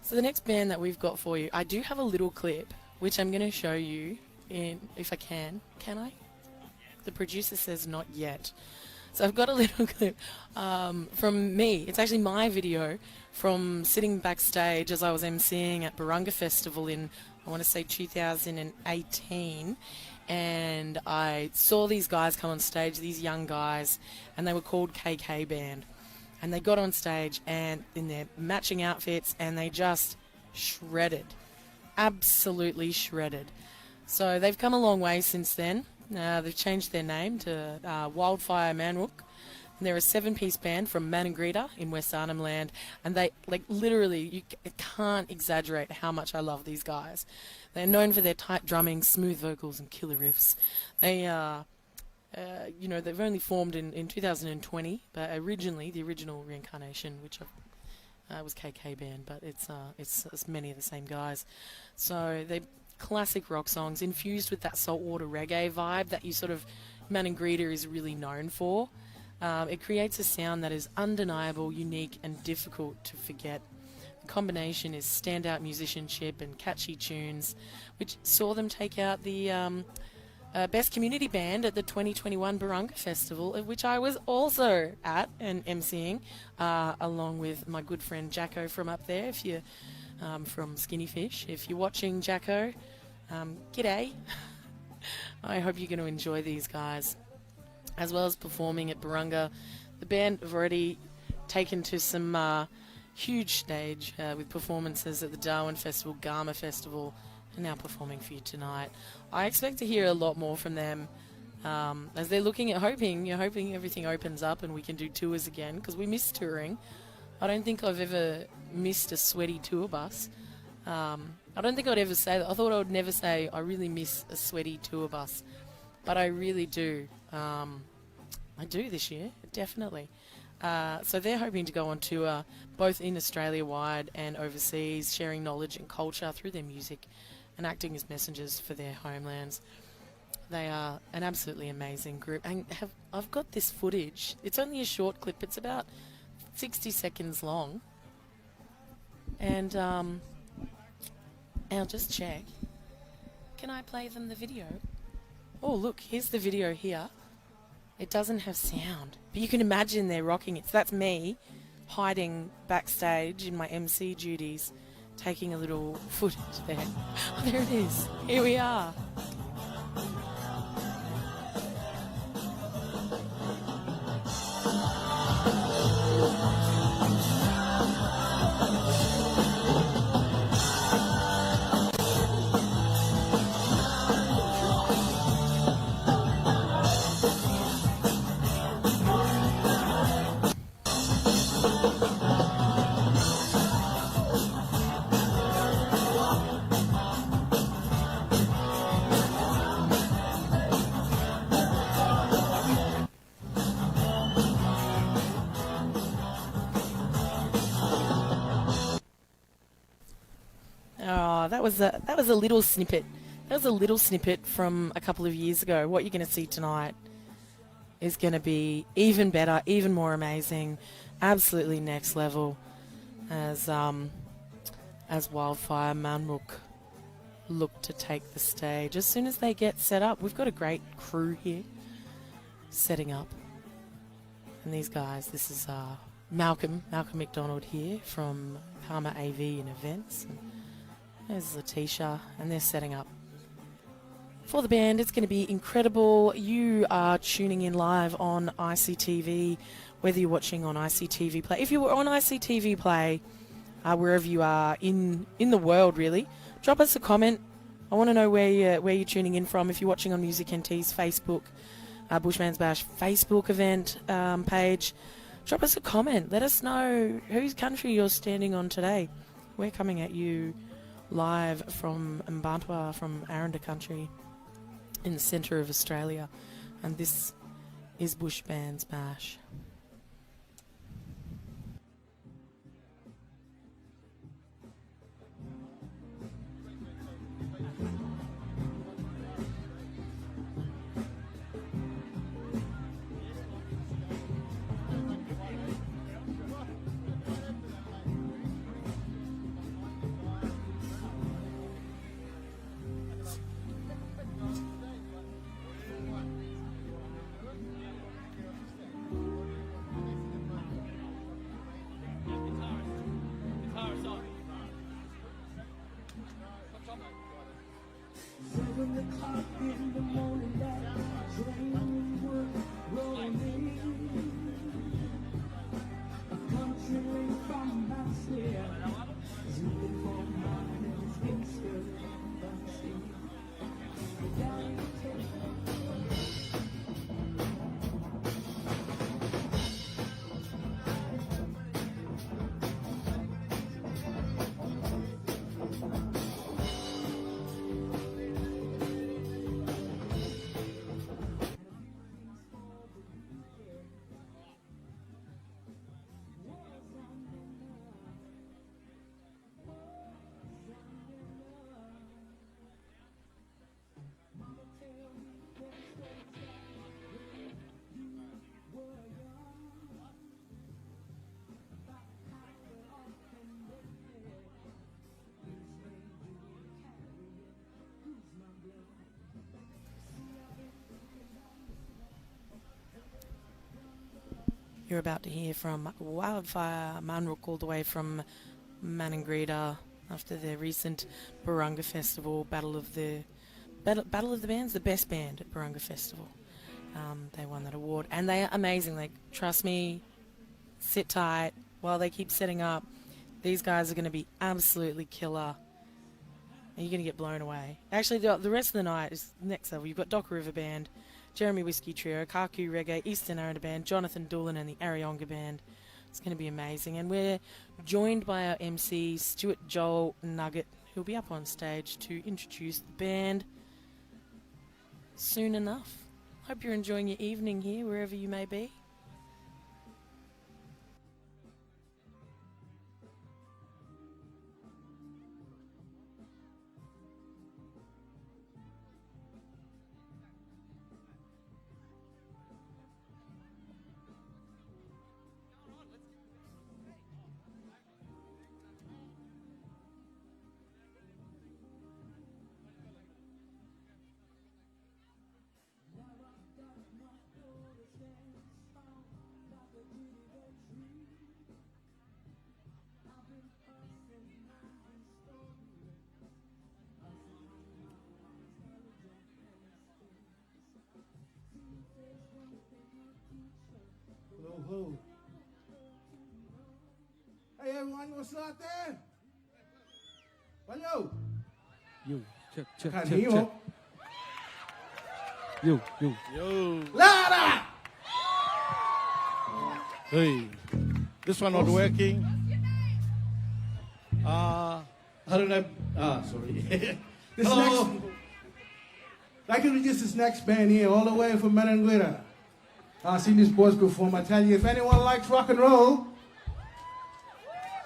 So the next band that we've got for you, I do have a little clip, which I'm going to show you, if I can. Can I? The producer says not yet. So I've got a little clip from me. It's actually my video from sitting backstage as I was emceeing at Barunga Festival in, I want to say 2018. And I saw these guys come on stage, these young guys, and they were called KK Band. And they got on stage and in their matching outfits, and they just shredded. Absolutely shredded. So they've come a long way since then. They've changed their name to Wildfire Manwook. And they're a 7-piece band from Maningrida in West Arnhem Land. And they, literally, you can't exaggerate how much I love these guys. They're known for their tight drumming, smooth vocals, and killer riffs. They are, they've only formed in 2020, but originally, the original reincarnation, which I've It was KK Band, but it's many of the same guys. So they classic rock songs infused with that saltwater reggae vibe that you sort of Maningrida is really known for. It creates a sound that is undeniable, unique, and difficult to forget. The combination is standout musicianship and catchy tunes, which saw them take out the Best Community Band at the 2021 Barunga Festival, at which I was also at and emceeing, along with my good friend Jacko from up there, if you're from Skinny Fish. If you're watching, Jacko, g'day. I hope you're going to enjoy these guys. As well as performing at Barunga, the band have already taken to some huge stage with performances at the Darwin Festival, Garma Festival, and now performing for you tonight. I expect to hear a lot more from them as they're looking at hoping everything opens up and we can do tours again, because we miss touring. I don't think I've ever missed a sweaty tour bus. I don't think I'd ever say that. I thought I would never say I really miss a sweaty tour bus, but I really do. I do this year, definitely. So they're hoping to go on tour both in Australia-wide and overseas, sharing knowledge and culture through their music and acting as messengers for their homelands. They are an absolutely amazing group. And I've got this footage. It's only a short clip. It's about 60 seconds long. And I'll just check. Can I play them the video? Oh, look, here's the video here. It doesn't have sound, but you can imagine they're rocking it. So that's me hiding backstage in my MC duties, taking a little footage there. Oh, there it is. Here we are. That was a little snippet. That was a little snippet from a couple of years ago. What you're going to see tonight is going to be even better, even more amazing, absolutely next level. As Wildfire Manmuk look to take the stage. As soon as they get set up, we've got a great crew here setting up. And these guys, this is Malcolm McDonald here from Karma AV and Events. And there's Letitia, and they're setting up for the band. It's going to be incredible. You are tuning in live on ICTV, whether you're watching on ICTV Play. If you're on ICTV Play, wherever you are in the world, really, drop us a comment. I want to know where you're tuning in from. If you're watching on Music NT's Facebook, Bushman's Bash Facebook event page, drop us a comment. Let us know whose country you're standing on today. We're coming at you live from Mbantua, from Aranda country in the centre of Australia, and this is Bushman's Bash. You're about to hear from Wildfire Manruk all the way from Maningrida after their recent Barunga Festival, Battle of the Bands, the best band at Barunga Festival. They won that award, and they are amazing. Like, trust me, sit tight while they keep setting up. These guys are going to be absolutely killer. And you're going to get blown away. Actually, the rest of the night is next level. You've got Docker River Band, Jeremy Whiskey Trio, Kaku Reggae, Eastern Aranda Band, Jonathan Doolan and the Arionga Band. It's going to be amazing. And we're joined by our MC, Stuart Joel Nugget, who'll be up on stage to introduce the band soon enough. Hope you're enjoying your evening here, wherever you may be. Hello. Hey everyone, what's up there? Hello. Yo, check. Can't hear you. Yo. Louder! Hey, this one not working. I don't have. Sorry. This Hello. next, I can introduce this next band here, all the way from Maningrida. I've seen these boys perform. I tell you, if anyone likes rock and roll,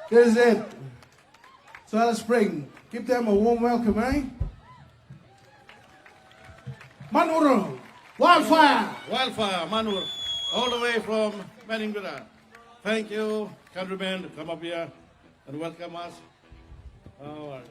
here's it. So Alice Spring, give them a warm welcome, eh? Manuro, Wildfire. Wildfire, Manur, all the way from Maningrida. Thank you, countrymen, to come up here and welcome us. All right.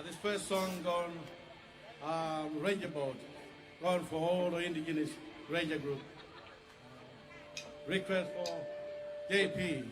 This first song gone Ranger Boat, gone for all the indigenous Ranger group. Request for JP.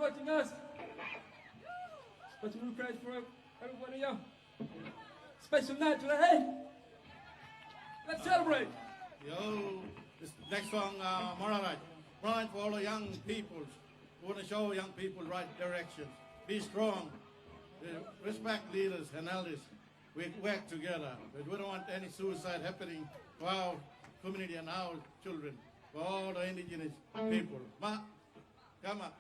watching us. Special request for everybody else. Special night today. Let's celebrate. Yo, this next song, Moralite. Moralite for all the young people. We want to show young people right direction. Be strong. Respect leaders and elders. We work together. But we don't want any suicide happening to our community and our children, for all the indigenous people. Ma, come on.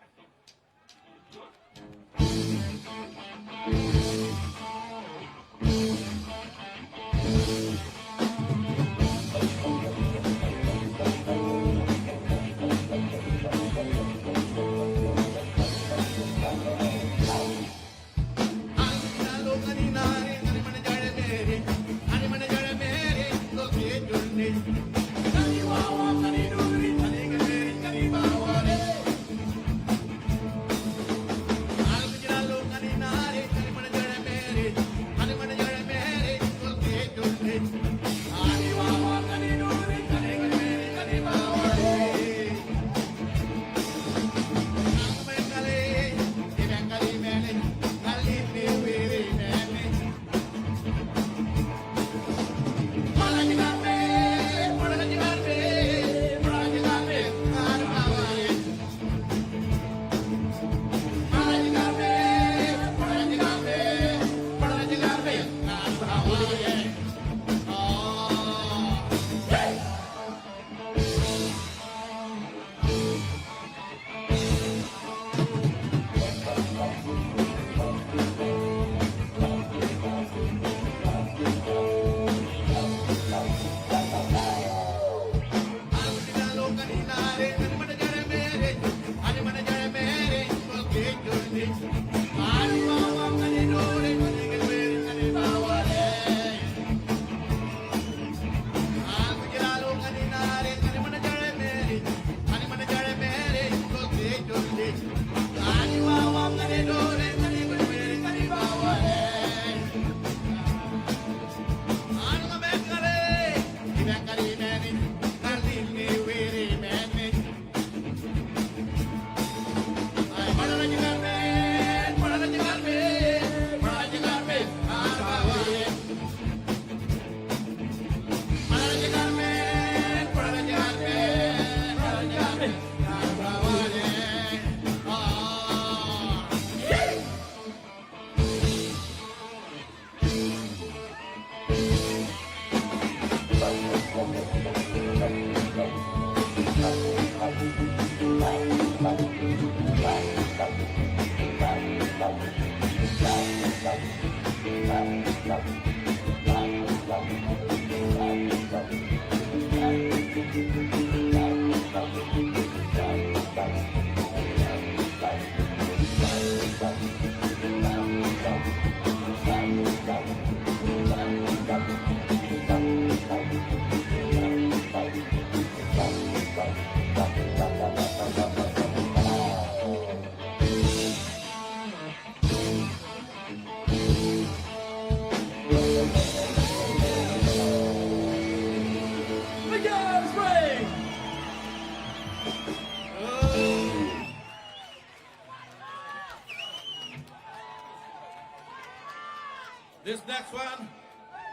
This next one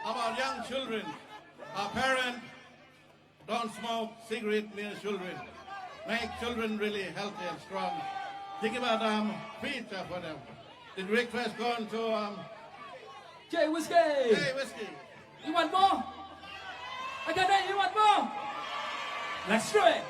about young children. Our parents don't smoke cigarette near children. Make children really healthy and strong. Think about pizza for them. The request going to Jay Whiskey. Jay Whiskey. You want more? I got that. You want more? Let's do it.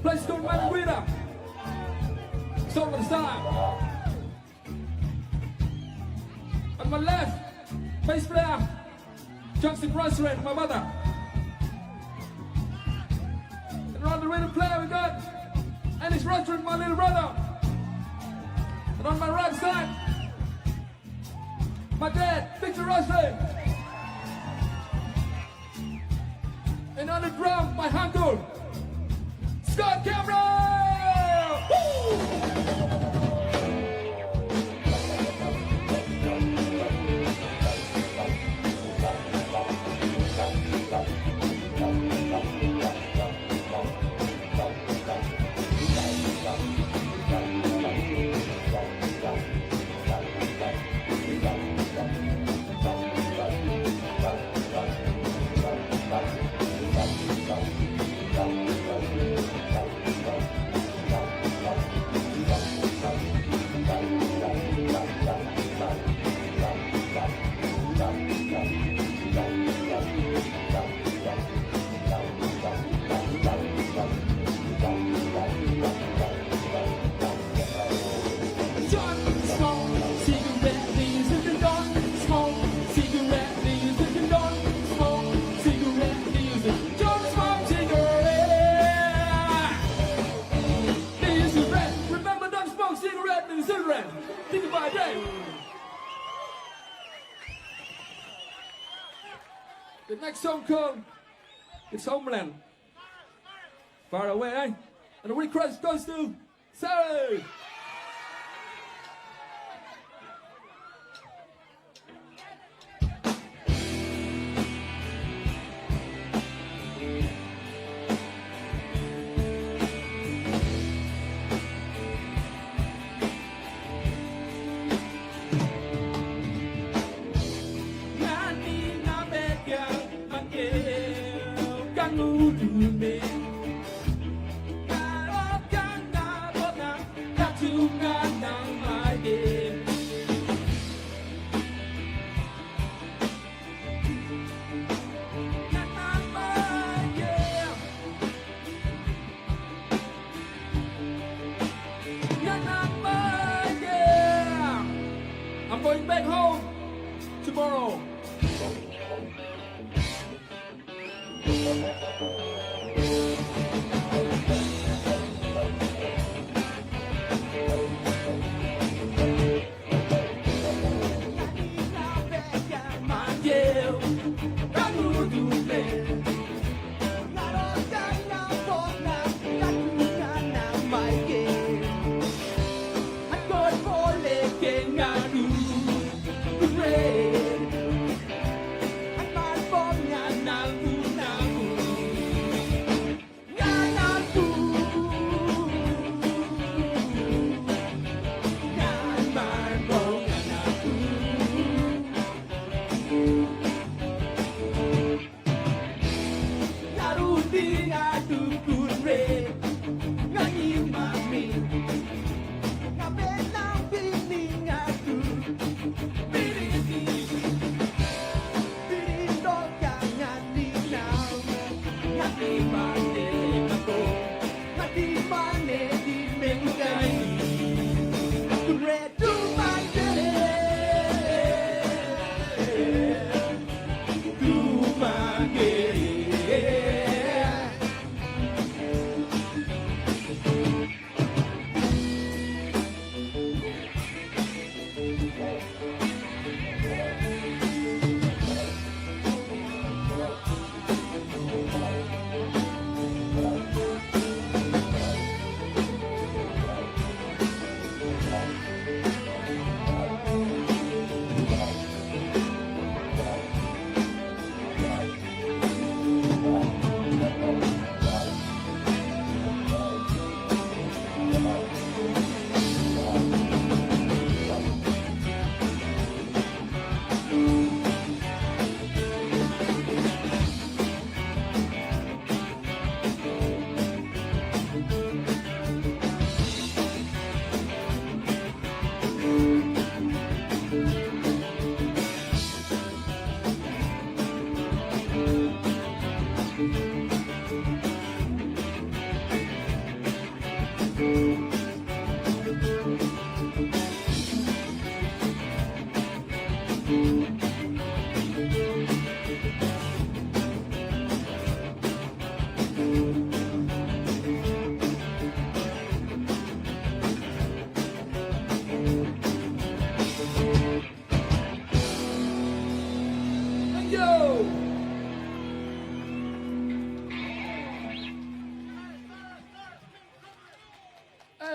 Place called Manuela. Start with the side. On my left, bass player, Johnson Rosred, my mother. And on the rhythm player we got Ennis Rosred, my little brother. And on my right side, my dad, Victor Rosred. And on the drum, my uncle, Scott Cameron! Woo! The next song called It's Homeland. Far away, eh? And the request goes to Sarah! I'm going back home tomorrow.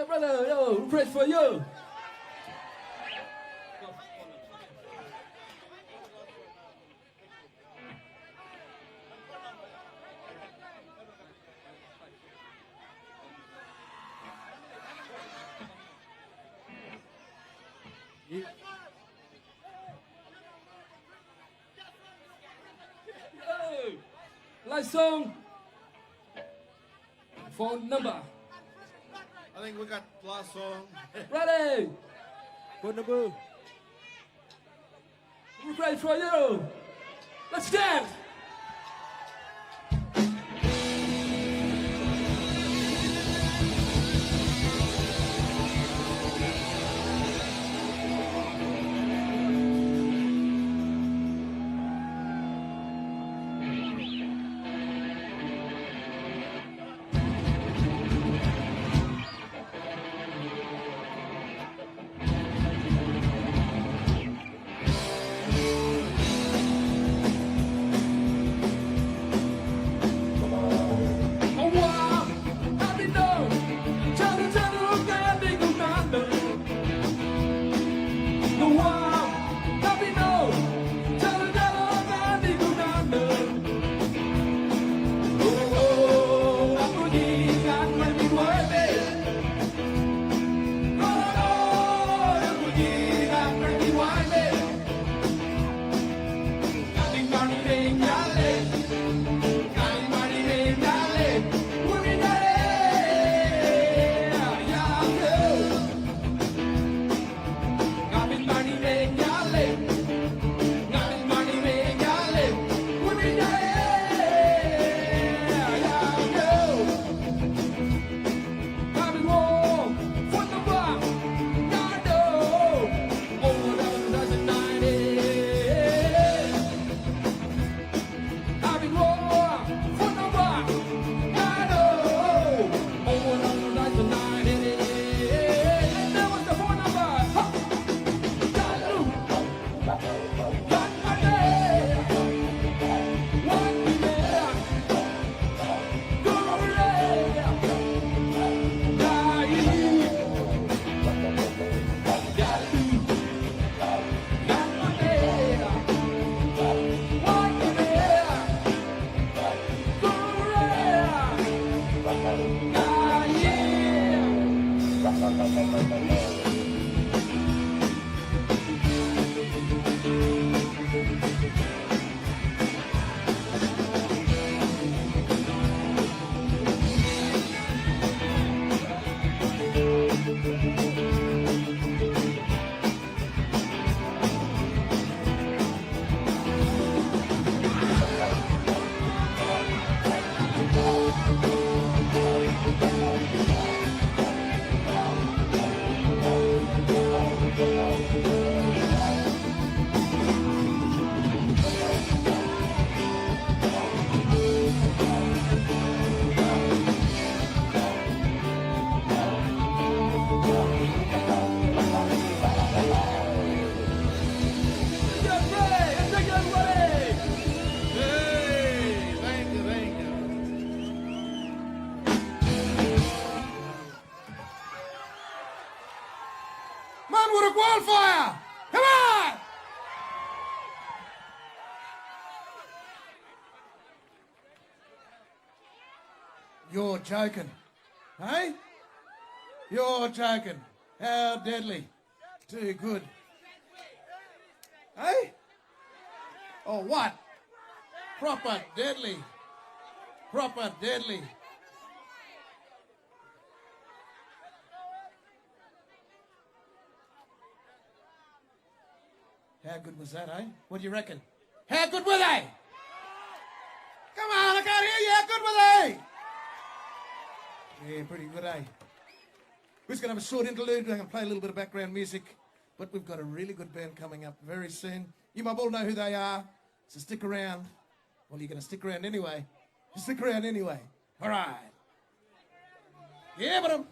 Yeah, brother, yo, we pray for you. Yo, last song. Phone number. I think we got last song. Ready? Put the boo. We pray for you. Let's dance. Wildfire! Come on! You're joking. Hey? You're joking. How deadly. Too good. Hey? Oh, what? Proper deadly. Proper deadly. How good was that, eh? What do you reckon? How good were they? Come on, I can't hear you. How good were they? Yeah, pretty good, eh? We're just going to have a short interlude. We're going to play a little bit of background music. But we've got a really good band coming up very soon. You might all know who they are, so stick around. Well, you're going to stick around anyway. Stick around anyway. All right. Yeah, but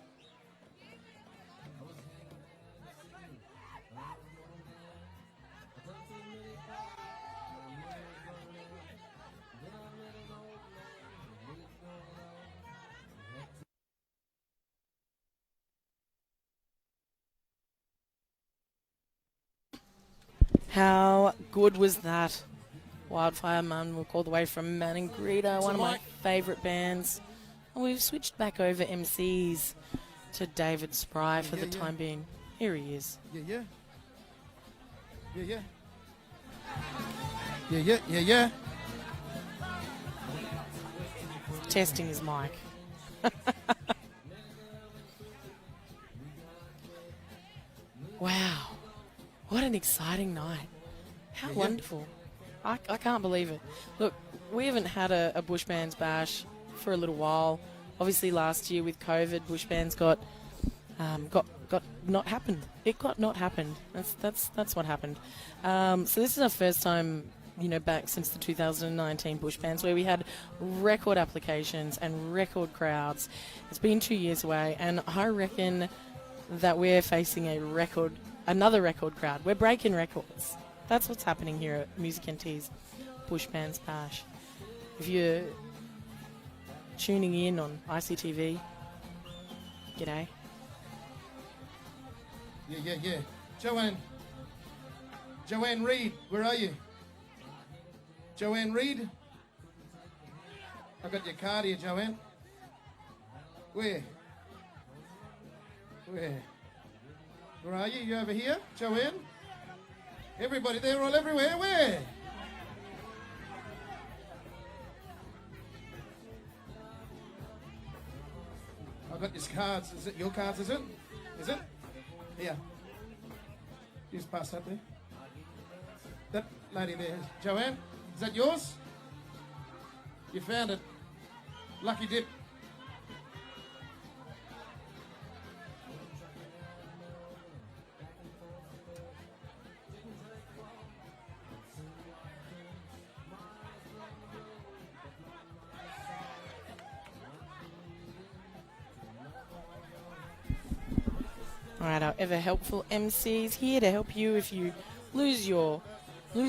How good was that? Wildfire Manmuk all the way from Maningrida, one of my favourite bands. And we've switched back over MCs to David Spry for the time being. Here he is. Yeah. Yeah. Testing his mic. Wow. What an exciting night. How wonderful. I can't believe it. Look, we haven't had a Bush Bands Bash for a little while. Obviously last year with COVID, Bush Bands got not happened. It got not happened. That's what happened. So this is our first time, back since the 2019 Bush Bands, where we had record applications and record crowds. It's been 2 years away, and I reckon that we're facing another record crowd. We're breaking records. That's what's happening here at Music NT's Bush Bands Bash. If you're tuning in on ICTV, g'day. Yeah. Joanne Reid, where are you? Joanne Reid? I got your card here, Joanne. Where? Where are you? You over here, Joanne? Everybody, they're all everywhere. Where? I got these cards. Is it your cards, is it? Is it? Here. Just pass that there. That lady there. Joanne, is that yours? You found it. Lucky dip. Alright, our ever helpful MCs here to help you if you lose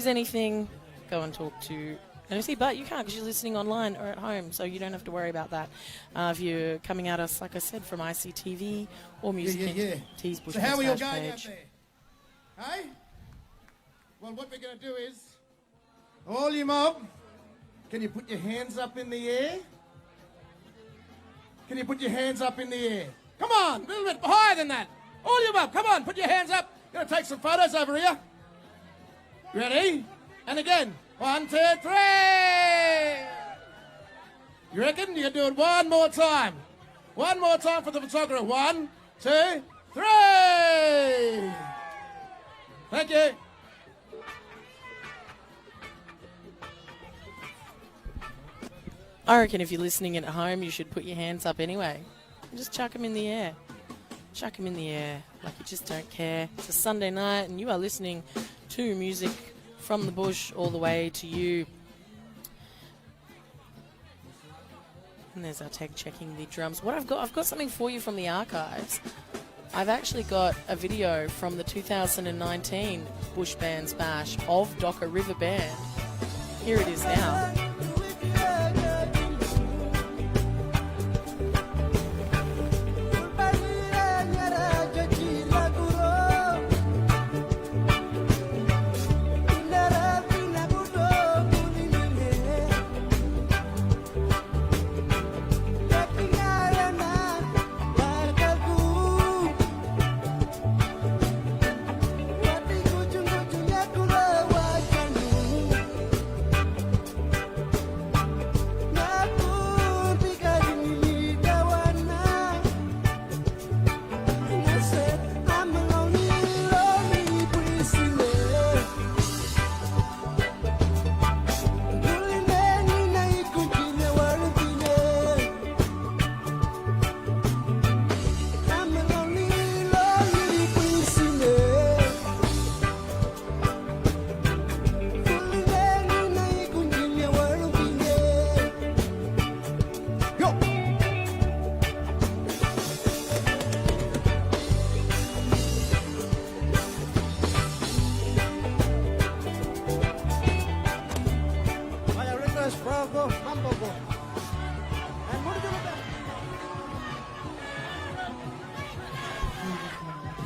anything, go and talk to an MC, but you can't because you're listening online or at home, so you don't have to worry about that. If you're coming at us, like I said, from ICTV or Music NT's Bush So how are you Bands going page. out there? Hey? Well, what we're going to do is, all you mob, can you put your hands up in the air? Can you put your hands up in the air? Come on, a little bit higher than that. All you up, come on, put your hands up. Gonna take some photos over here. Ready? And again. 1, 2, 3. You reckon? You can do it one more time. One more time for the photographer. 1, 2, 3. Thank you. I reckon if you're listening at home, you should put your hands up anyway. And just chuck them in the air. Chuck them in the air like you just don't care. It's a Sunday night and you are listening to music from the bush all the way to you. And there's our tech checking the drums. I've got something for you from the archives. I've actually got a video from the 2019 Bush Bands Bash of Docker River Band. Here it is now.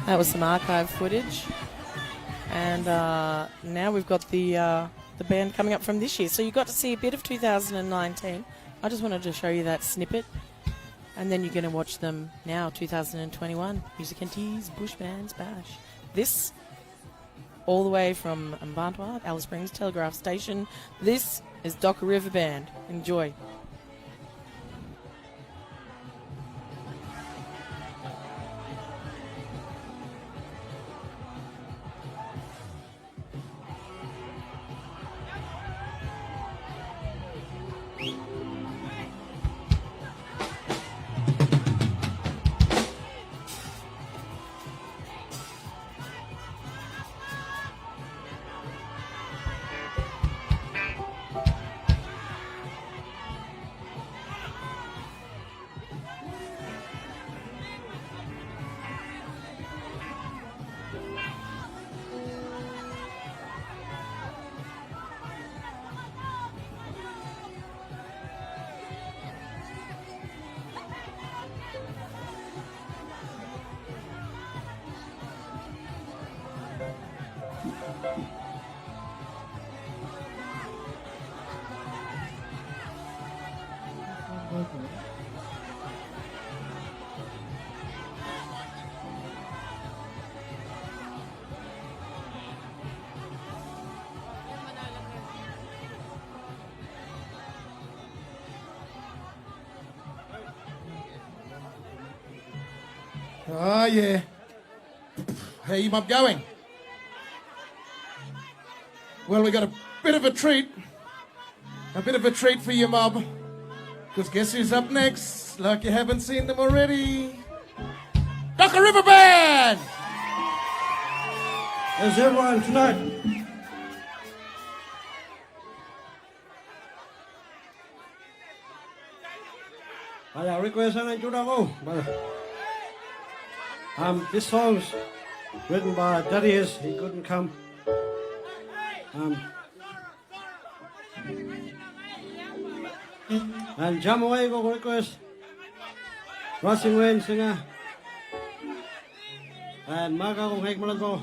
That was some archive footage. And now we've got the band coming up from this year. So you got to see a bit of 2019. I just wanted to show you that snippet. And then you're going to watch them now, 2021. Music and Teas, Bush Bands Bash. This, all the way from Mbantua, Alice Springs Telegraph Station. This is Docker River Band. Enjoy. Oh, yeah. How you mob going? Well, we got a bit of a treat. A bit of a treat for you, mob. Because guess who's up next? Like you haven't seen them already. Docker River Band! How's everyone tonight? Ada request sana juga ko. This song's written by Darius. He couldn't come. And Jam Away go request. Rushing Rain singer. And Maga go make Malago.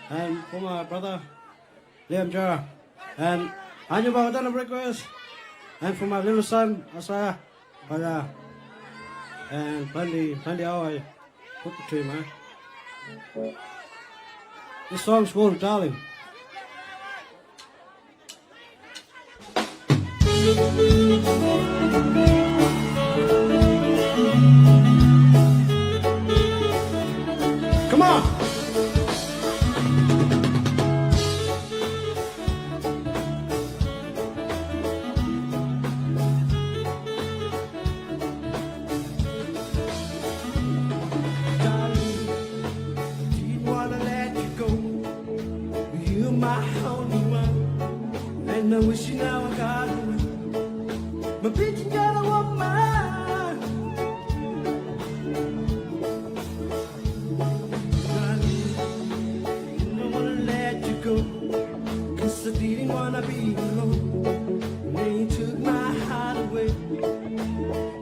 And for my brother Liam Jara. And Anjuba done a request. And for my little son Asaya. And plenty hour put the tree, man. This song's called Darling. Come on! I wish you now I got away. My bitch, you gotta want mine. I don't wanna let you go, 'cause I didn't wanna be alone. And then you took my heart away.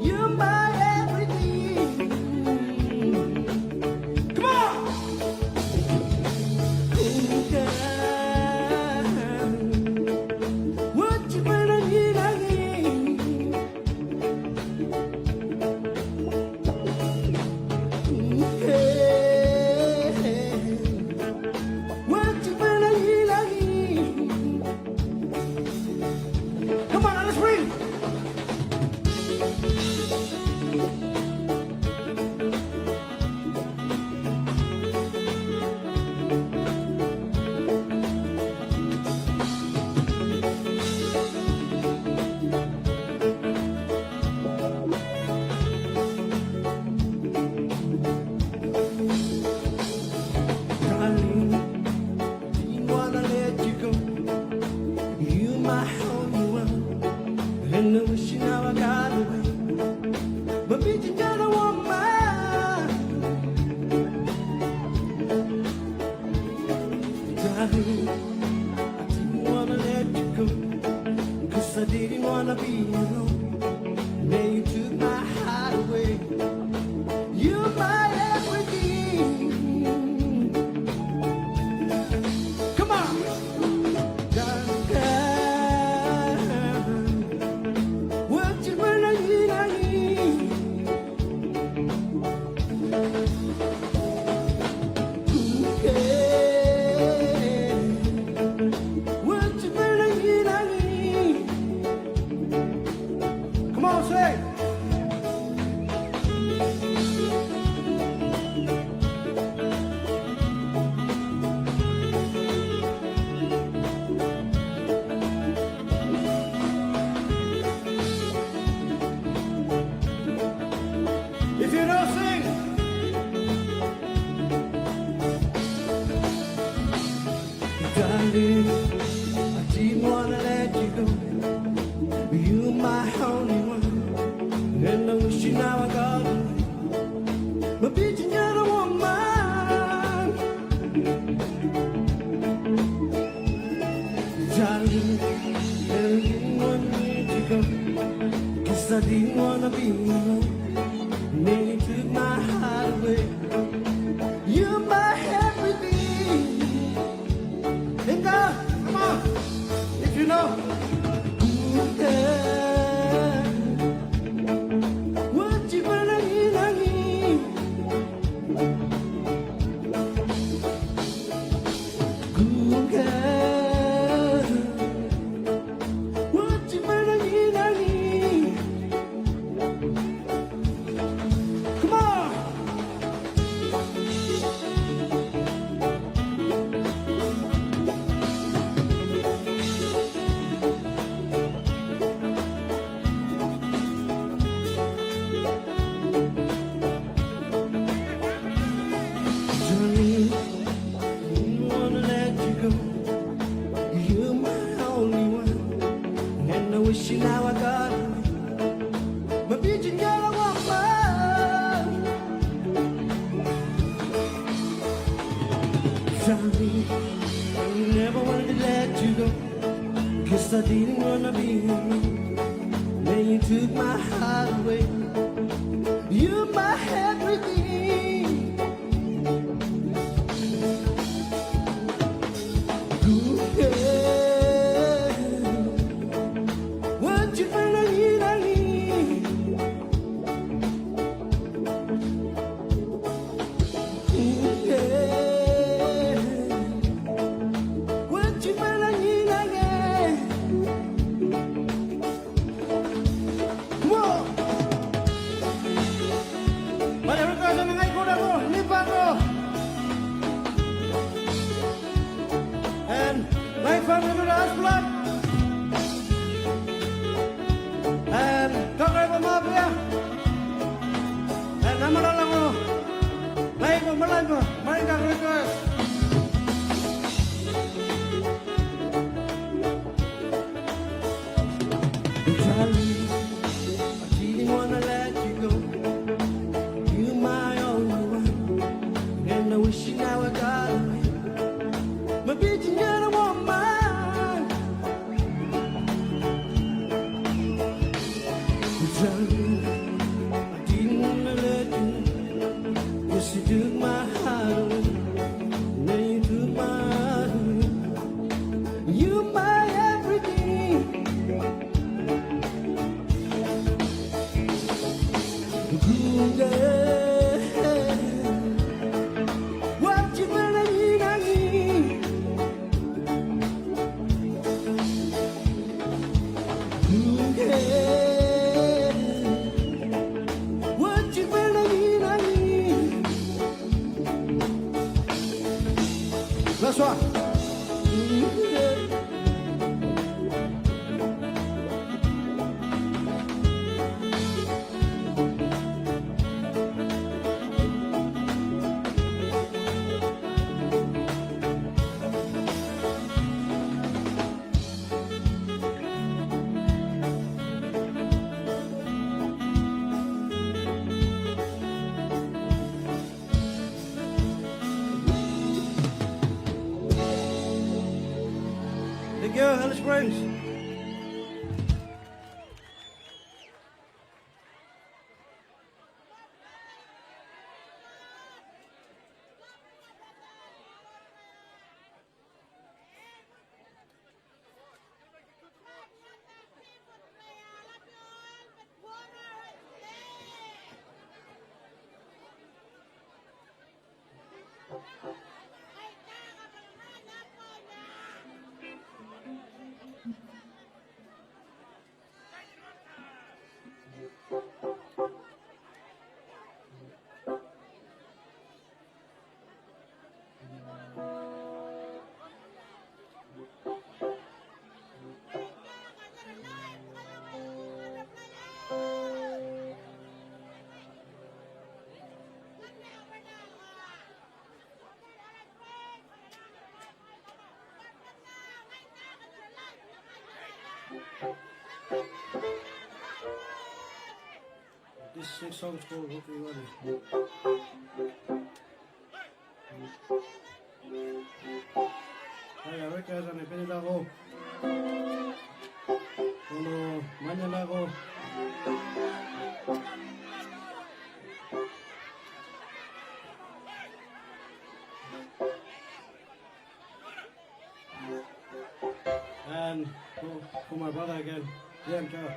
You're my everything. Come on! Oh, God. But Darling, I didn't wanna let you go. You're my only one, and I wish you now I got away. But bitch, you're the woman. Darling, I didn't want you to go, 'cause I didn't wanna be alone. And then you took my heart away. You're my everything. And come on, if you know. Ooh, girl, what you gonna need on me? Ooh, girl, what you gonna need on me? Come on. Darling, I didn't wanna let you go. You're my only one, and I wish you now I got away. But bitch, you gotta walk mine. Darling, I never wanted to let you go, 'cause I didn't wanna be alone. Then you took my heart away. You're my everything. Ooh, yeah. What you gonna need on me? Ooh, yeah. What you gonna need on me? Come on. Balik ka sa mga ikuda ko, lipat ko. And my family to the Asplot. And kakay ko mafia. And naman lang ko. May ko malan ko, may kang request. Darling, I didn't wanna let you go. You're my only one, and I wish you now I got away. My bitch, you're the woman. Darling, I didn't wanna let you go, 'cause you took my heart away. Then you took my heart away. You're my everything. Ooh, girl, what you gonna need on me? Ooh, girl, what you gonna need on me? Last one. Ooh, girl. Thank you, Alice Springs. This next song is called Hooky Wadi. Saya rekas ane penita ko. Kuno manyala ko. And for my brother again, Liam Chow.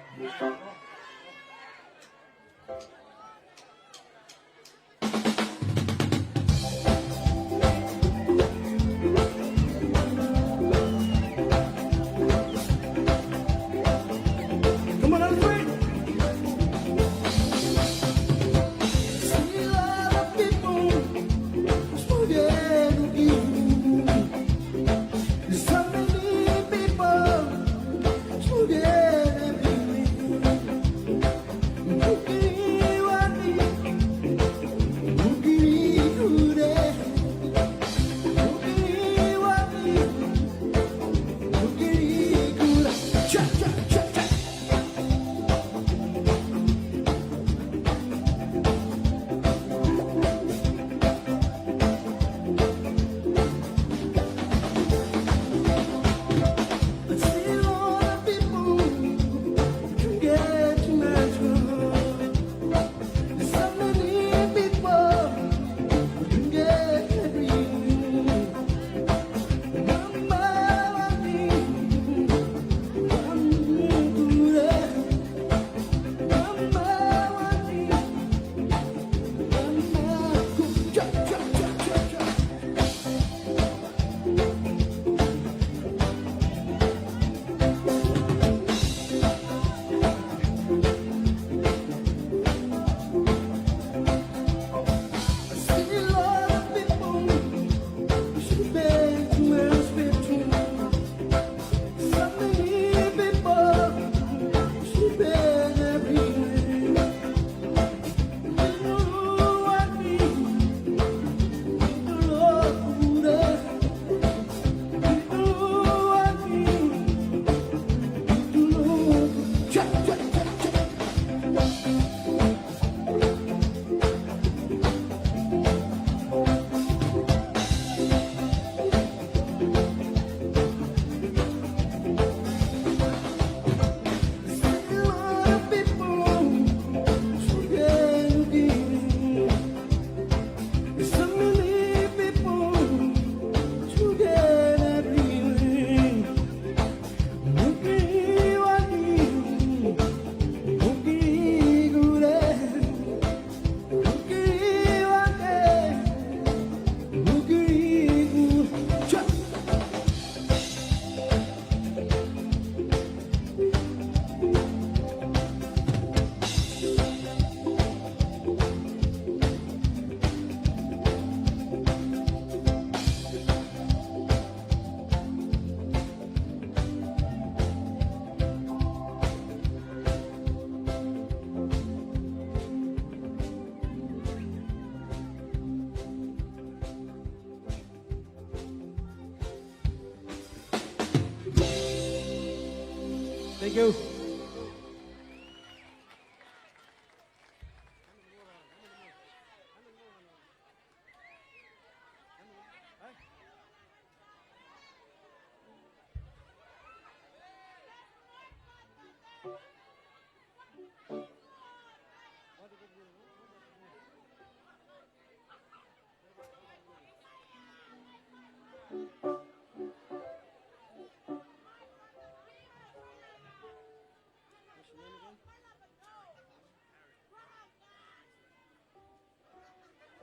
Thank you.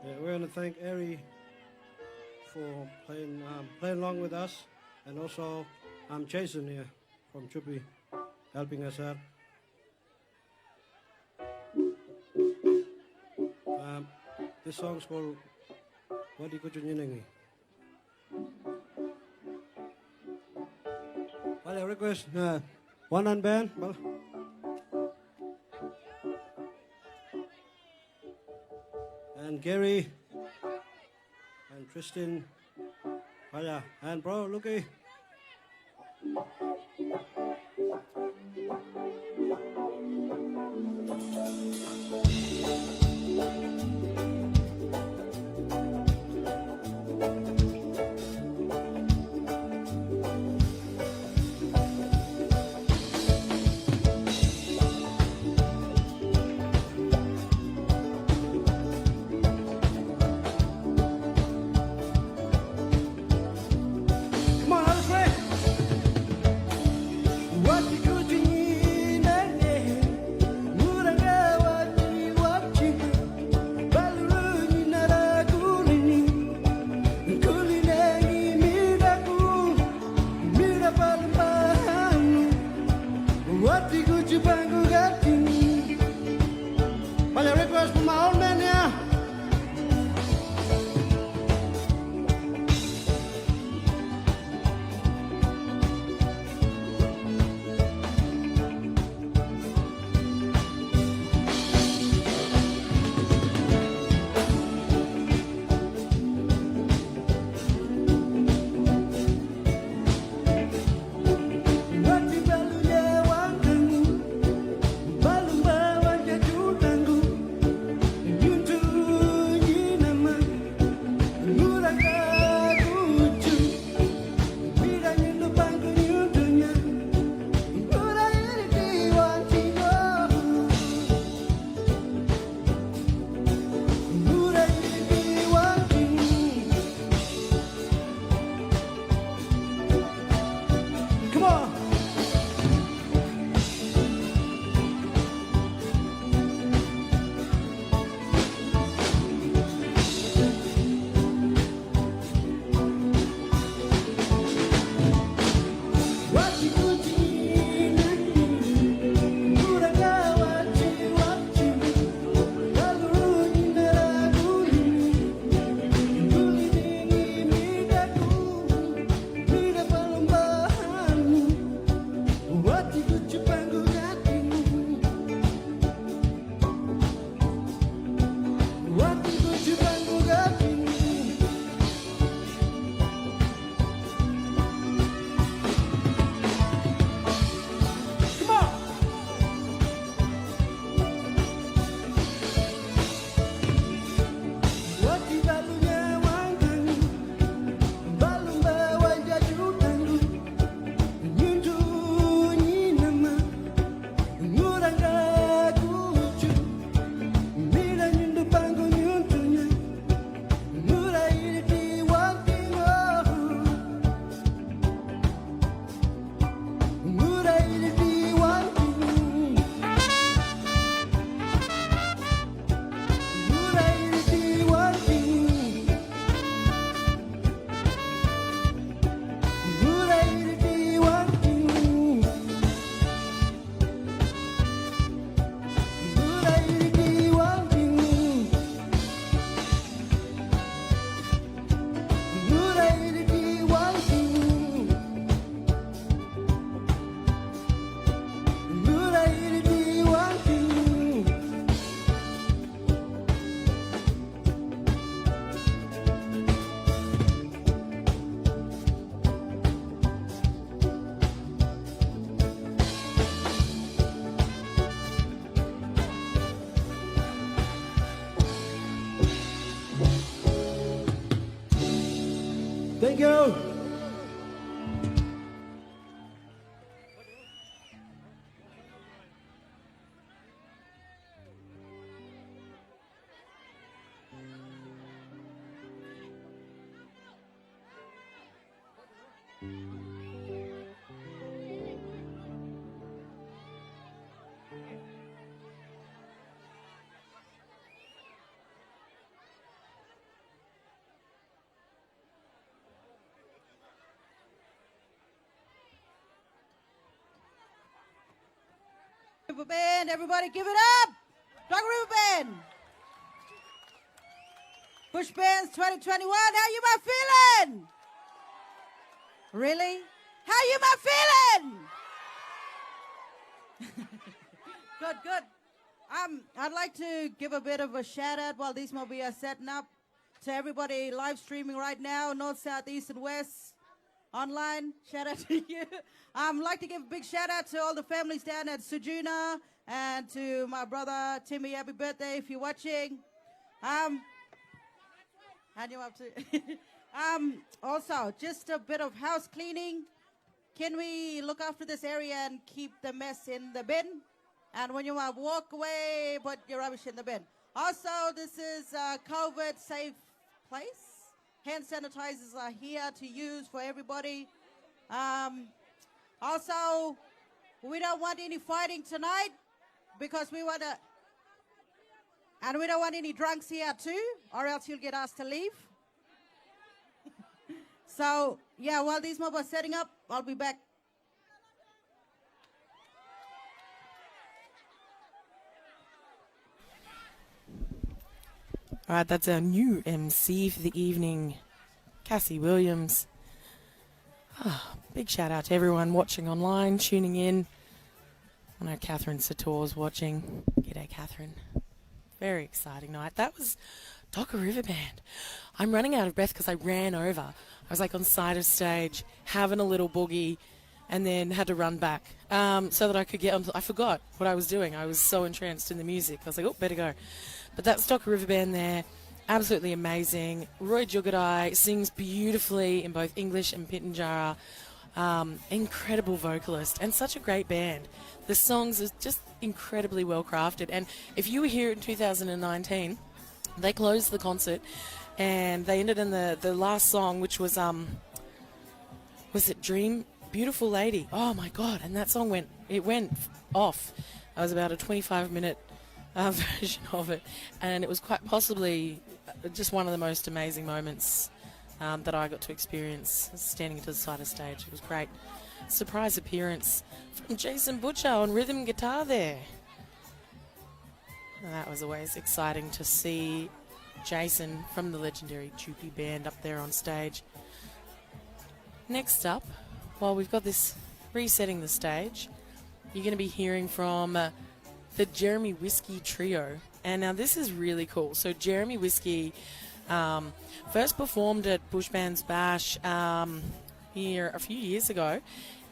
Yeah, we want to thank Ari for playing along with us, and also Jason here from Chupi helping us out. This song's called Wadi Kuchunyiningi. Well, request one on band. Well. And Gary and Tristan, and bro, looky. Thank you. River Band, everybody give it up! Dog River Band! Bush Bands 2021, how you my feeling? Really? How you my feeling? Good, good. I'd like to give a bit of a shout out while these movies are setting up to everybody live streaming right now, north, south, east, and west. Online, shout out to you. I'd like to give a big shout out to all the families down at Sujuna and to my brother Timmy. Happy birthday if you're watching. And you up to. Also, just a bit of house cleaning. Can we look after this area and keep the mess in the bin? And when you want to walk away, put your rubbish in the bin. Also, this is a COVID-safe place. Hand sanitizers are here to use for everybody. Also, we don't want any fighting tonight because we want to, and we don't want any drunks here too, or else you'll get asked to leave. So, yeah, while these mobs are setting up, I'll be back. All right, that's our new MC for the evening, Cassie Williams. Big shout out to everyone watching online, tuning in. I know Catherine Sator's watching. G'day, Catherine. Very exciting night. That was Docker River Band. I'm running out of breath because I ran over. I was like on side of stage, having a little boogie, and then had to run back so that I could get on. I forgot what I was doing. I was so entranced in the music. I was like, oh, better go. But that's Docker River Band there. Absolutely amazing. Roy Jugadai sings beautifully in both English and Pitjantjatjara. Incredible vocalist and such a great band. The songs are just incredibly well crafted. And if you were here in 2019, they closed the concert and they ended in the last song, which was it Dream? Beautiful Lady. Oh my God. And that song went off. It was about a 25-minute version of it, and it was quite possibly just one of the most amazing moments that I got to experience standing to the side of stage. It was great. Surprise appearance from Jason Butcher on rhythm guitar there. And that was always exciting to see Jason from the legendary Choopy Band up there on stage. Next up, while we've got this resetting the stage, you're going to be hearing from the Jeremy Whiskey Trio. And now this is really cool. So Jeremy Whiskey first performed at Bush Bands Bash here a few years ago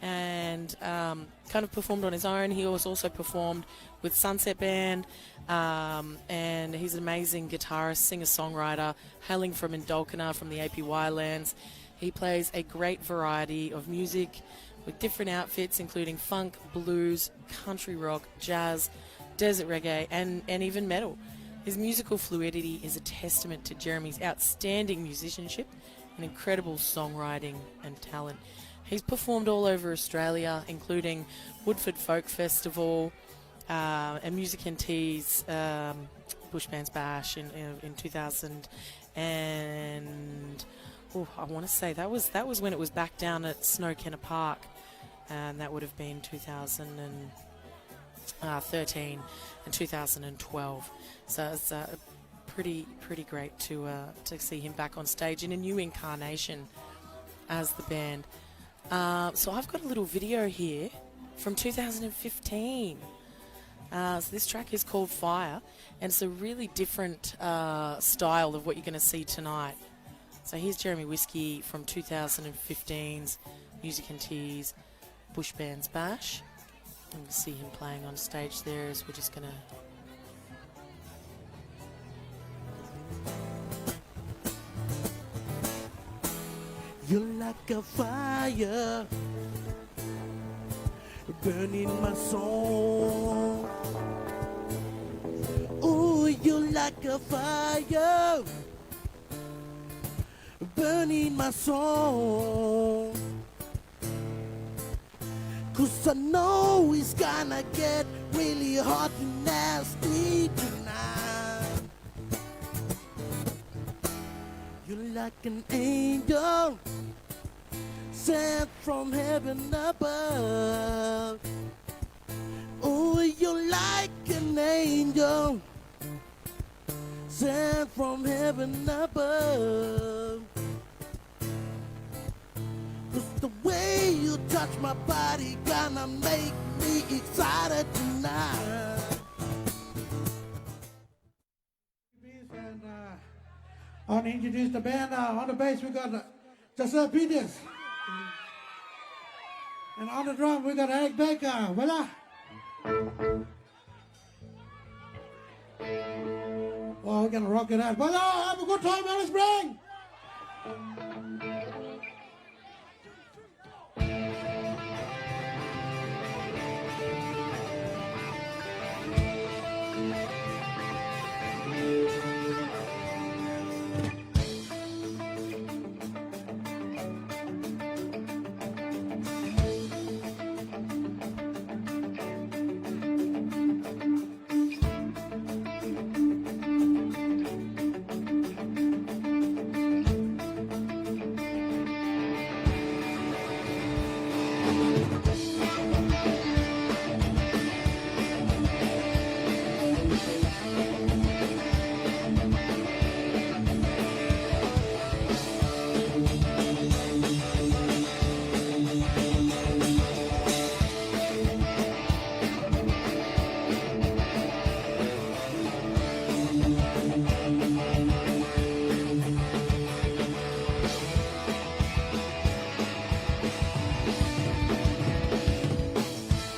and kind of performed on his own. He was also performed with Sunset Band and he's an amazing guitarist, singer-songwriter, hailing from Indulkina from the APY lands. He plays a great variety of music with different outfits including funk, blues, country rock, jazz, desert reggae, and even metal. His musical fluidity is a testament to Jeremy's outstanding musicianship and incredible songwriting and talent. He's performed all over Australia, including Woodford Folk Festival and Music NT's Bush Bands Bash in 2000, and I want to say that was when it was back down at Snowkenna Park, and that would have been 2013 and 2012. So it's pretty great to see him back on stage in a new incarnation as the band. So I've got a little video here from 2015. So this track is called Fire, and it's a really different style of what you're going to see tonight. So here's Jeremy Whiskey from 2015's Music NT's Bush Bands Bash. And we'll see him playing on stage there as we're just going to... You're like a fire burning my soul. Oh, you're like a fire burning my soul. 'Cause I know it's gonna get really hot and nasty tonight. You're like an angel sent from heaven above. Oh, you're like an angel sent from heaven above. 'Cause the way you touch my body gonna make me excited tonight. And I want to introduce the band. On the bass we got Joseph Peters. And on the drum we got Eric Baker. Voila! Oh, we're gonna rock it out. Voila! Have a good time, Alice Spring!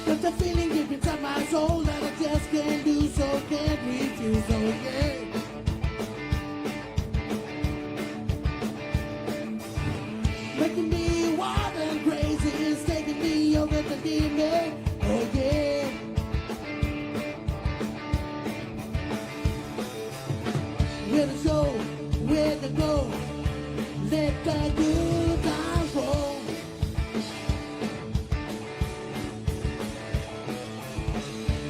There's a feeling deep inside my soul that I just can't do, so can't refuse, oh yeah. Making me wild and crazy, it's taking me over the deep end, oh yeah. Where to go, where to go, let the good times roll.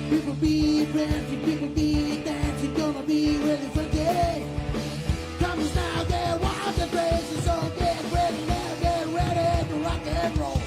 People be dancing, people be dancing, gonna be really fun day. Come on now, get wild and crazy, so get ready now, get ready to rock and roll.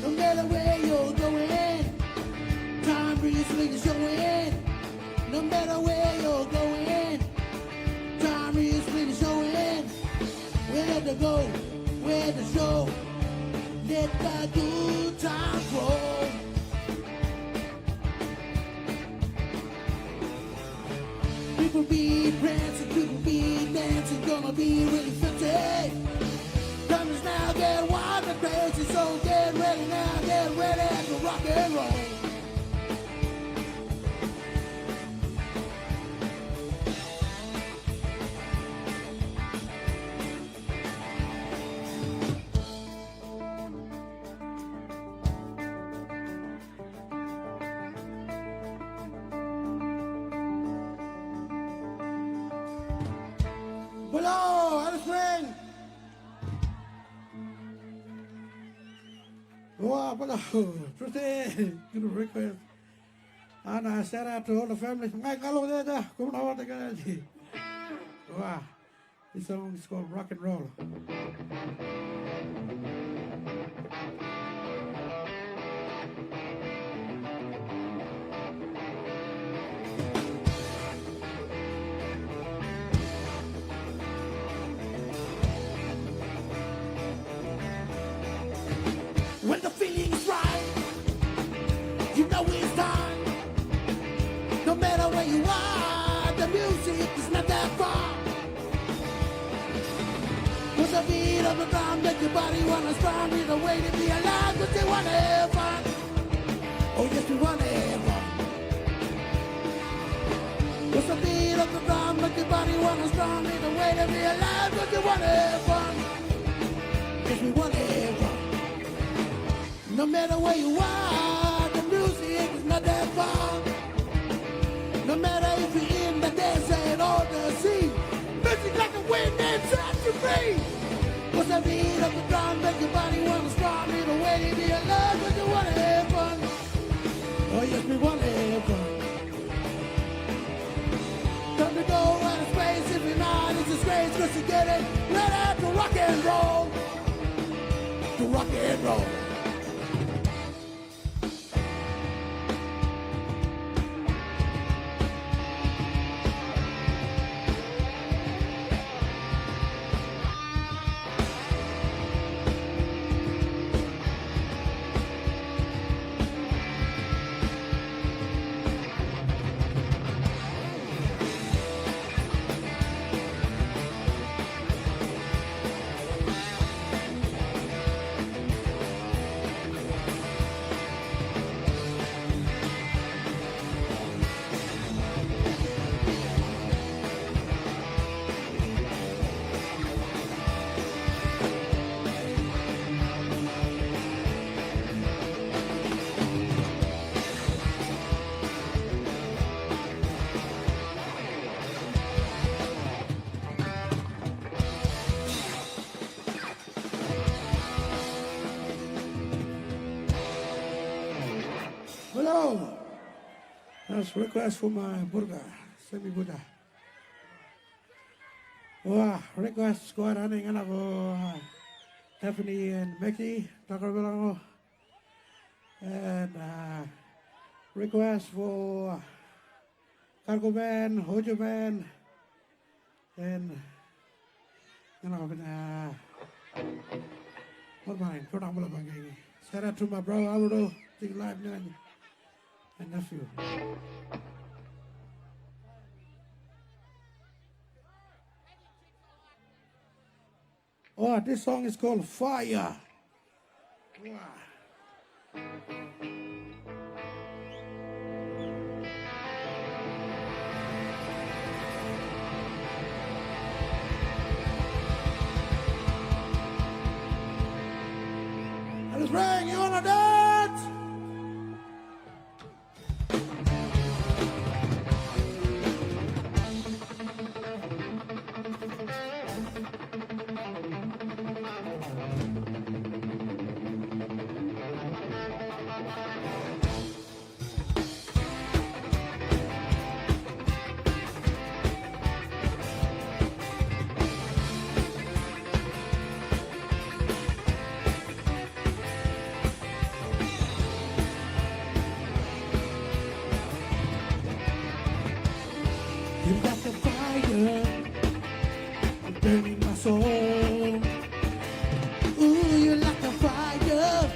No matter where you're going, time breeze swing is showing. No matter where you're going, time breeze swing is showing. Where to go, where to show, let the good times roll. People be prancing, people be dancing, gonna be really fancy. Come on now, get wild and crazy, so get ready now, get ready to rock and roll. Below, Alice Spring! Wow, below, Trusty, good request. And I shout out to all the family. Mike, hello there, come on, the guys. Wow, this song is called Rock and Roll. the beat of the drum make your body wanna strong? Need a way to be alive, but you wanna have fun. Oh yes, we wanna have fun. What's the beat of the drum make your body wanna strong? Need a way to be alive, but you wanna have fun. Yes, we wanna have fun. No matter where you are, the music is not that far. No matter if you're in the desert or the sea, music like a wind that sets you free. What's the beat of the drum make your body wanna strong? Need a way to be alive, but you wanna have fun. Oh yes, we wanna have fun. Time to go out of space. If you're not, it's a disgrace, cause you get it right out to rock and roll. To rock and roll. Hello. That's request for my Buddha, semi Buddha. Wah, request squad running and ako Stephanie and Becky, Tucker Belango. And request for Cargo Band, Hojo Band, and what mine? Shout out to my bro Aldo, Big Live Man. And nephew. Oh, this song is called Fire. Wow. Alice Ring, you wanna dance? You got the fire burning my soul. Ooh, you like the fire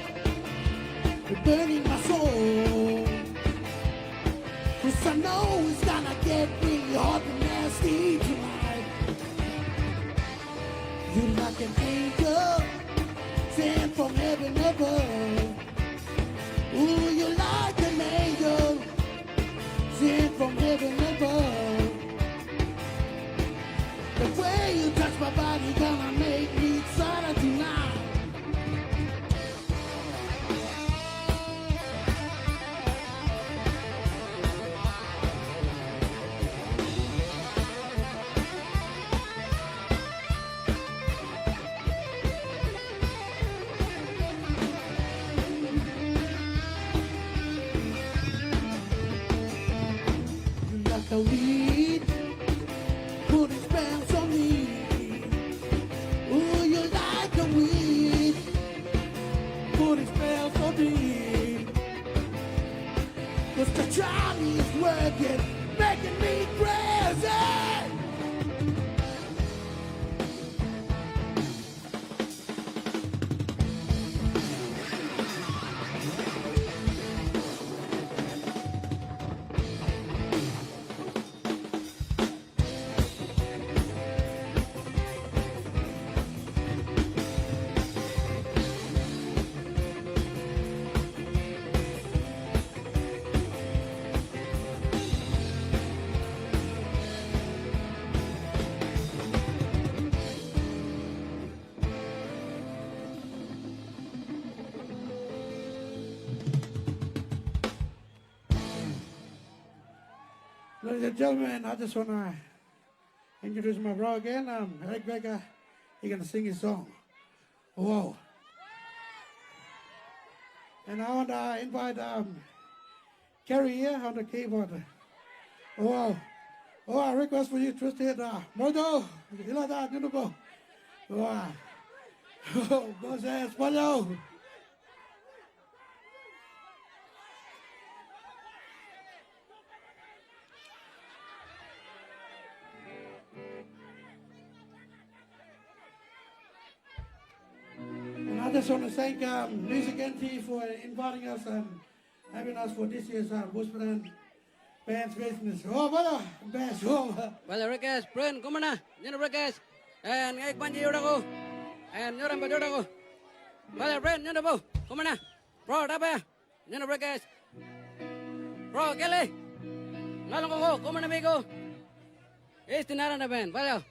burning my soul. 'Cause I know it's gonna get really hot and nasty tonight. You like an angel sent from heaven above. Ooh, you like an angel sent from heaven above. The way you touch my body gonna make me excited tonight. You like a weed, putting spells on me. Ooh, you like a weed, putting spells on me. 'Cause the charm is working, making me crazy. Ladies and gentlemen, I just want to introduce my bro again. Eric Baker. He's going to sing his song. Whoa. And I want to invite Kerry here on the keyboard. Whoa. Oh, I request for you to hit Mojo. You like that, you know? Wow. Oh, go say Mojo. And I just want to thank Music NT for inviting us and having us for this year's Bush Bands business. Oh, brother, best. Oh, Well, Rekas, Brun, kumana, Nino Rekas, and Egg Banji Udago, and Yoram Badodago. Well, Brun, Nino Bo, kumana, Bro, Daba, Nino Rekas, Bro, Kelly, Nalongo, kumana, amigo. Este Narana Band, vaya.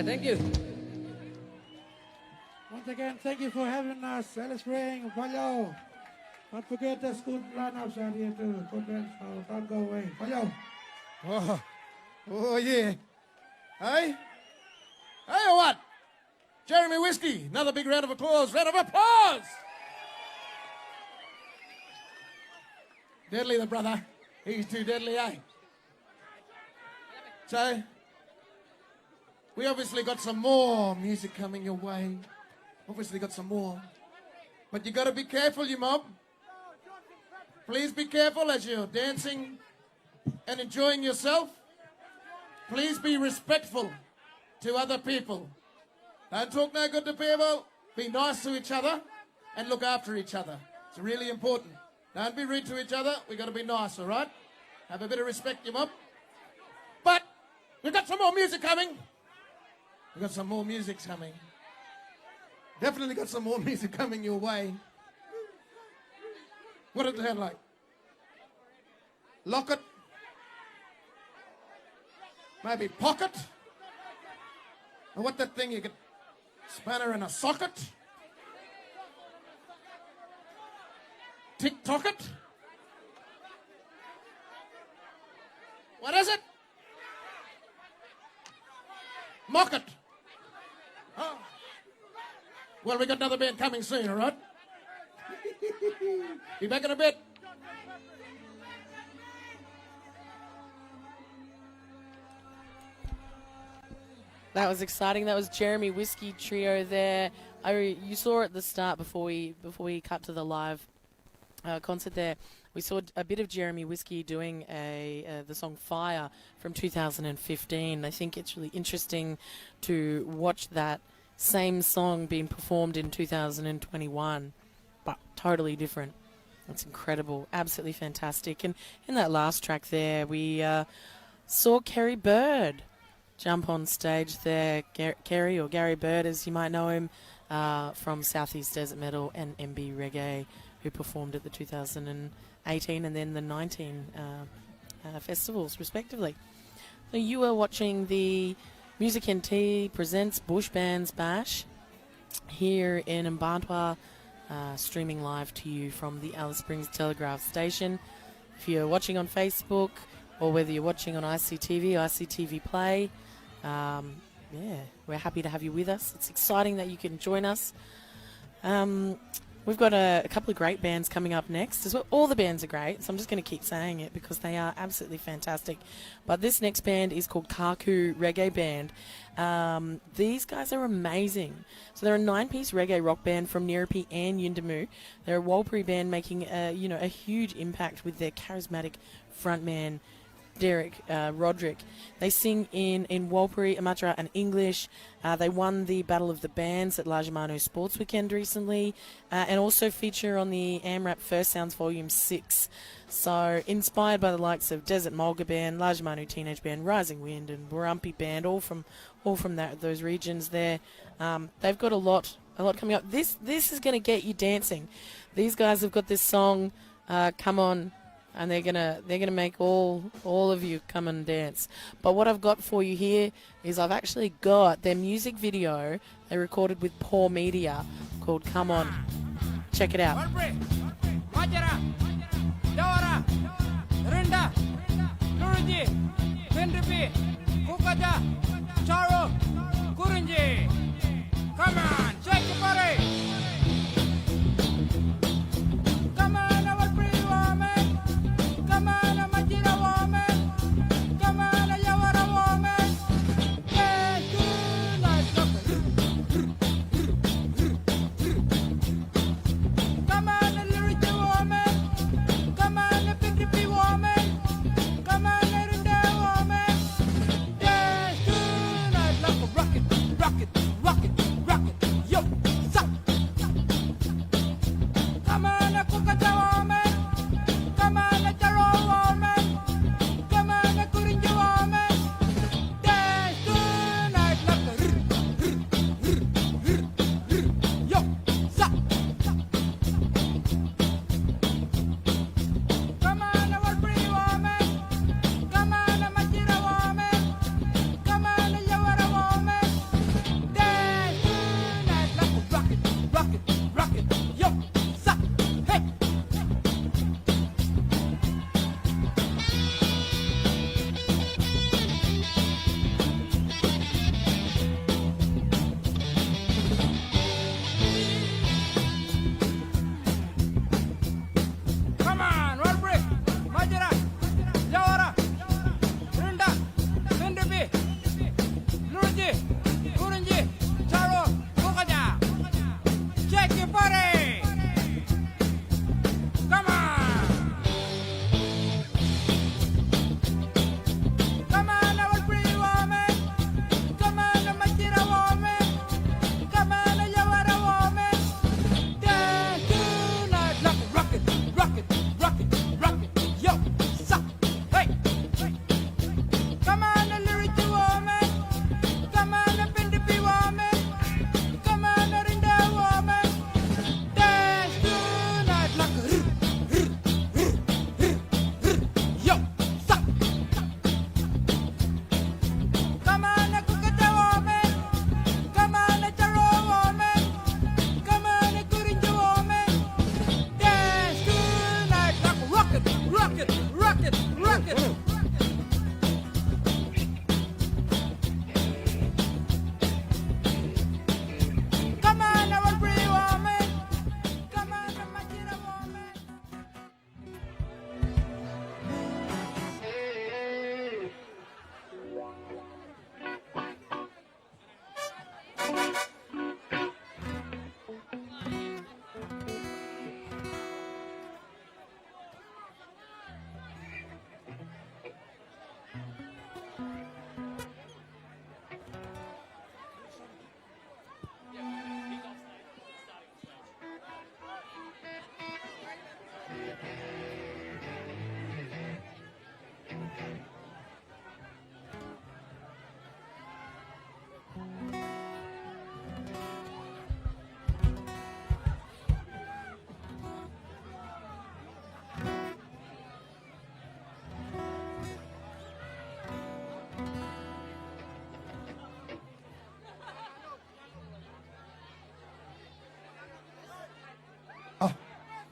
Thank you. Once again, thank you for having us. Alice Spring, Follow. Don't forget there's good lineups out here too. Good bands, so don't go away. Follow. Oh, yeah. Hey? Hey, or what? Jeremy Whiskey. Another big round of applause. Round of applause! Deadly, the brother. He's too deadly, eh? So, we obviously got some more music coming your way. Obviously got some more. But you got to be careful, you mob. Please be careful as you're dancing and enjoying yourself. Please be respectful to other people. Don't talk no good to people. Be nice to each other and look after each other. It's really important. Don't be rude to each other. We got to be nice, all right? Have a bit of respect, you mob. But we've got some more music coming. We've got some more music coming. Definitely got some more music coming your way. What does it sound like? Locket? Maybe pocket? Or what that thing you get? Spanner in a socket? Tick-tocket? What is it? Mocket. Oh. Well, we got another band coming soon, all right? Be back in a bit. That was exciting. That was Jeremy Whiskey Trio there. You saw at the start before we cut to the live concert there. We saw a bit of Jeremy Whiskey doing the song Fire from 2015. I think it's really interesting to watch that same song being performed in 2021, but totally different. It's incredible, absolutely fantastic. And in that last track there, we saw Kerry Bird jump on stage there. Kerry, or Gary Bird as you might know him, from Southeast Desert Metal and MB Reggae, who performed at the 2018 and then the 19 festivals, respectively. So you were watching the Music NT presents Bush Bands Bash here in Mbarntwa, streaming live to you from the Alice Springs Telegraph station. If you're watching on Facebook or whether you're watching on ICTV, ICTV Play, we're happy to have you with us. It's exciting that you can join us. We've got a couple of great bands coming up next as well. All the bands are great, so I'm just going to keep saying it because they are absolutely fantastic. But this next band is called Kaku Reggae Band. These guys are amazing. So they're a 9-piece reggae rock band from Nirapi and Yuendumu. They're a Warlpiri band making a huge impact with their charismatic frontman, Derek Roderick. They sing in Warlpiri, Amatara and English. They won the Battle of the Bands at Lajamanu Sports Weekend recently, and also feature on the AMRAP First Sounds Volume 6. So inspired by the likes of Desert Mulga Band, Lajamanu Teenage Band, Rising Wind and Warumpi Band, all from those regions there. They've got a lot coming up. This is going to get you dancing. These guys have got this song, Come On, and they're gonna make all of you come and dance. But what I've got for you here is I've actually got their music video they recorded with Paw Media called Come On. Check it out. Come on, shake your body. Come on, our pretty woman. Come on, I'm a Gina woman. Come on, a Yawara woman. Yeah, tonight, come on, a lyrical woman. Come on, a Pinky woman. Come on, a Rinda woman. Yeah, tonight, like a rocket, rocket.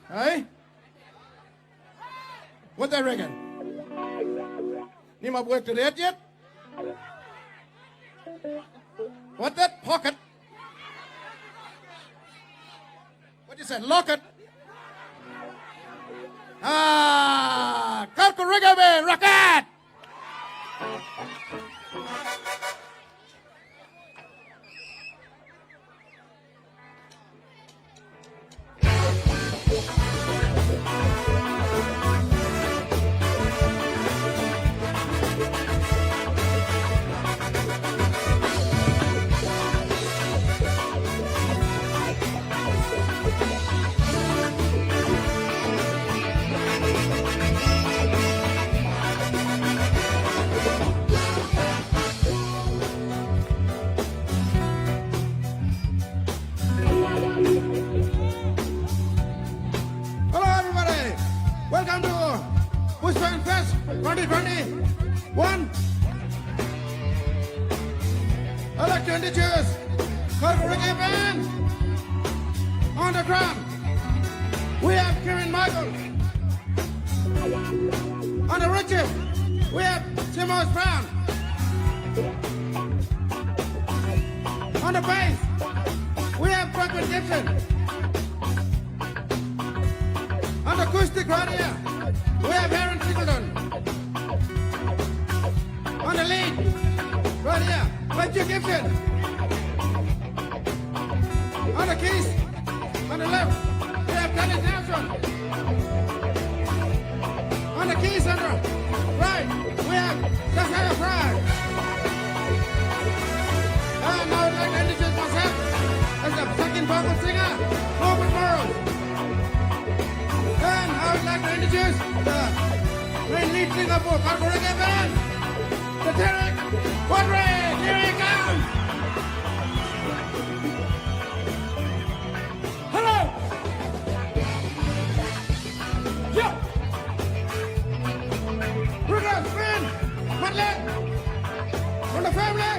Hey? What they reckon? นี่มา work to death yet? What that pocket? What you said? Lock it? Kalku Rigabe, Rocket! Hello everybody! Welcome to Bushband Fest 2021. I'd like to introduce Kalku Reggae Band. On the drum, we have Kieran Michael. On the Richard, we have Timos Brown. On the bass, we have Franklin Gibson. On the acoustic right here, we have Aaron Singleton. On the lead, right here, Matthew Gibson. On the keys, on the left, we have Dennis Nelson. On the keys on the right, we have Josiah Fry. And now I'd like to introduce myself as the second vocal singer, Corbin Burrows. And I would like to introduce the main lead singer for Kalku Reggae Band, the Derek Quadre. Here he comes. Hello! Yo! Rudolph, Finn, Madeleine, from the family.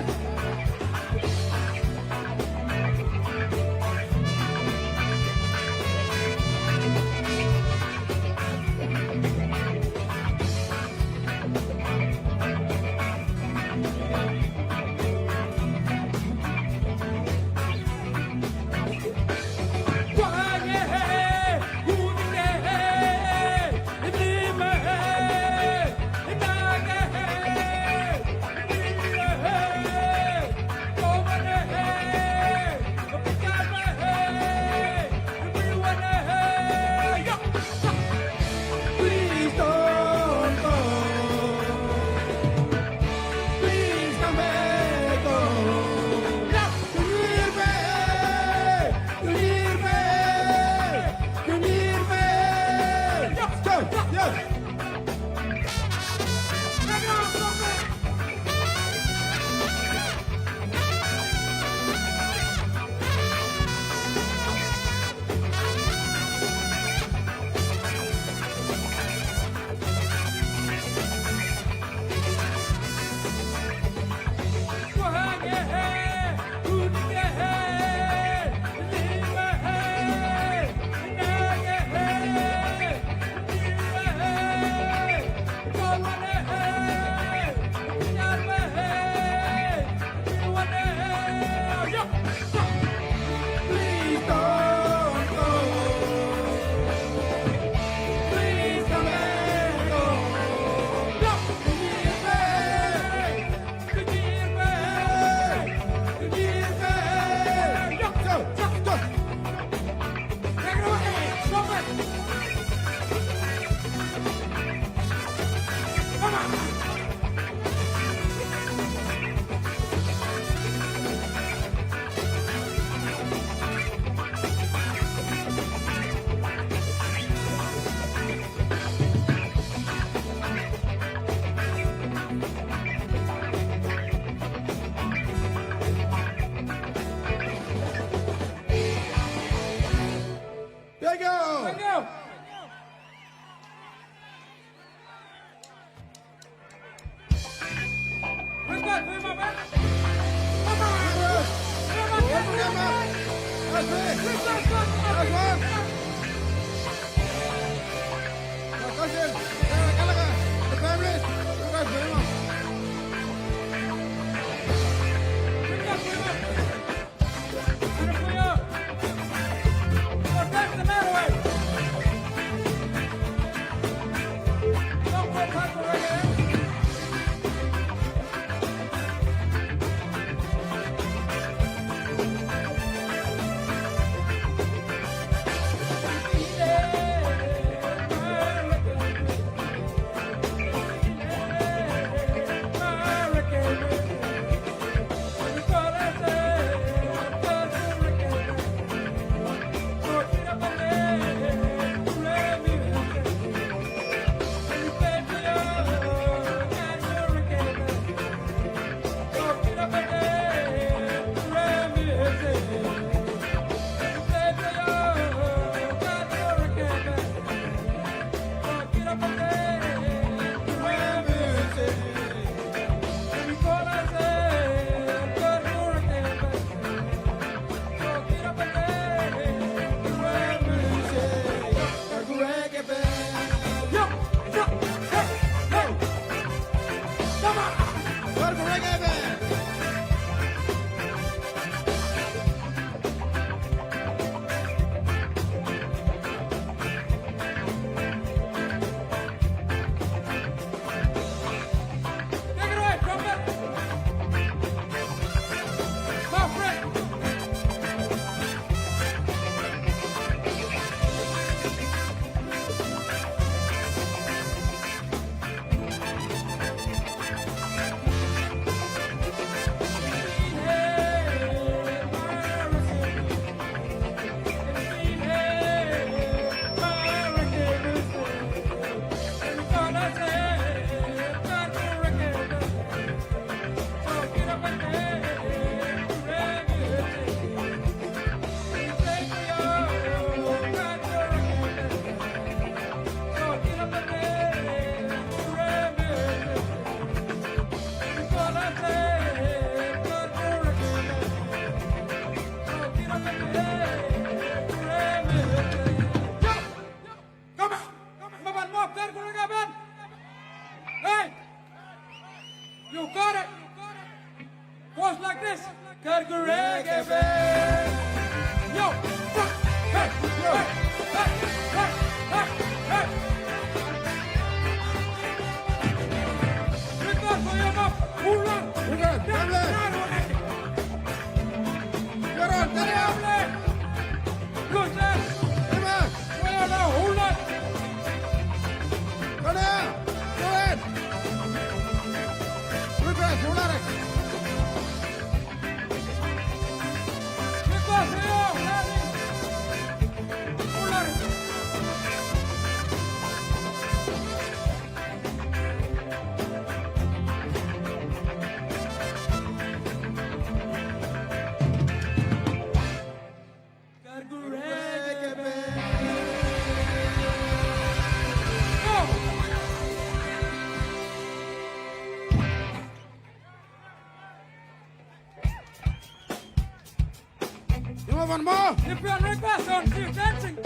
You want one more? If you request on, keep dancing.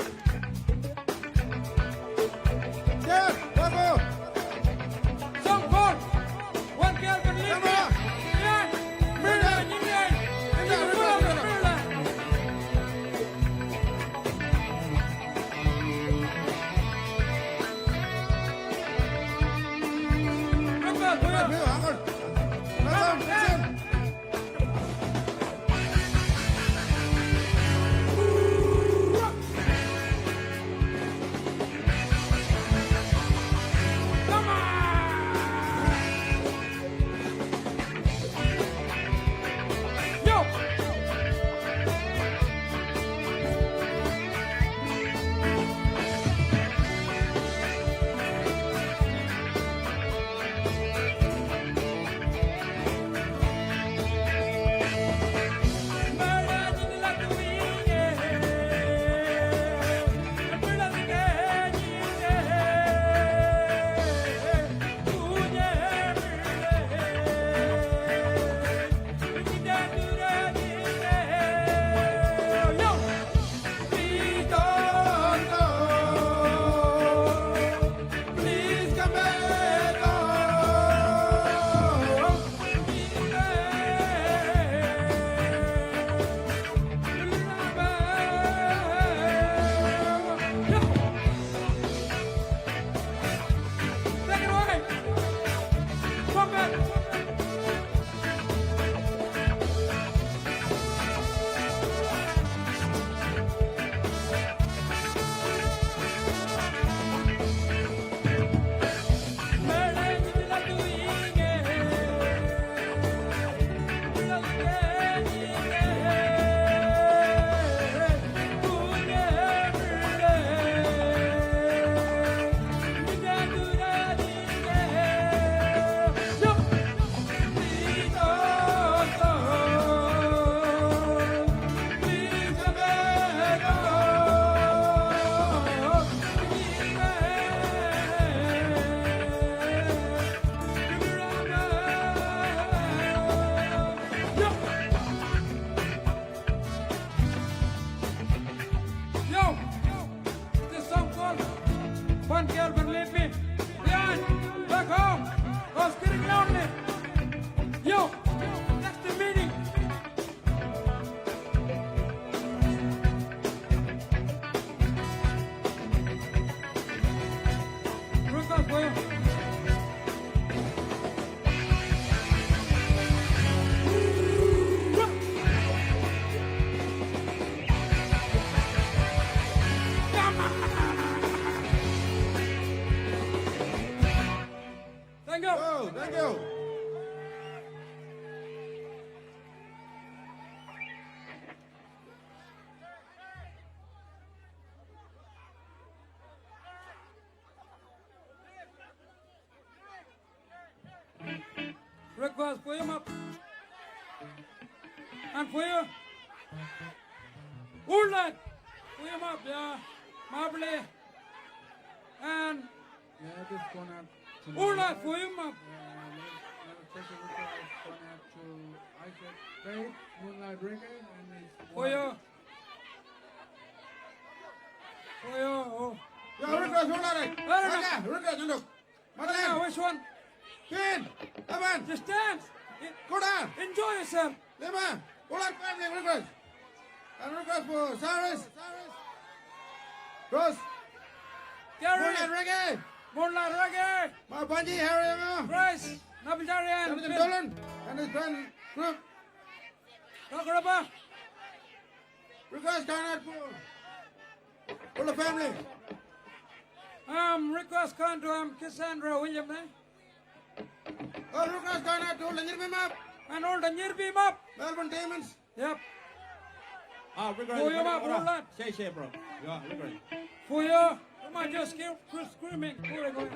Yes, one more. Song called One Girl Can Live Me. Yeah. Mirror, Request for him up. And for you. Woodland. For him up, yeah. Marbley. And Yeah, this going out to Woodland for him up. Special request going out to Isaac Bay, Moonlight Reggae, and his For you. For you. Oh. Yeah, request, Moonlight. Okay, request, look. Yeah, which one? Pin. Come on. Just dance. Go down. Enjoy yourself. Lema. Moonlight family request. And request for Cyrus. Ross. Gary. Moonlight Reggae. Moonlight Reggae. My Bunji, Harry, Bryce. Nabil Darian. Jonathan Dolan. And his grand group. Rogaraba. Request going for the family. Request going to Cassandra William, eh? Oh, request going out to all the Nirbi Map. And all the Nirbi Map. Melbourne Demons. Yep. Ah, we're For you, Map, all that. Say, bro. Yeah, we're great. For you. Come on, just keep screaming. Go.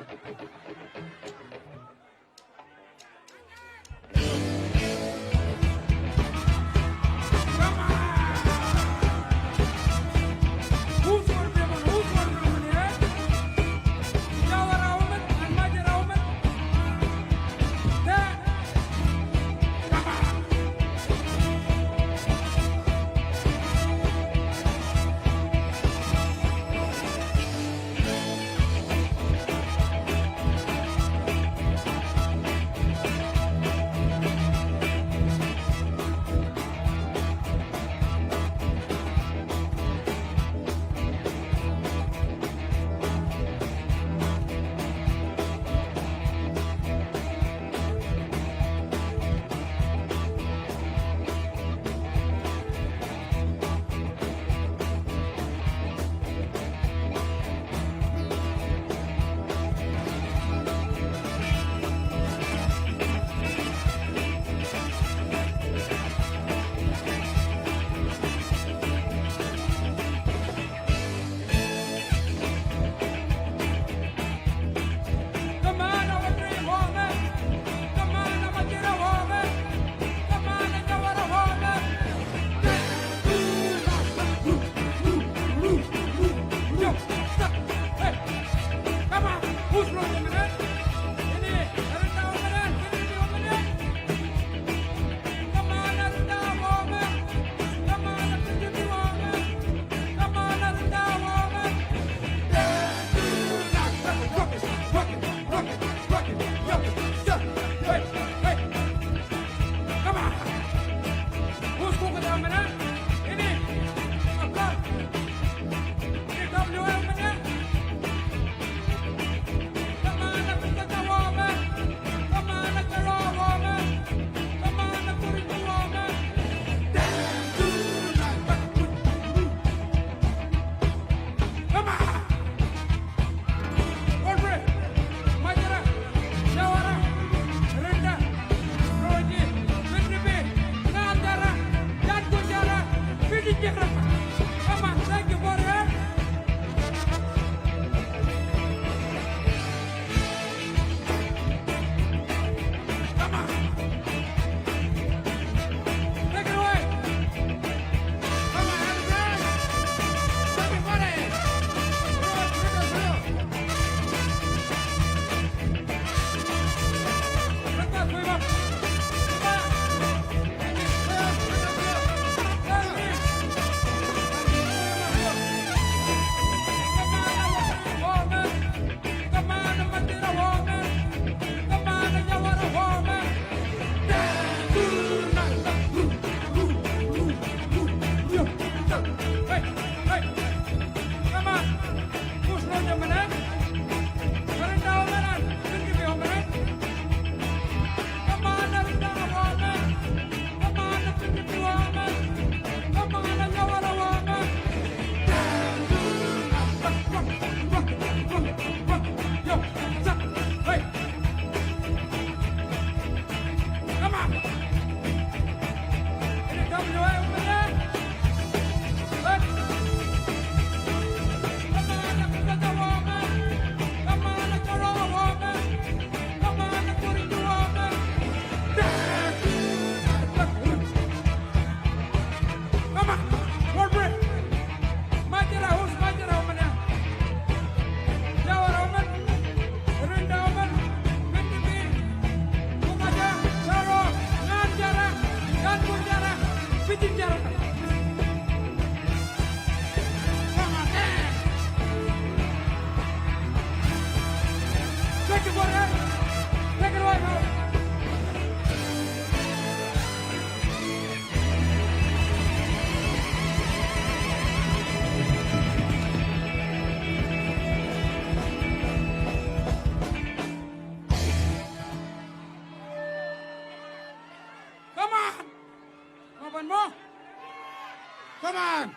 on!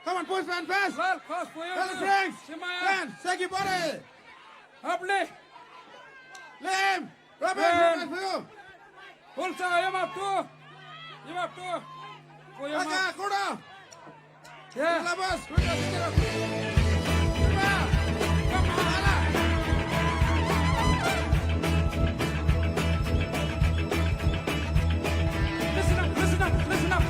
Come on, push man, fast! Well, fast for you. Tell the Springs! Simaya. Ben, shake your body! Upply. Liam! Robin, Ben. right for you! Hulsa, give up two. Give up two. For your Aga, mouth. Kuda! Yeah. Labas! Come on, Ala! Listen up, listen up, listen up.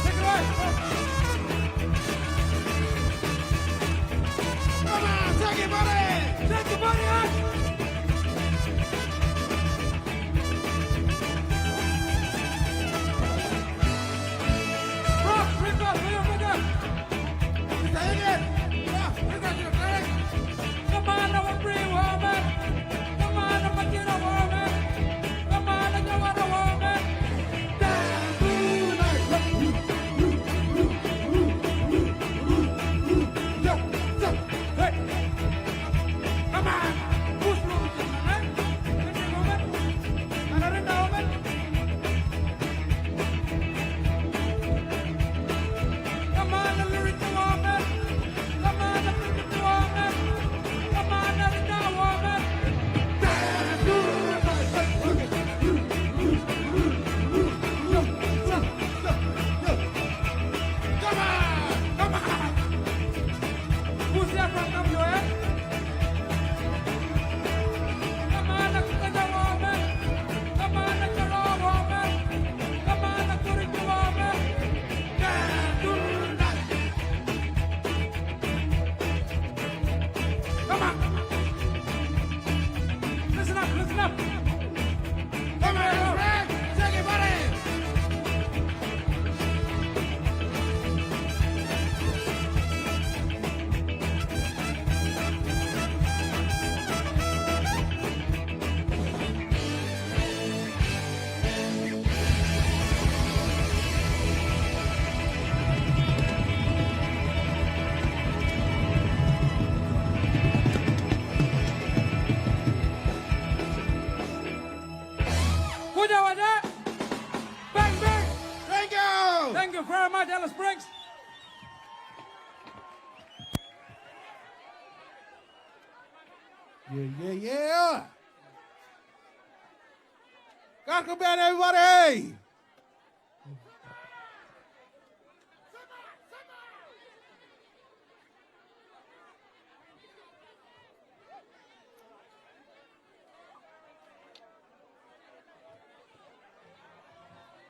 Take it away. Come on, shake your body! Take your body out. Rock, rip up, rip up, rip up. Say again! Yeah, look at you, Derek! Come on, I'm a free woman. Come on, I'm a kid woman. Come on, I know what a woman. Dance tonight. Hey. Come on. Who's wrong with you, man? Every woman. Another woman. Come on, the lyric woman. Come on, the lyric woman. Come on, the woman. Come on! Come on! Who's that from up your head? Come on, the woman. Come on, the woman. Come on, the woman. Dance tonight. Come on. Listen up, listen up. Come on, Frank! Shake your body! Wada. Bang, bang. Thank you! Thank you very much, Alice Springs. Yeah! Garco Band, everybody!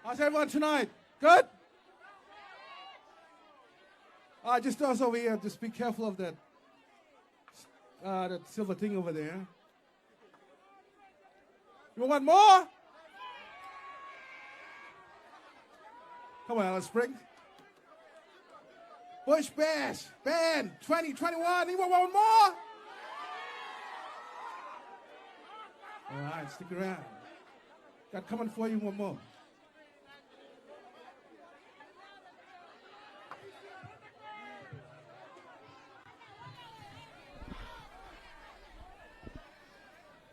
How's everyone tonight? Good? Just us over here, just be careful of that silver thing over there. You want more? Come on, Alice Springs. Bush Bash Band 2021. Anyone want more? All right, stick around. Got coming for you one more.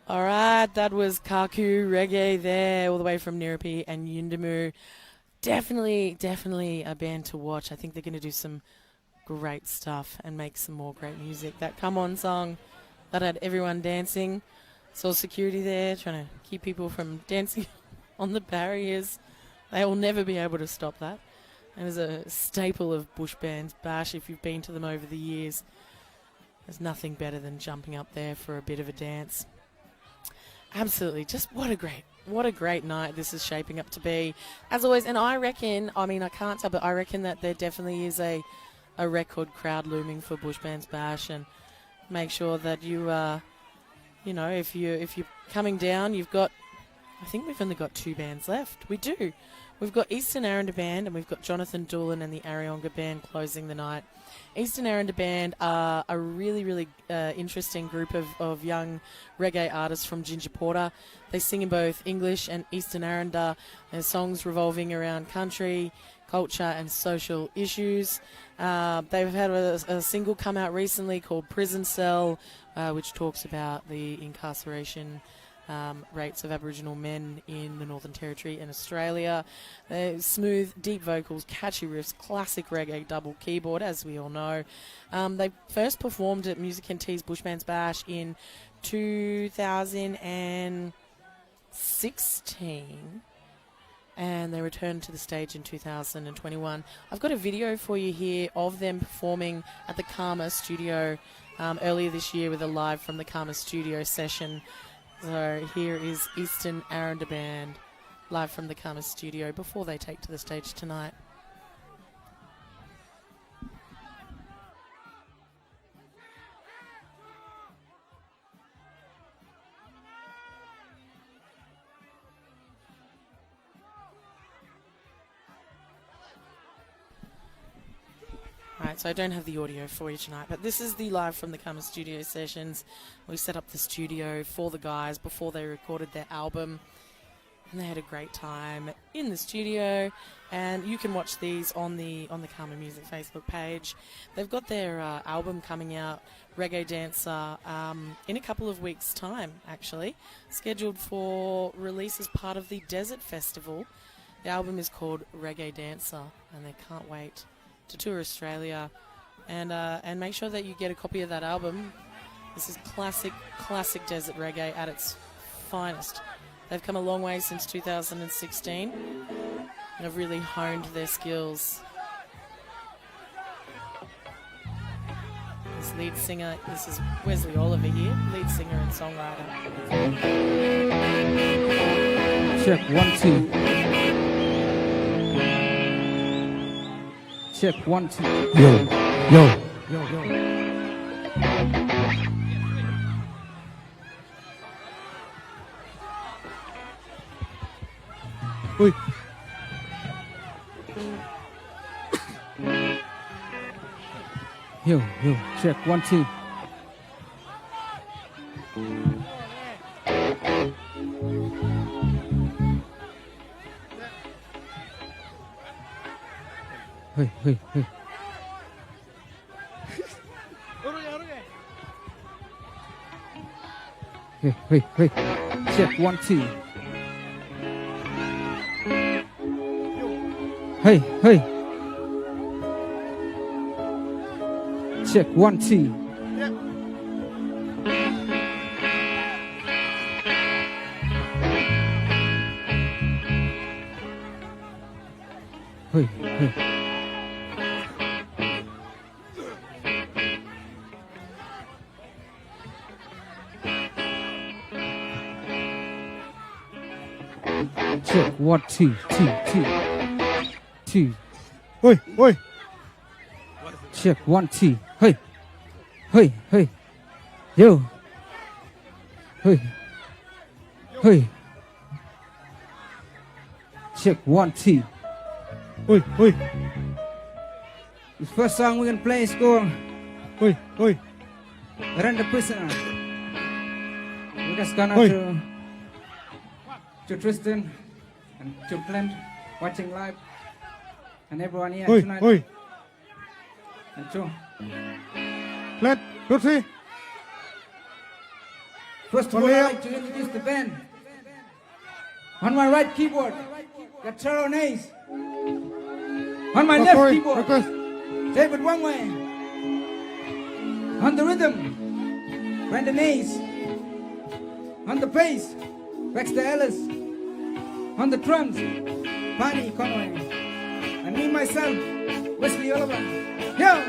All right, that was Kaku Reggae there, all the way from Niripi and Yundamu. Definitely a band to watch. I think they're going to do some great stuff and make some more great music. That Come On song, that had everyone dancing. Saw security there trying to keep people from dancing on the barriers. They will never be able to stop that. It was a staple of bush bands. Bash, if you've been to them over the years, there's nothing better than jumping up there for a bit of a dance. Absolutely. Just what a great night this is shaping up to be. As always, and I reckon, I can't tell, but I reckon that there definitely is a record crowd looming for Bush Bands Bash, and make sure that you, if you're coming down, you've got, I think we've only got 2 bands left. We do. We've got Eastern Aranda Band and we've got Jonathan Doolan and the Arionga Band closing the night. Eastern Aranda Band are a really, really interesting group of young reggae artists from Ginger Porter. They sing in both English and Eastern Aranda. Their songs revolving around country, culture and social issues. They've had a single come out recently called Prison Cell, which talks about the incarceration rates of Aboriginal men in the Northern Territory and Australia. Smooth, deep vocals, catchy riffs, classic reggae double keyboard, as we all know. They first performed at Music NT's Bush Bands Bash in 2016, and they returned to the stage in 2021. I've got a video for you here of them performing at the Karma Studio earlier this year with a live from the Karma Studio session. So here is Eastern Aranda Band live from the Karma Studio before they take to the stage tonight. Right, so I don't have the audio for you tonight, but this is the live from the Karma Studio sessions. We set up the studio for the guys before they recorded their album, and they had a great time in the studio. And you can watch these on the Karma Music Facebook page. They've got their album coming out, Reggae Dancer, in a couple of weeks' time, actually, scheduled for release as part of the Desert Festival. The album is called Reggae Dancer, and they can't wait to tour Australia, and make sure that you get a copy of that album. This is classic desert reggae at its finest. They've come a long way since 2016 and have really honed their skills. This lead singer, this is Wesley Oliver here, lead singer and songwriter. Check 1 2. Check 1 2. Yo. Oi. Yo. Check 1 2. Hey. Hey. Check 1 2. Hey. Check 1 2. Hey. Check 1 2 2. Oi. Check 1 2. Hey. Yo. Hey. Check 1 2. Oi. The first song we're gonna play is called Oi. Run the Prisoner. We're just gonna to Tristan and to Clint watching live, and everyone here tonight. And to Clint, good see. First of all, I'd like to introduce the band. On my right keyboard, got Taro Nays. On my left keyboard, David Wangway. On the rhythm, Brandon Nays. On the bass, Baxter Ellis. On the drums, Barney Conway. And me, myself, Wesley Oliver. Yo!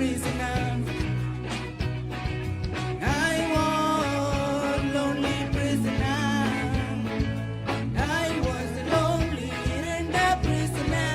prisoner. I was lonely prisoner. I was lonely and a prisoner.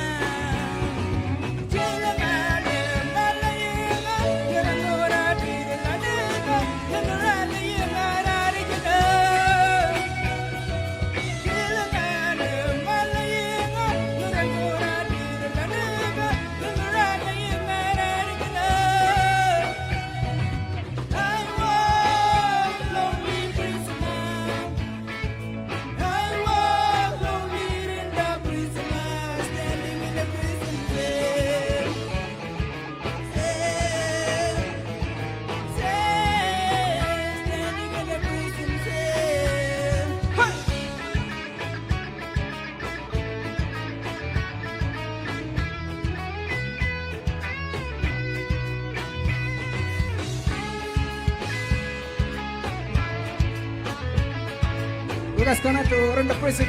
Lucas Connor to run the prison.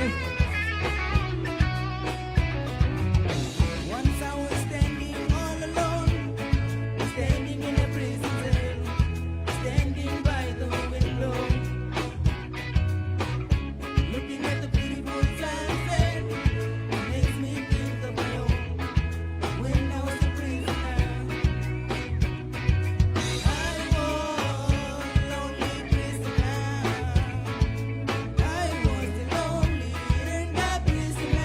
Once I was standing all alone, standing in a prison cell, standing by the window, looking at the beautiful sunset, makes me think of home when I was a prisoner. I was lonely prisoner. I was lonely and a prisoner.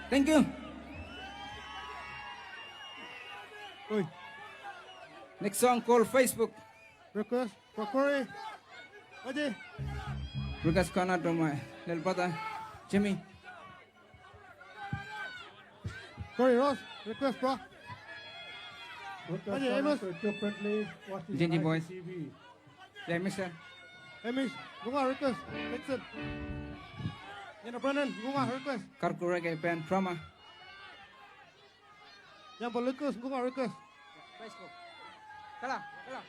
Thank you. Next song called Facebook. Request for Corey. Aji. Lucas Connor to my little brother, Jimmy. Corey Ross. Request, bro. Aji, Amos. Gingy boys. Yeah, mister. Amos, go on, request. Listen. You know, Brennan, go on, request. Karku Reggae Band Trauma. Yang for Lucas, go on, request. Facebook. Kala, kala.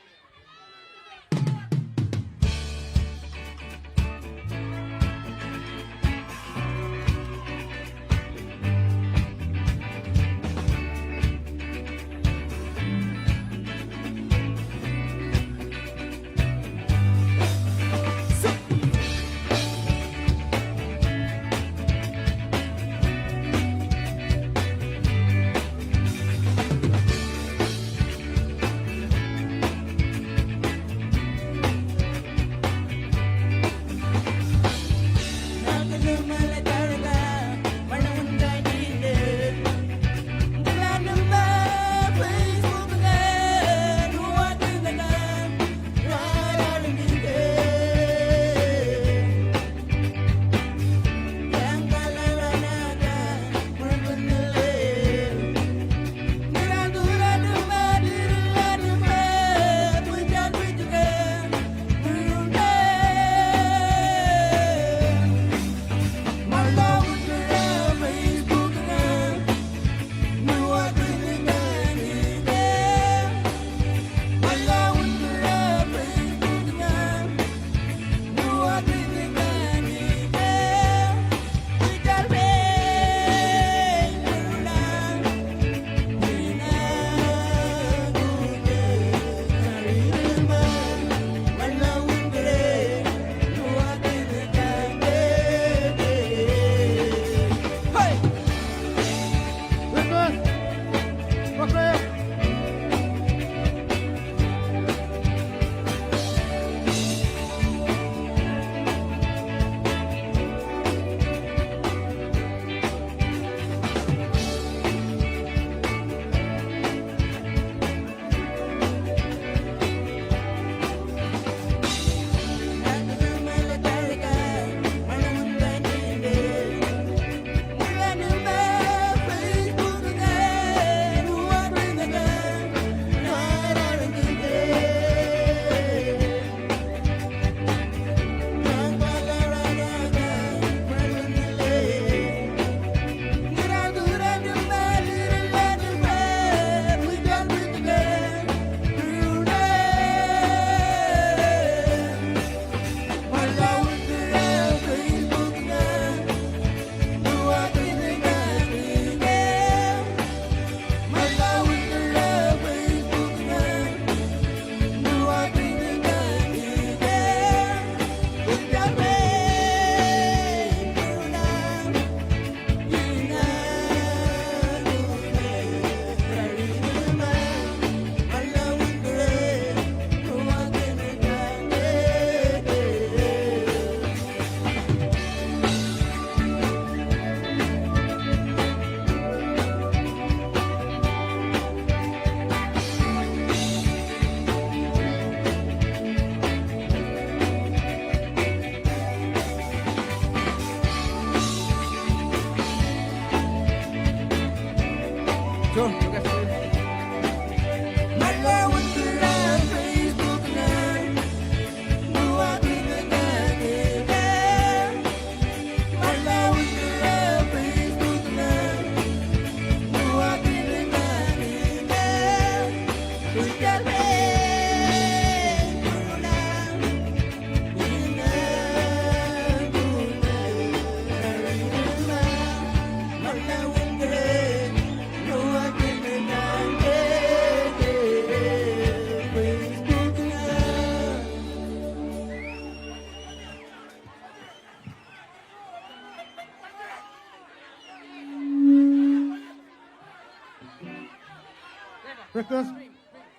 request.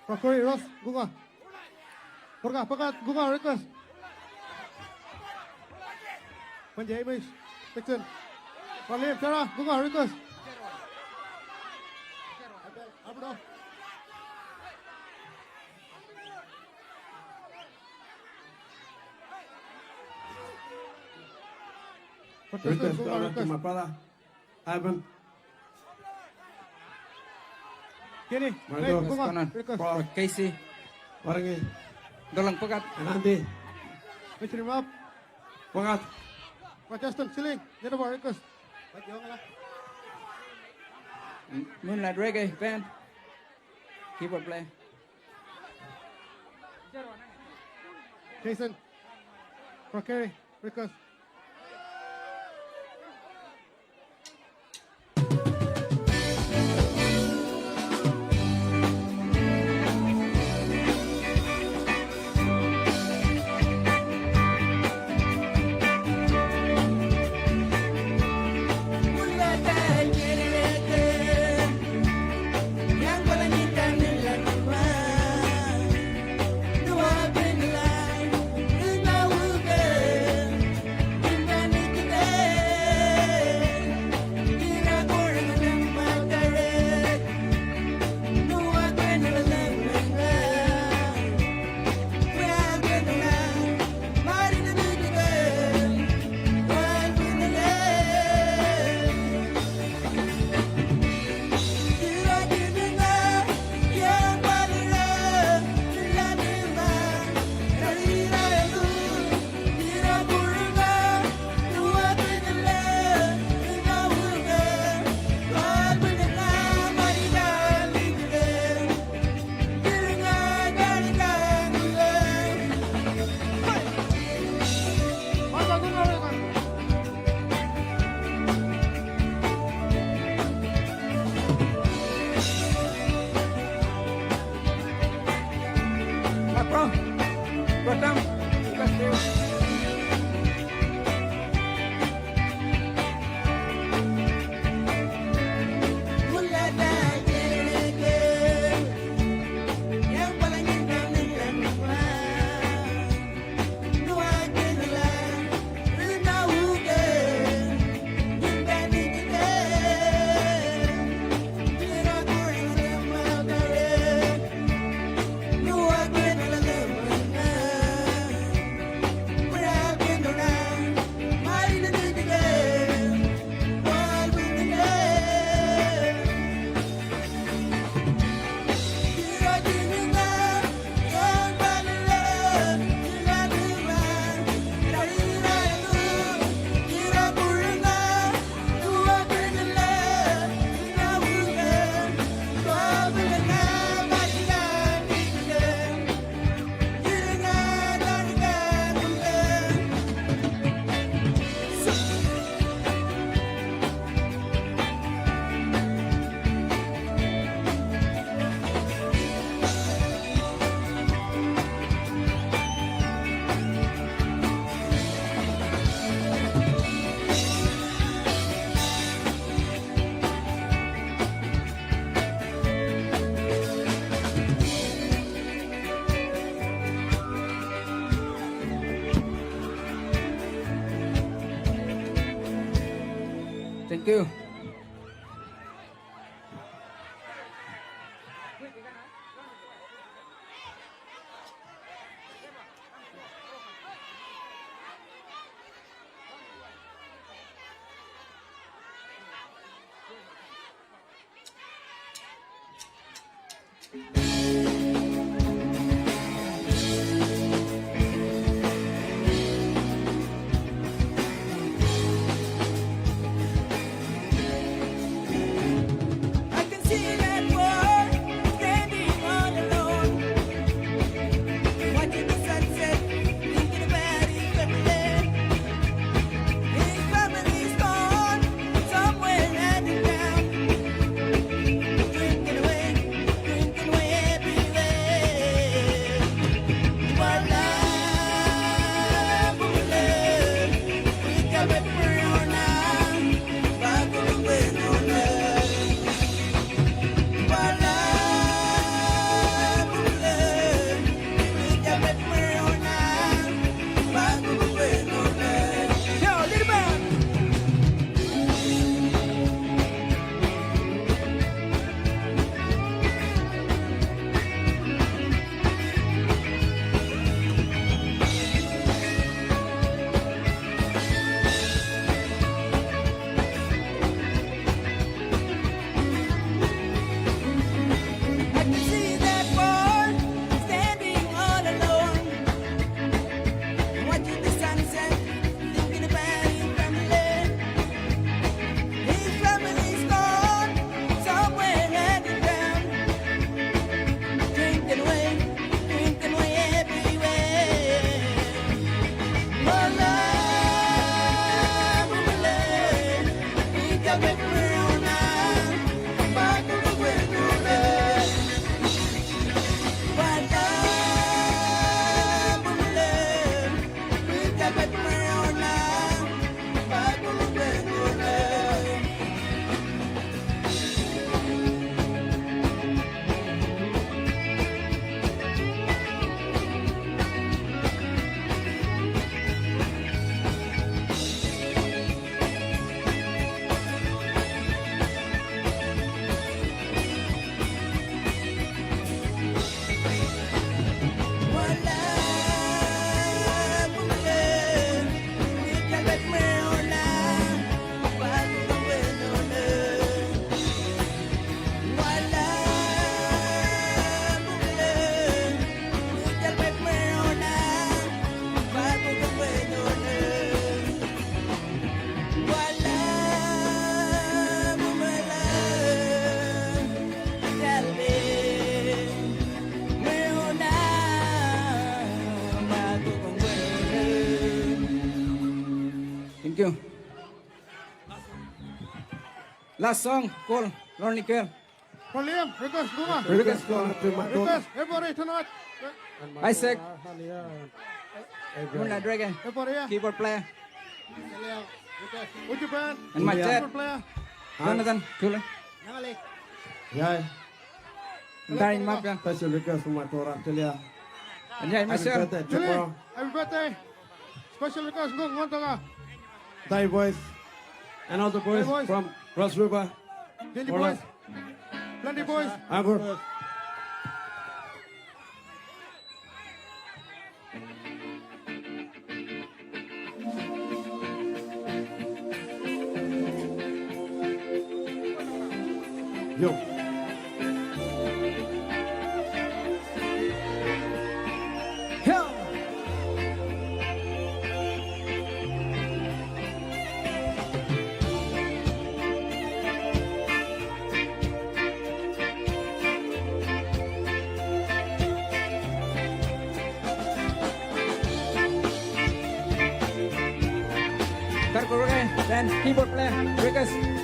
Procure Ross, Gunga. Pakat, Gunga, request. Panjay, Mish, Dixon. Palim, Tara, Gunga, request. Abdo. Request to my brother, Ivan. Kenny, Margo, Conan, Bro, Casey, Warangi, Dolang Pakat, and Andy. Mitch him up. Pakat. Justin, Siling, Jennifer, request. Moonlight Reggae Band, keyboard player. Jason, Procure, request. Thank you. I can see that boy standing all alone, watching the sunset, thinking about his family. His family's gone somewhere out of town, drinking away, you. Last song called Lonely Girl. Liam, request, go on. Request, Request, everybody tonight. Isaac. Moonlight Dragon. Everybody here. Keyboard player. Would you band? And my dad. Keyboard player. Jonathan. Cool. Yeah. Darren Mapia. Special request from my Torah Telia. And yeah, myself. Julie, happy birthday. Special request, go on, Tonga. Thai boys. And all the boys, Thai boys. from Cross River. Plenty All boys. right. Plenty boys. Angkor. Yo. Then keyboard player. Request.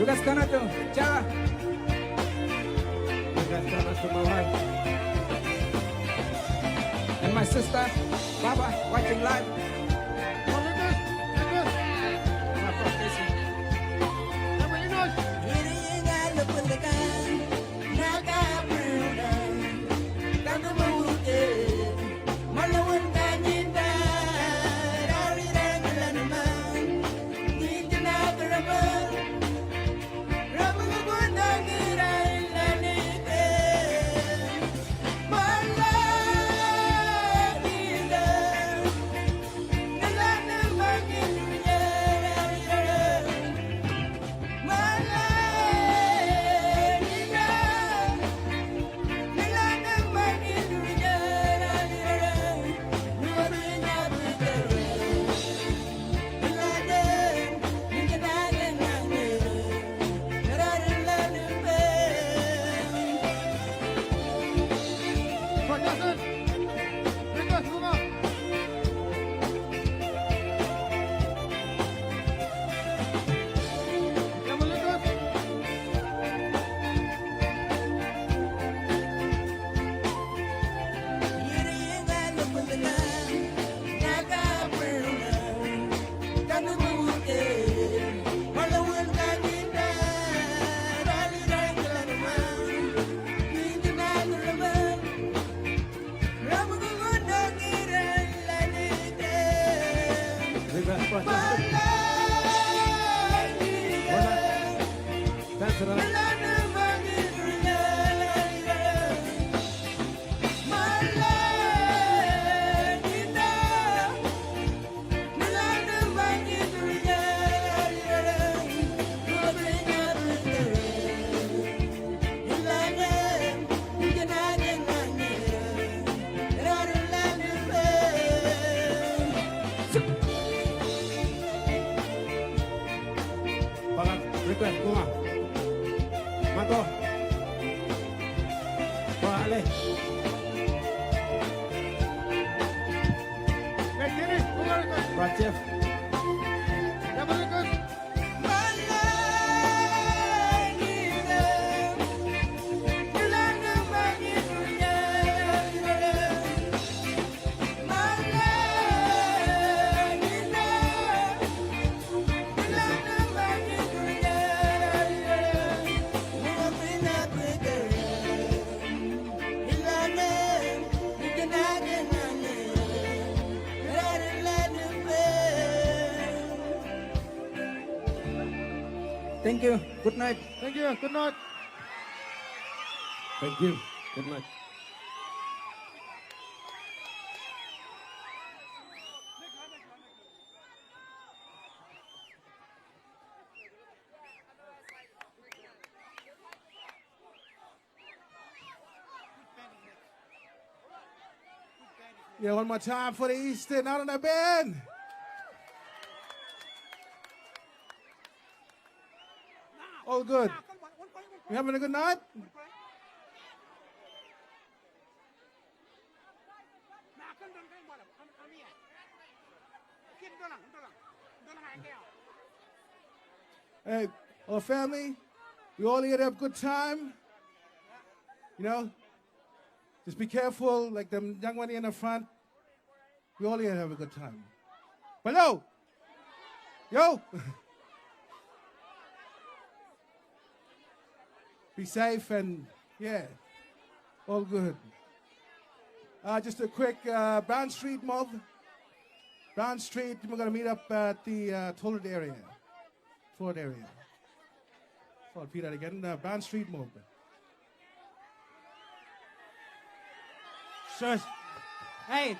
Lucas Canato, Chara. Lucas Canato, my wife. And my sister, Baba, watching live. to the left. Pagan, request, kuma. Manto. Vale. Right, Jeff. Thank you. Good night. Thank you. Good night. Thank you. Good night. Yeah, one more time for the Eastern out on the band. All good. You having a good night? Hey, our family, we all here to have a good time. You know, just be careful, like the young one in the front. We all here to have a good time. Hello, yo. Be safe and yeah, all good. Just a quick Brown Street mob. Brown Street, we're gonna meet up at the Tollard area. Ford area. So I'll repeat that again. Brown Street mob. Shush. Hey,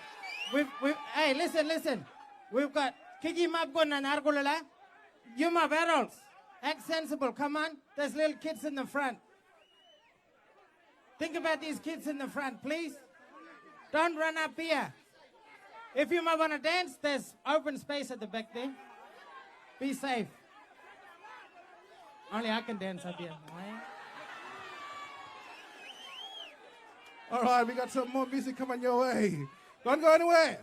hey, listen. We've got Kiki Mabgun and Argulala. Yuma barrels. Act sensible, come on. There's little kids in the front. Think about these kids in the front, please. Don't run up here. If you might want to dance, there's open space at the back there. Be safe. Only I can dance up here. All right, we got some more music coming your way. Don't go anywhere.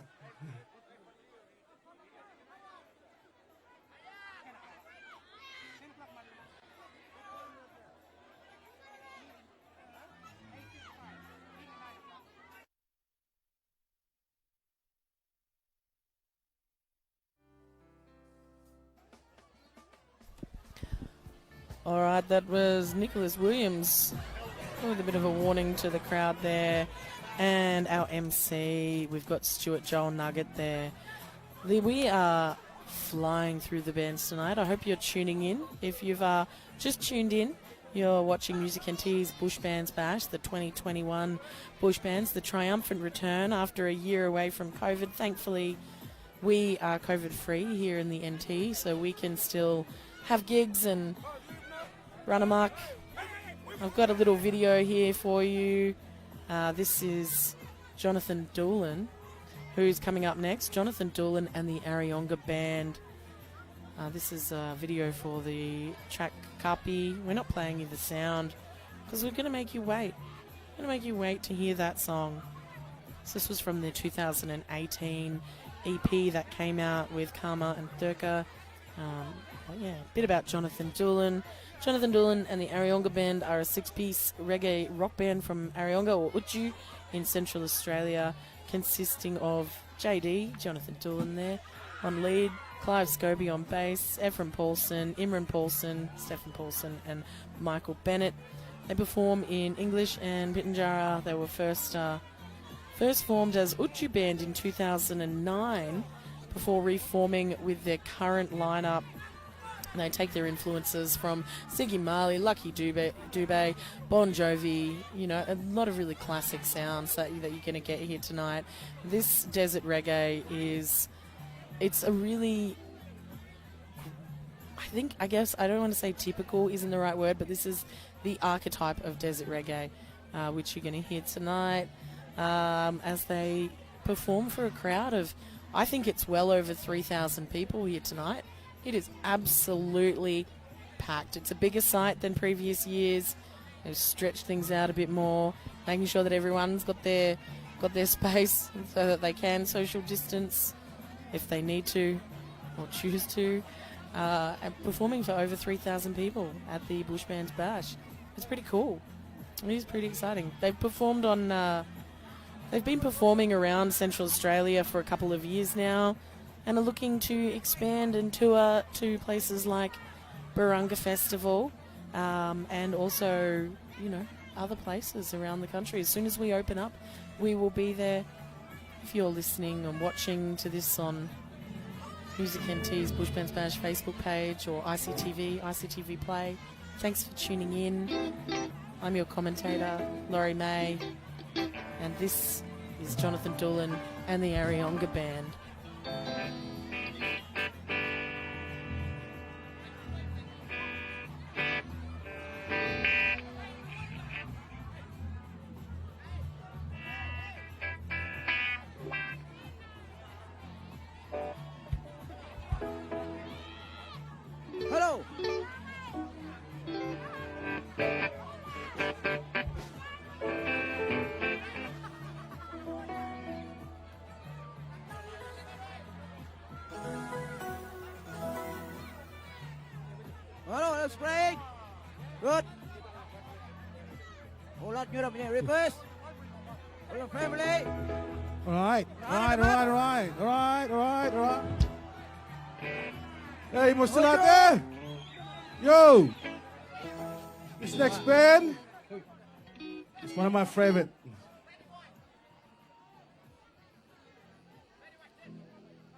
All right, that was Nicholas Williams with a bit of a warning to the crowd there. And our MC, we've got Stuart Joel Nugget there. We are flying through the bands tonight. I hope you're tuning in. If you've just tuned in, you're watching Music and Tea's Bush Bands Bash, the 2021 Bush Bands, the triumphant return after a year away from COVID. Thankfully, we are COVID-free here in the NT, so we can still have gigs and run amok. I've got a little video here for you. This is Jonathan Doolan, who's coming up next. Jonathan Doolan and the Arionga Band. This is a video for the track Kapi. We're not playing you the sound because we're going to make you wait. We're going to make you wait to hear that song. So this was from the 2018 EP that came out with Karma and Thurka. Yeah, a bit about Jonathan Doolan. Jonathan Doolan and the Arionga Band are a six-piece reggae rock band from Arionga, or Uchu, in Central Australia, consisting of JD, Jonathan Doolan there, on lead, Clive Scobie on bass, Ephraim Paulson, Imran Paulson, Stephen Paulson, and Michael Bennett. They perform in English and Pitjantjatjara. They were first formed as Uchu Band in 2009 before reforming with their current lineup And they take their influences from Ziggy Marley, Lucky Dubé, Bon Jovi, you know, a lot of really classic sounds that you're going to get here tonight. This desert reggae it's a really, I guess, I don't want to say typical isn't the right word, but this is the archetype of desert reggae, which you're going to hear tonight as they perform for a crowd of, I think it's well over 3,000 people here tonight. It is absolutely packed. It's a bigger site than previous years. They've stretched things out a bit more, making sure that everyone's got their space so that they can social distance if they need to or choose to. And performing for over 3,000 people at the Bush Bands Bash. It's pretty cool. It is pretty exciting. They've performed on. They've been performing around Central Australia for a couple of years now, and are looking to expand and tour to places like Burunga Festival, and also, you know, other places around the country. As soon as we open up, we will be there. If you're listening and watching to this on Music NT's Bush Bands Bash Facebook page or ICTV Play, thanks for tuning in. I'm your commentator, Laurie May, and this is Jonathan Doolan and the Arionga Band. Hello. Hello, that's great. Good. Whole lot Europe in reverse. For your family. All right. Hey, you still out there? Yo! This next band is one of my favorite.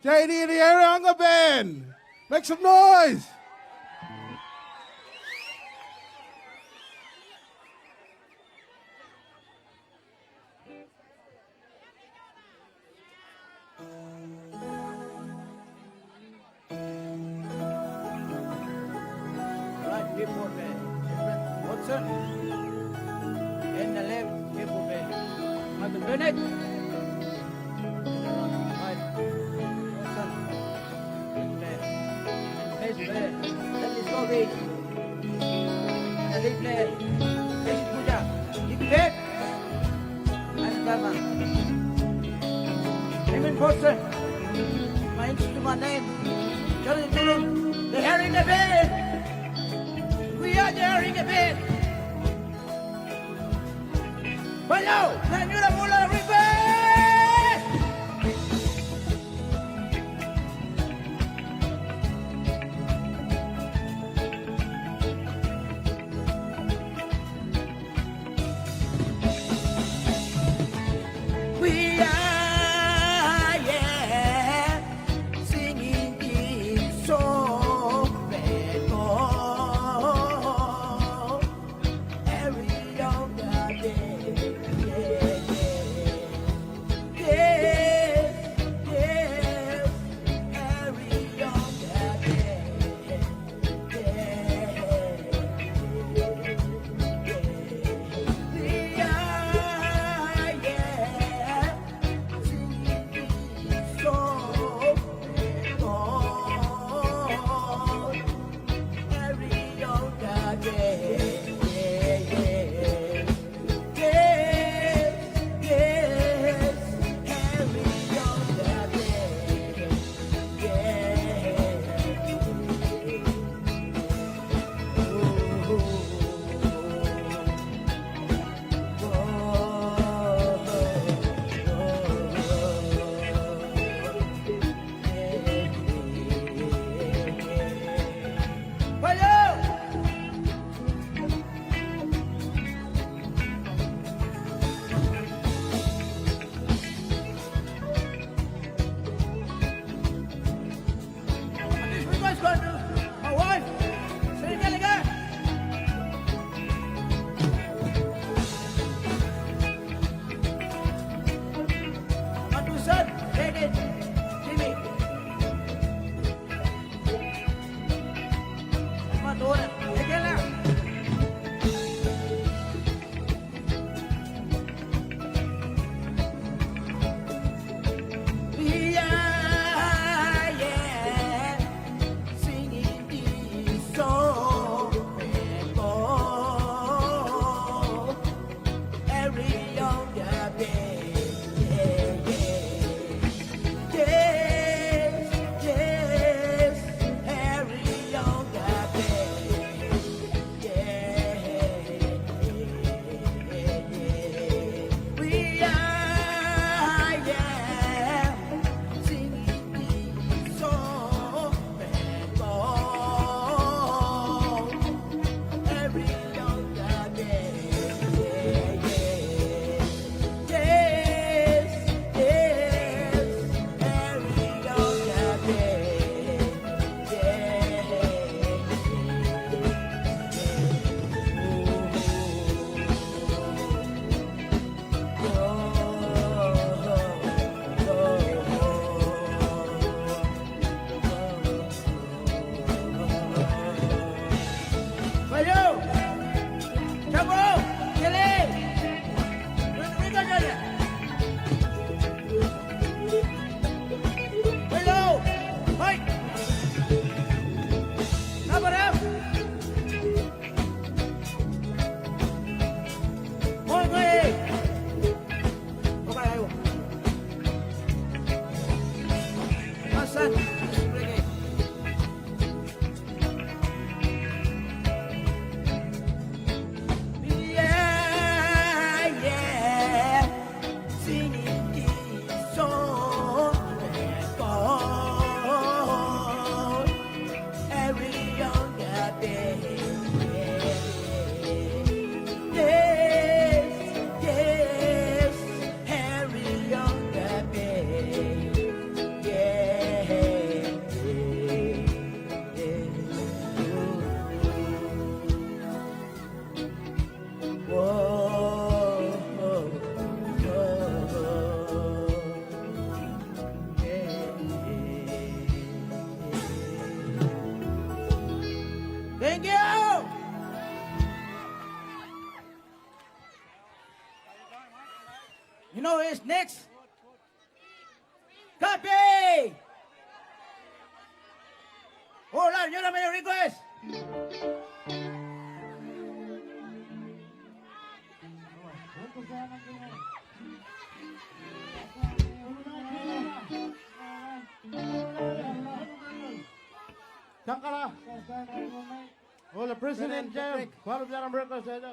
JD and the Arionga Band! Make some noise! Right, people bed. Watson. And the left, people bed. Michael Bennett. Right. Watson. Bed. Face bed. That is Bobby. And the left bed. Face Puja. Deep bed. And Dharma. Raymond Watson. My instrument name. Johnny Dillon. The hair in the bed. We are daring a bit. Bueno, la ñura mula river. We are, yeah, singing this song. Every young day, yeah, yeah. son. This is reggae. Yeah, yeah, singing this song for every younger baby. Yes, yes, every younger baby. Yeah, whoa, whoa, Thank you. You know who's next? Copy. Hold on, you know my request. Sankara. Oh, the president jam. Baru jalan breakfast saja.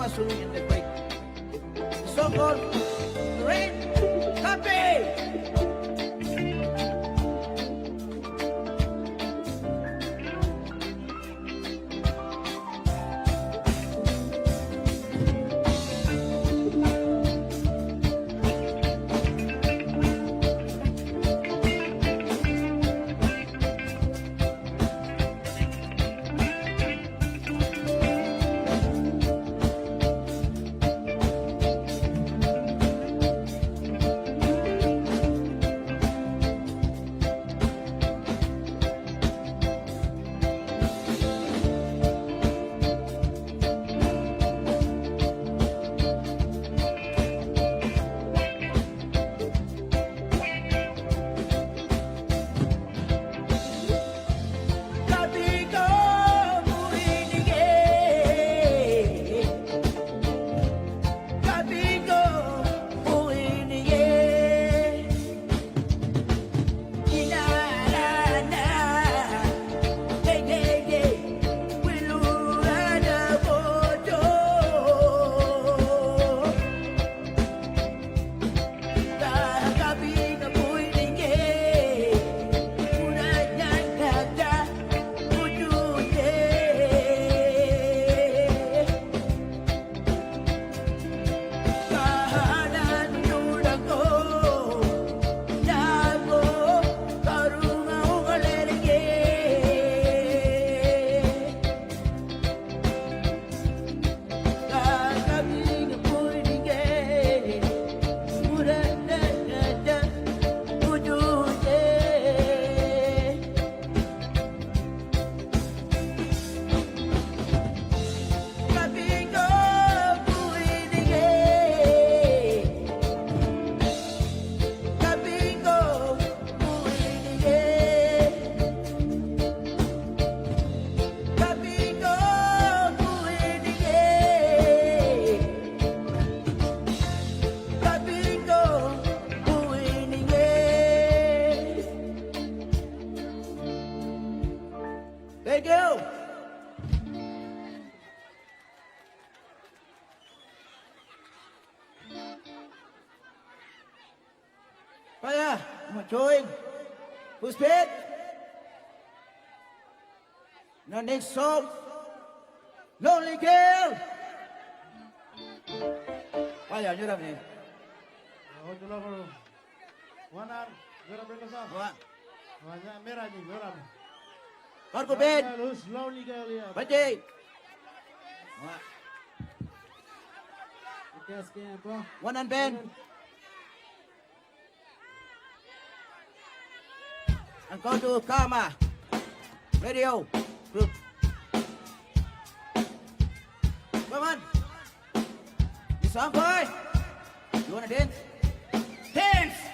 Swing in the break. The song called Rain Copy. Come on, join. Full speed. Now next song. Lonely Girl. Vaya, yo también. Con của bên. Bên gì? One and Ben. And go to Karma Radio Group. Come on. You song boy. You wanna dance? Dance!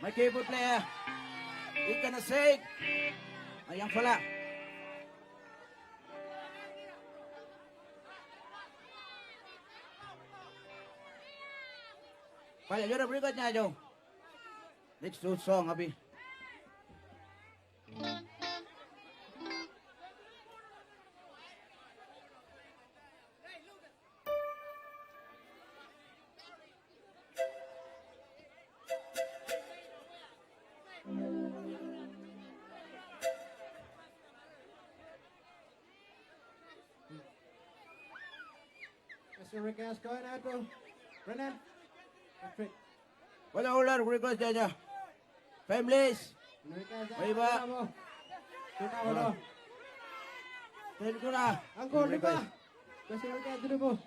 my keyboard player, he's gonna sing. A young fella. Bây giờ vô đọc record nha Joe. Next two song, Abby. Mr. Rick Ass going out, bro. Brennan. Patrick. Bây giờ hold on, record nha. Families. Viva. Uncle, Ripa. Mr. Rick Ass, dulu, bro.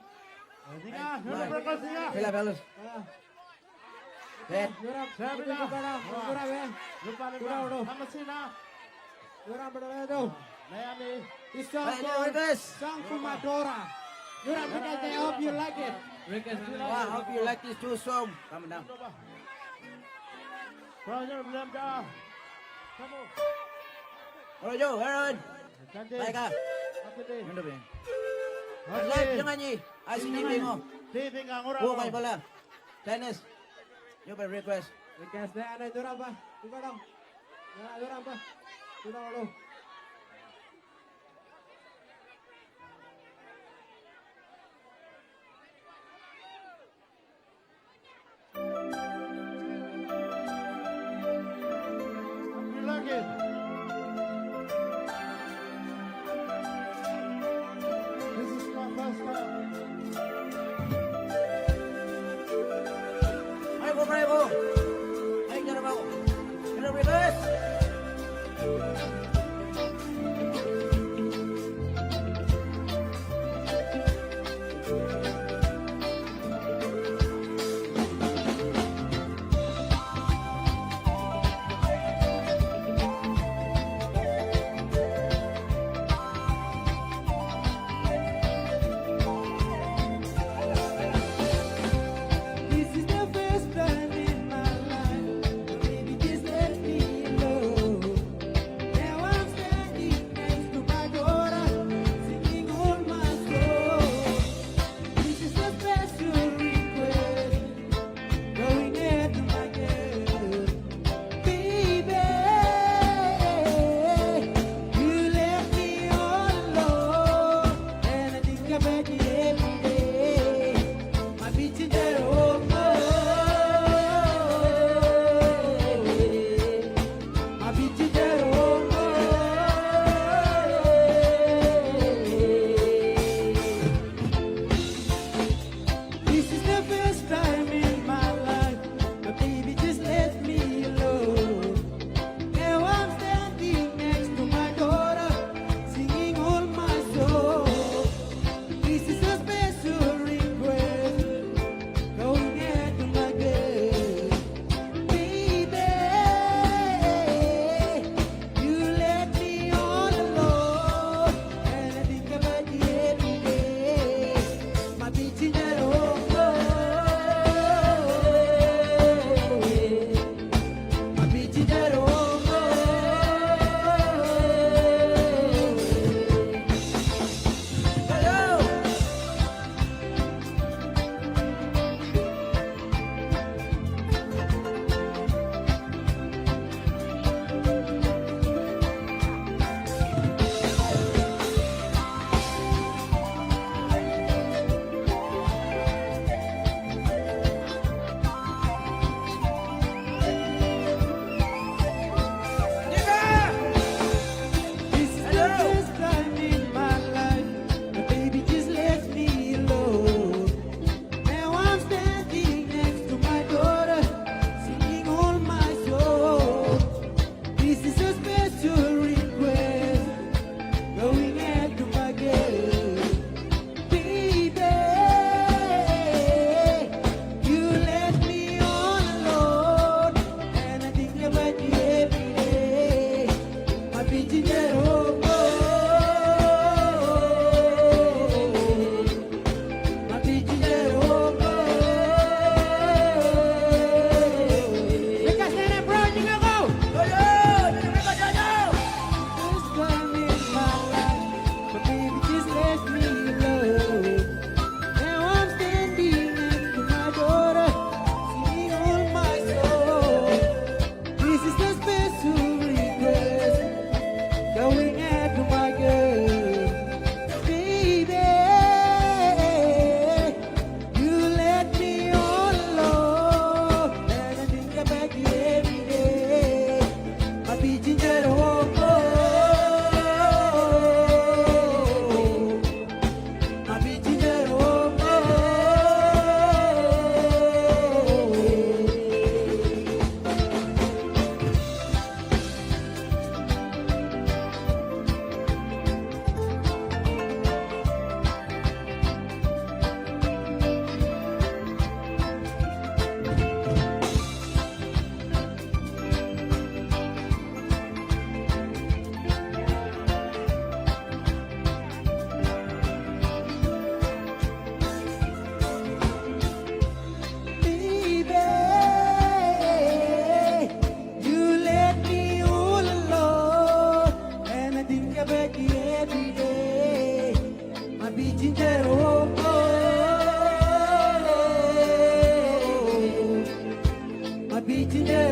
Sila fellas. Set. This song Hey, called Rick Ass. Song from Madora. I hope you like it. I hope you like these two songs. Come down. Rồi vô, Aaron. Tay ka. Ano ba? Live yung anyi. Ay, sinipin mo. Buo kayo pala. Tennis. Yung ba request? Request na ano, durang pa. Ikaw lang. Durang pa. Durang ulo. Ay, dyan na ba ako? Ano request?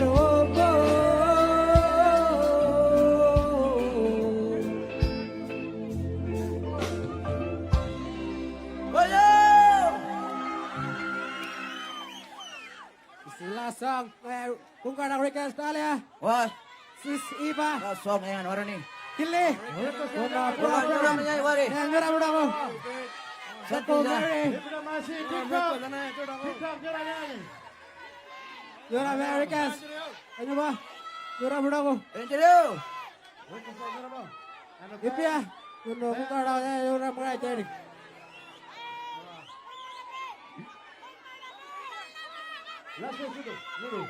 This is the last song. Kung ka ng request Talia. What? Sis Eva. Last song na yan, wala ni. Kili. Wala mo mo. Sako Mary. Yura Americas. Ano ba? Yura mo. Angelo. Ipia. Kuno kung ka ng yura mga ito.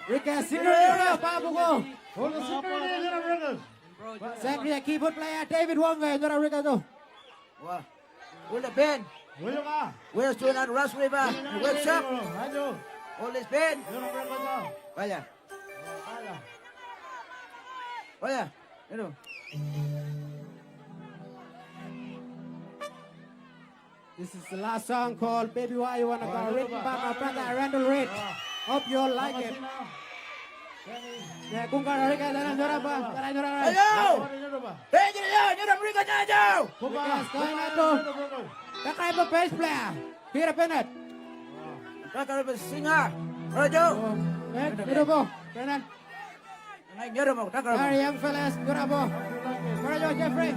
Rica, Cinderella, Pablo Go. Sangria, keyboard player, David Wonga, Nora Rica. Wah. Wala Ben. Where's Tuan Russ River? What's up? All is Ben. Vaya. Vaya. Ano? This is the last song called Baby Why You Wanna Go, written by my brother Randall Rich. Hope you all like it. Yeah, kung ka Rica, Nora ba? Hello! Hey, Nora Rica na daw! Yes, going on to. Kakay mo bass player. Peter Bennett. Kakay mo singer. Rojo. Ito po. Bennett. Nero mo. Kakay mo. Very young fellas. Ito po. Rojo, Jeffrey.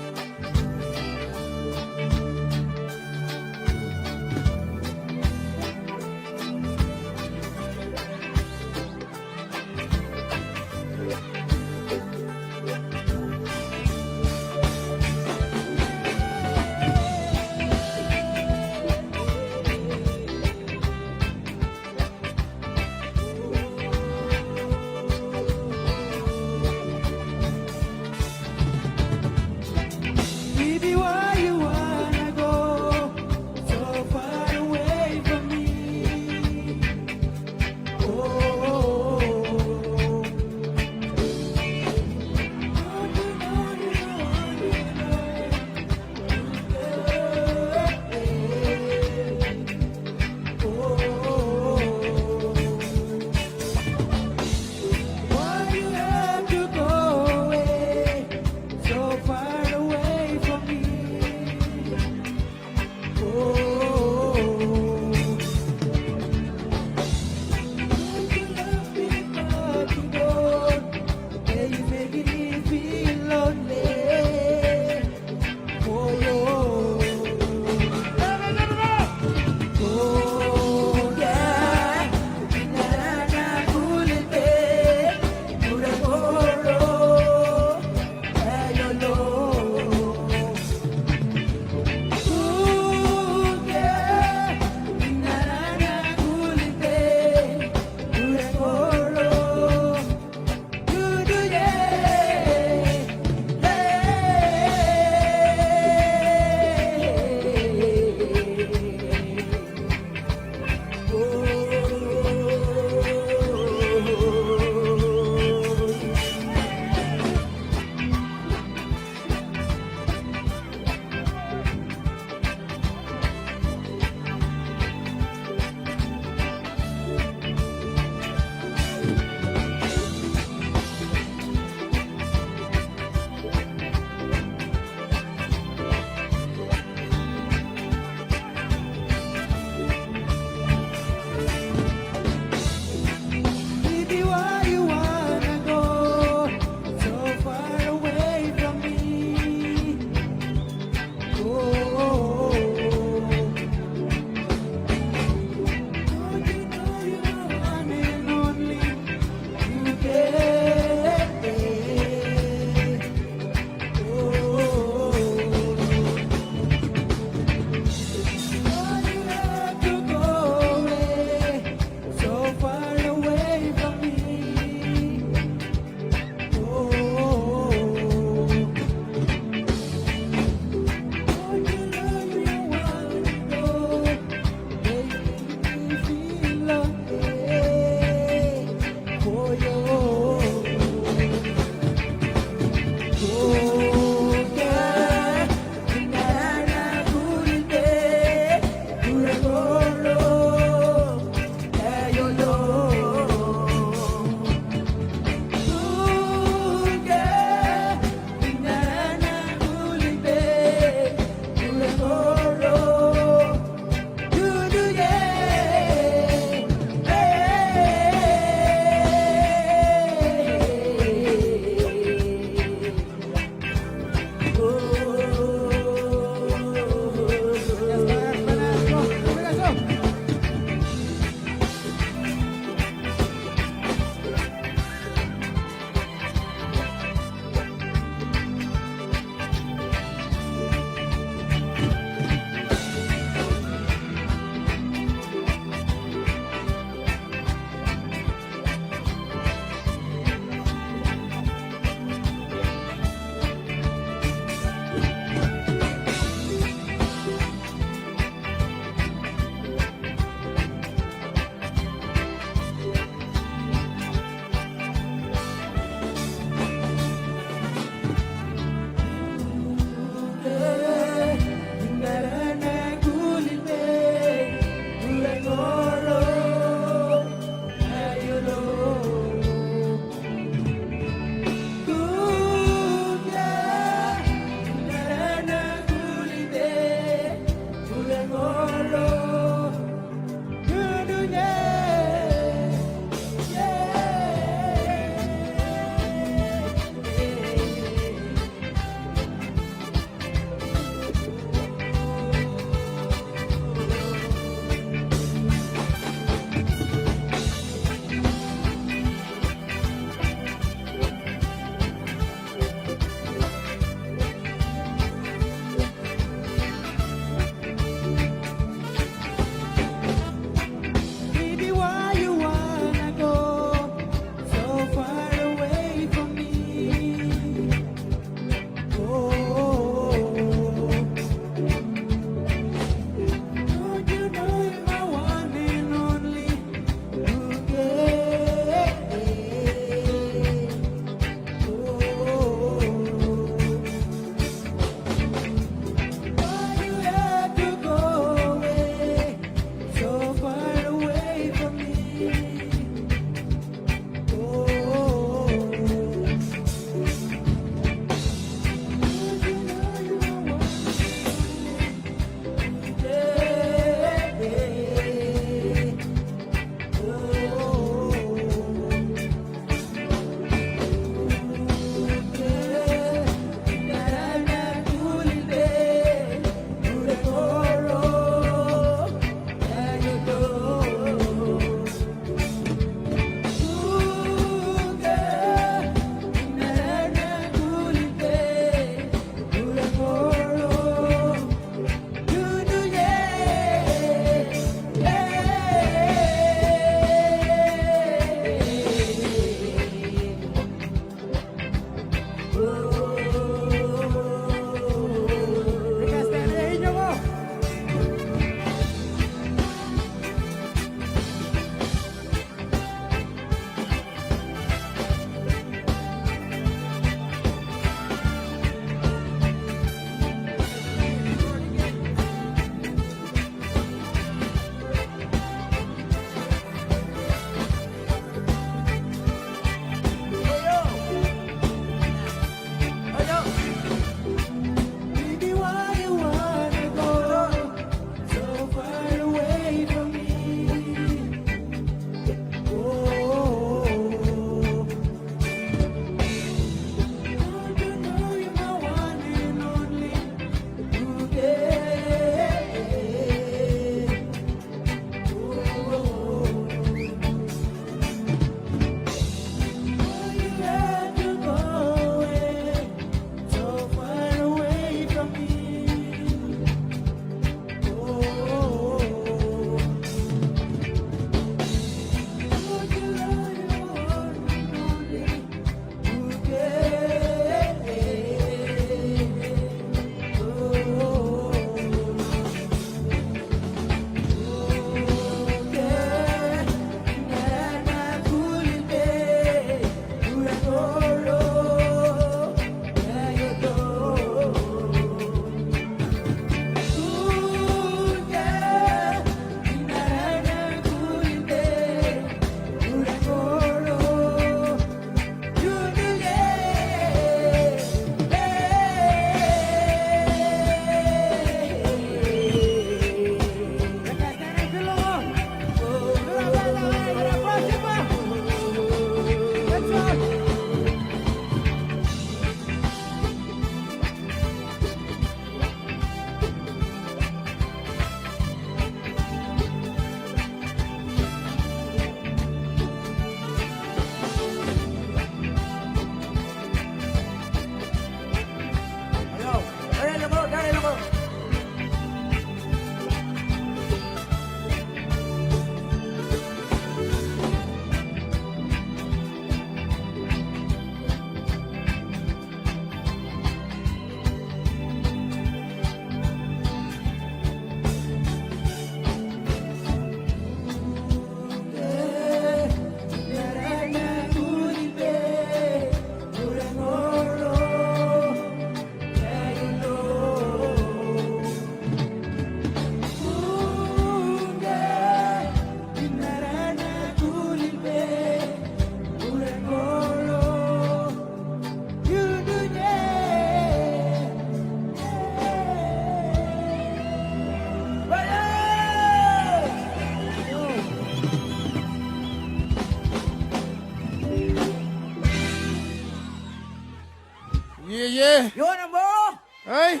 Yeah. You want more? Hey.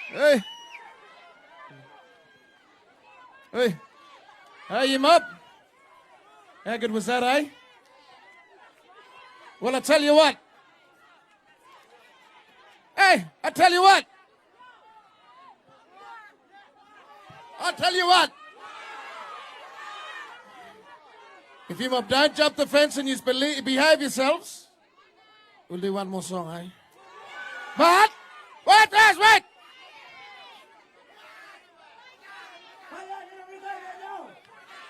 Hey. Hey. Hey, you up? How good was that, eh? Well, I tell you what. Hey, I tell you what. I'll tell you what. If you don't jump the fence and you behave yourselves, we'll do one more song, eh? But, wait!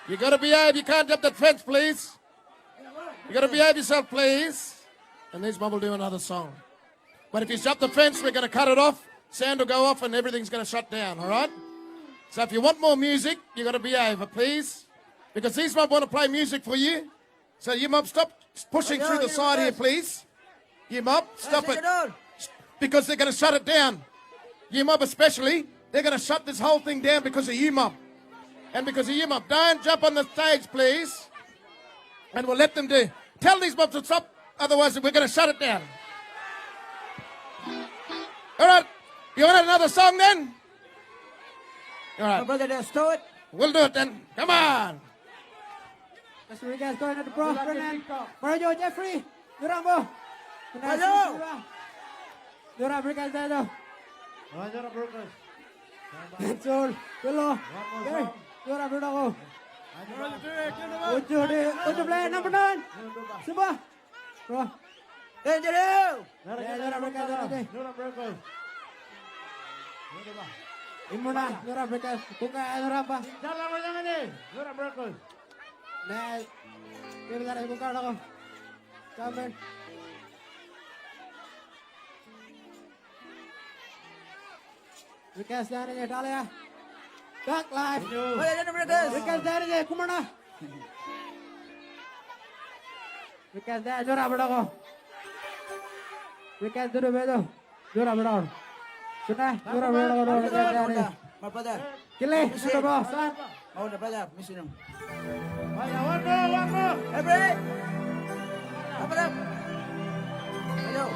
You gotta behave, you can't jump that fence, please. You gotta behave yourself, please. And these mum will do another song. But if you jump the fence, we're gonna cut it off, sound will go off, and everything's gonna shut down, alright? So if you want more music, you gotta behave, please. Because these mum want to play music for you. So you mum, stop pushing through the side here, please. You mum, stop it. Because they're gonna shut it down. You mum especially, they're gonna shut this whole thing down because of you mum. And because of you, Mob, don't jump on the stage, please. And we'll let them do. Tell these mobs to stop, otherwise we're going to shut it down. All right. You want another song then? All right. My brother, let's do it. We'll do it then. Come on. That's where you guys going at the bro. Brennan. Mario, Jeffrey. Durango. Mario. Dura, Bricas, Dado. Dura, Bricas. Sol, Willow. Okay. Dura, Bruno. Would you play number 9? Simba. Bro. Hey, Dura, Bricas, Dura, Bricas. Imuna, Dura, Bricas. Buka, Dura, pa. Jalan mo lang ini. Dura, Bricas. Nah, ini cara buka ako. Kamen. Vikas dari ni डाले ya. Back live. Oh ya, jangan berdekat. Vikas dari ni, kumana. Vikas dari jora berdoa. Vikas dulu bedo. Jora berdoa. Sudah, jora berdoa. Vikas dari. My brother. Kile, sudah bos. Oh, the brother, missing him. One more. Hey, break. Up it up. Hello.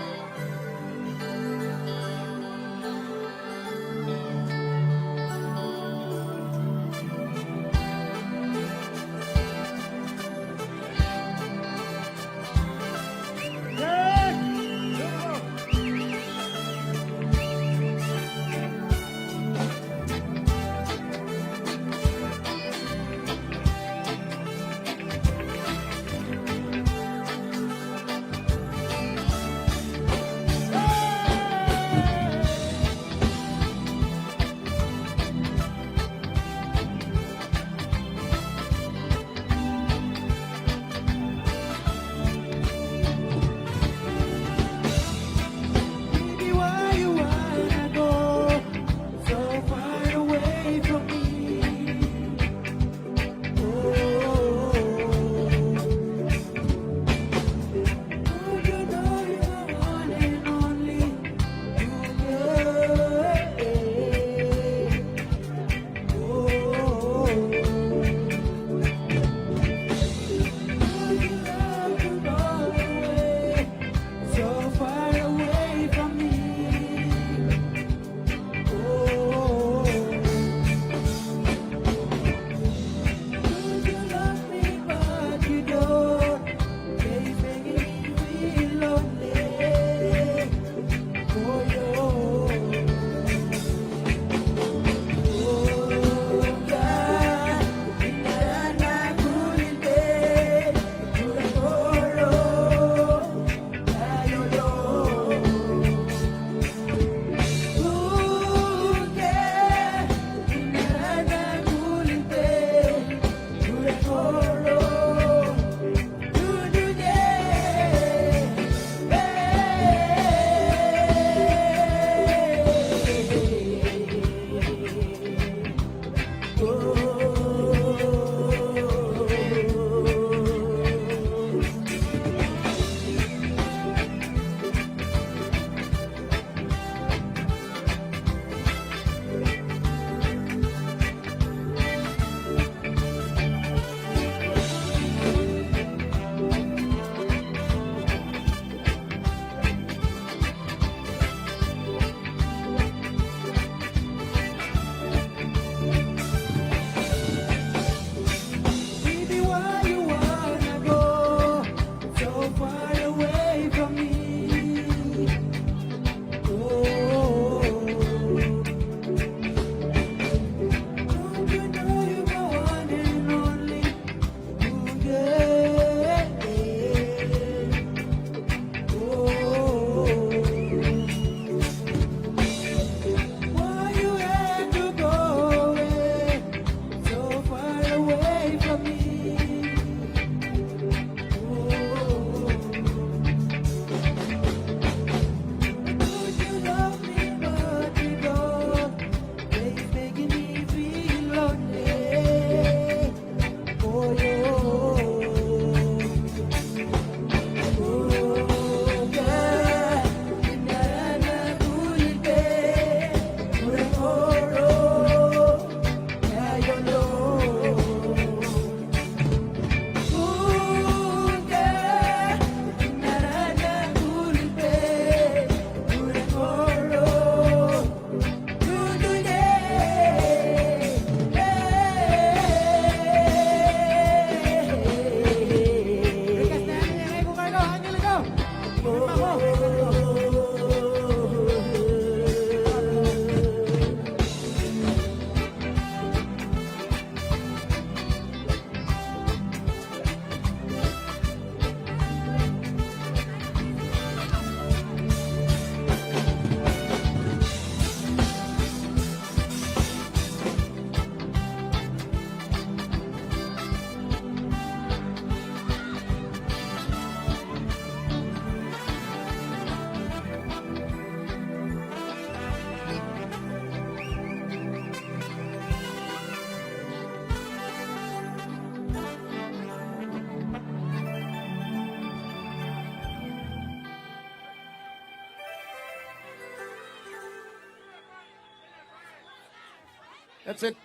That's it.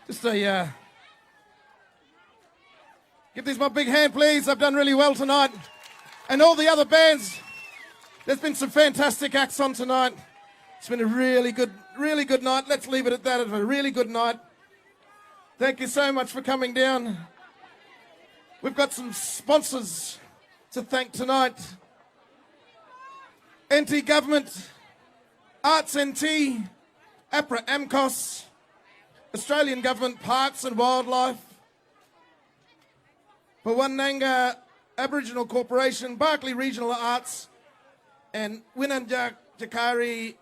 Just a, give these my big hand, please. I've done really well tonight. And all the other bands, there's been some fantastic acts on tonight. It's been a really good night. Let's leave it at that. It's a really good night. Thank you so much for coming down. We've got some sponsors to thank tonight. NT Government, Arts NT, APRA AMCOS, Australian Government Parks and Wildlife, Pawananga Aboriginal Corporation, Barclay Regional Arts, and Winanjak Jakari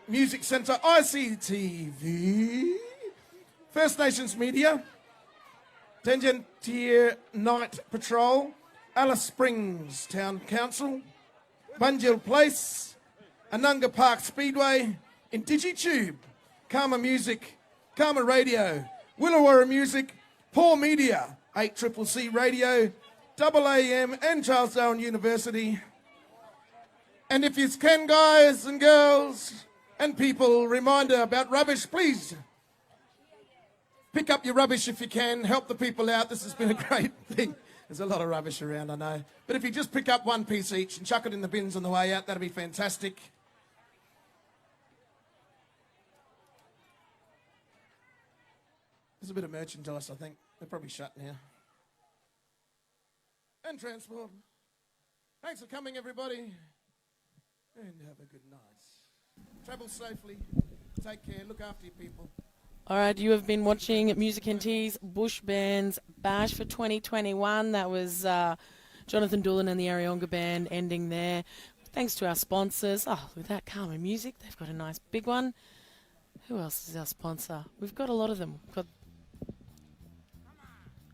Music Centre, ICTV, First Nations Media, Tangentier Night Patrol, Alice Springs Town Council, Bunjil Place, Anunga Park Speedway, IndigiTube, Karma Music, Karma Radio, Willowara Music, Paw Media, 8CCC Radio, Double AM and Charles Darwin University. And if you can, guys and girls and people, reminder about rubbish, please pick up your rubbish if you can, help the people out. This has been a great thing. There's a lot of rubbish around, I know. But if you just pick up one piece each and chuck it in the bins on the way out, that'd be fantastic. There's a bit of merchandise, I think. They're probably shut now. And transport. Thanks for coming, everybody. And have a good night. Travel safely. Take care. Look after your people. All right, you have been watching Music NT's Bush Bands Bash for 2021. That was Jonathan Doolan and the Arionga Band ending there. Thanks to our sponsors. Oh, look at that, Karma Music. They've got a nice big one. Who else is our sponsor? We've got a lot of them.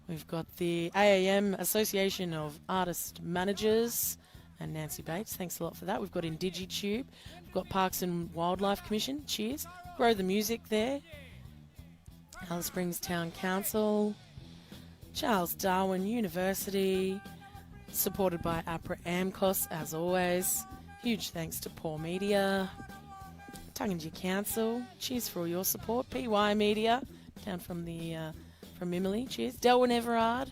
We've got the AAM, Association of Artist Managers, and Nancy Bates. Thanks a lot for that. We've got IndigiTube. We've got Parks and Wildlife Commission. Cheers. Grow the Music there. Alice Springs Town Council, Charles Darwin University, supported by APRA AMCOS as always. Huge thanks to Paw Media, Tunginji Council, cheers for all your support. PY Media, down from Mimili, cheers. Delwyn Everard,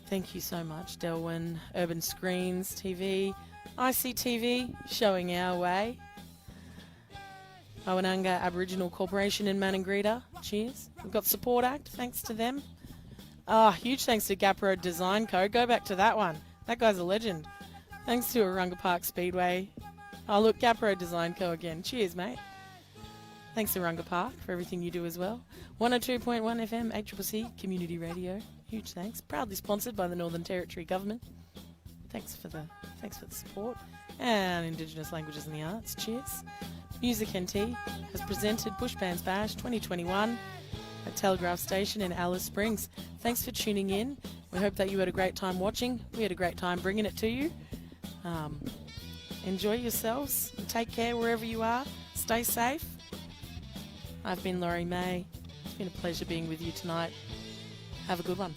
thank you so much. Delwyn, Urban Screens TV, ICTV, showing our way. Pawananga Aboriginal Corporation in Maningrida, cheers. We've got Support Act, thanks to them. Huge thanks to Gap Road Design Co. Go back to that one. That guy's a legend. Thanks to Arunga Park Speedway. Oh, look, Gap Road Design Co. again. Cheers, mate. Thanks to Arunga Park for everything you do as well. 102.1 FM, 8CCC Community Radio. Huge thanks. Proudly sponsored by the Northern Territory Government. Thanks for the support. And Indigenous Languages and the Arts. Cheers. Music NT has presented Bush Bands Bash 2021 at Telegraph Station in Alice Springs. Thanks for tuning in. We hope that you had a great time watching. We had a great time bringing it to you. Enjoy yourselves. And take care wherever you are. Stay safe. I've been Laurie May. It's been a pleasure being with you tonight. Have a good one.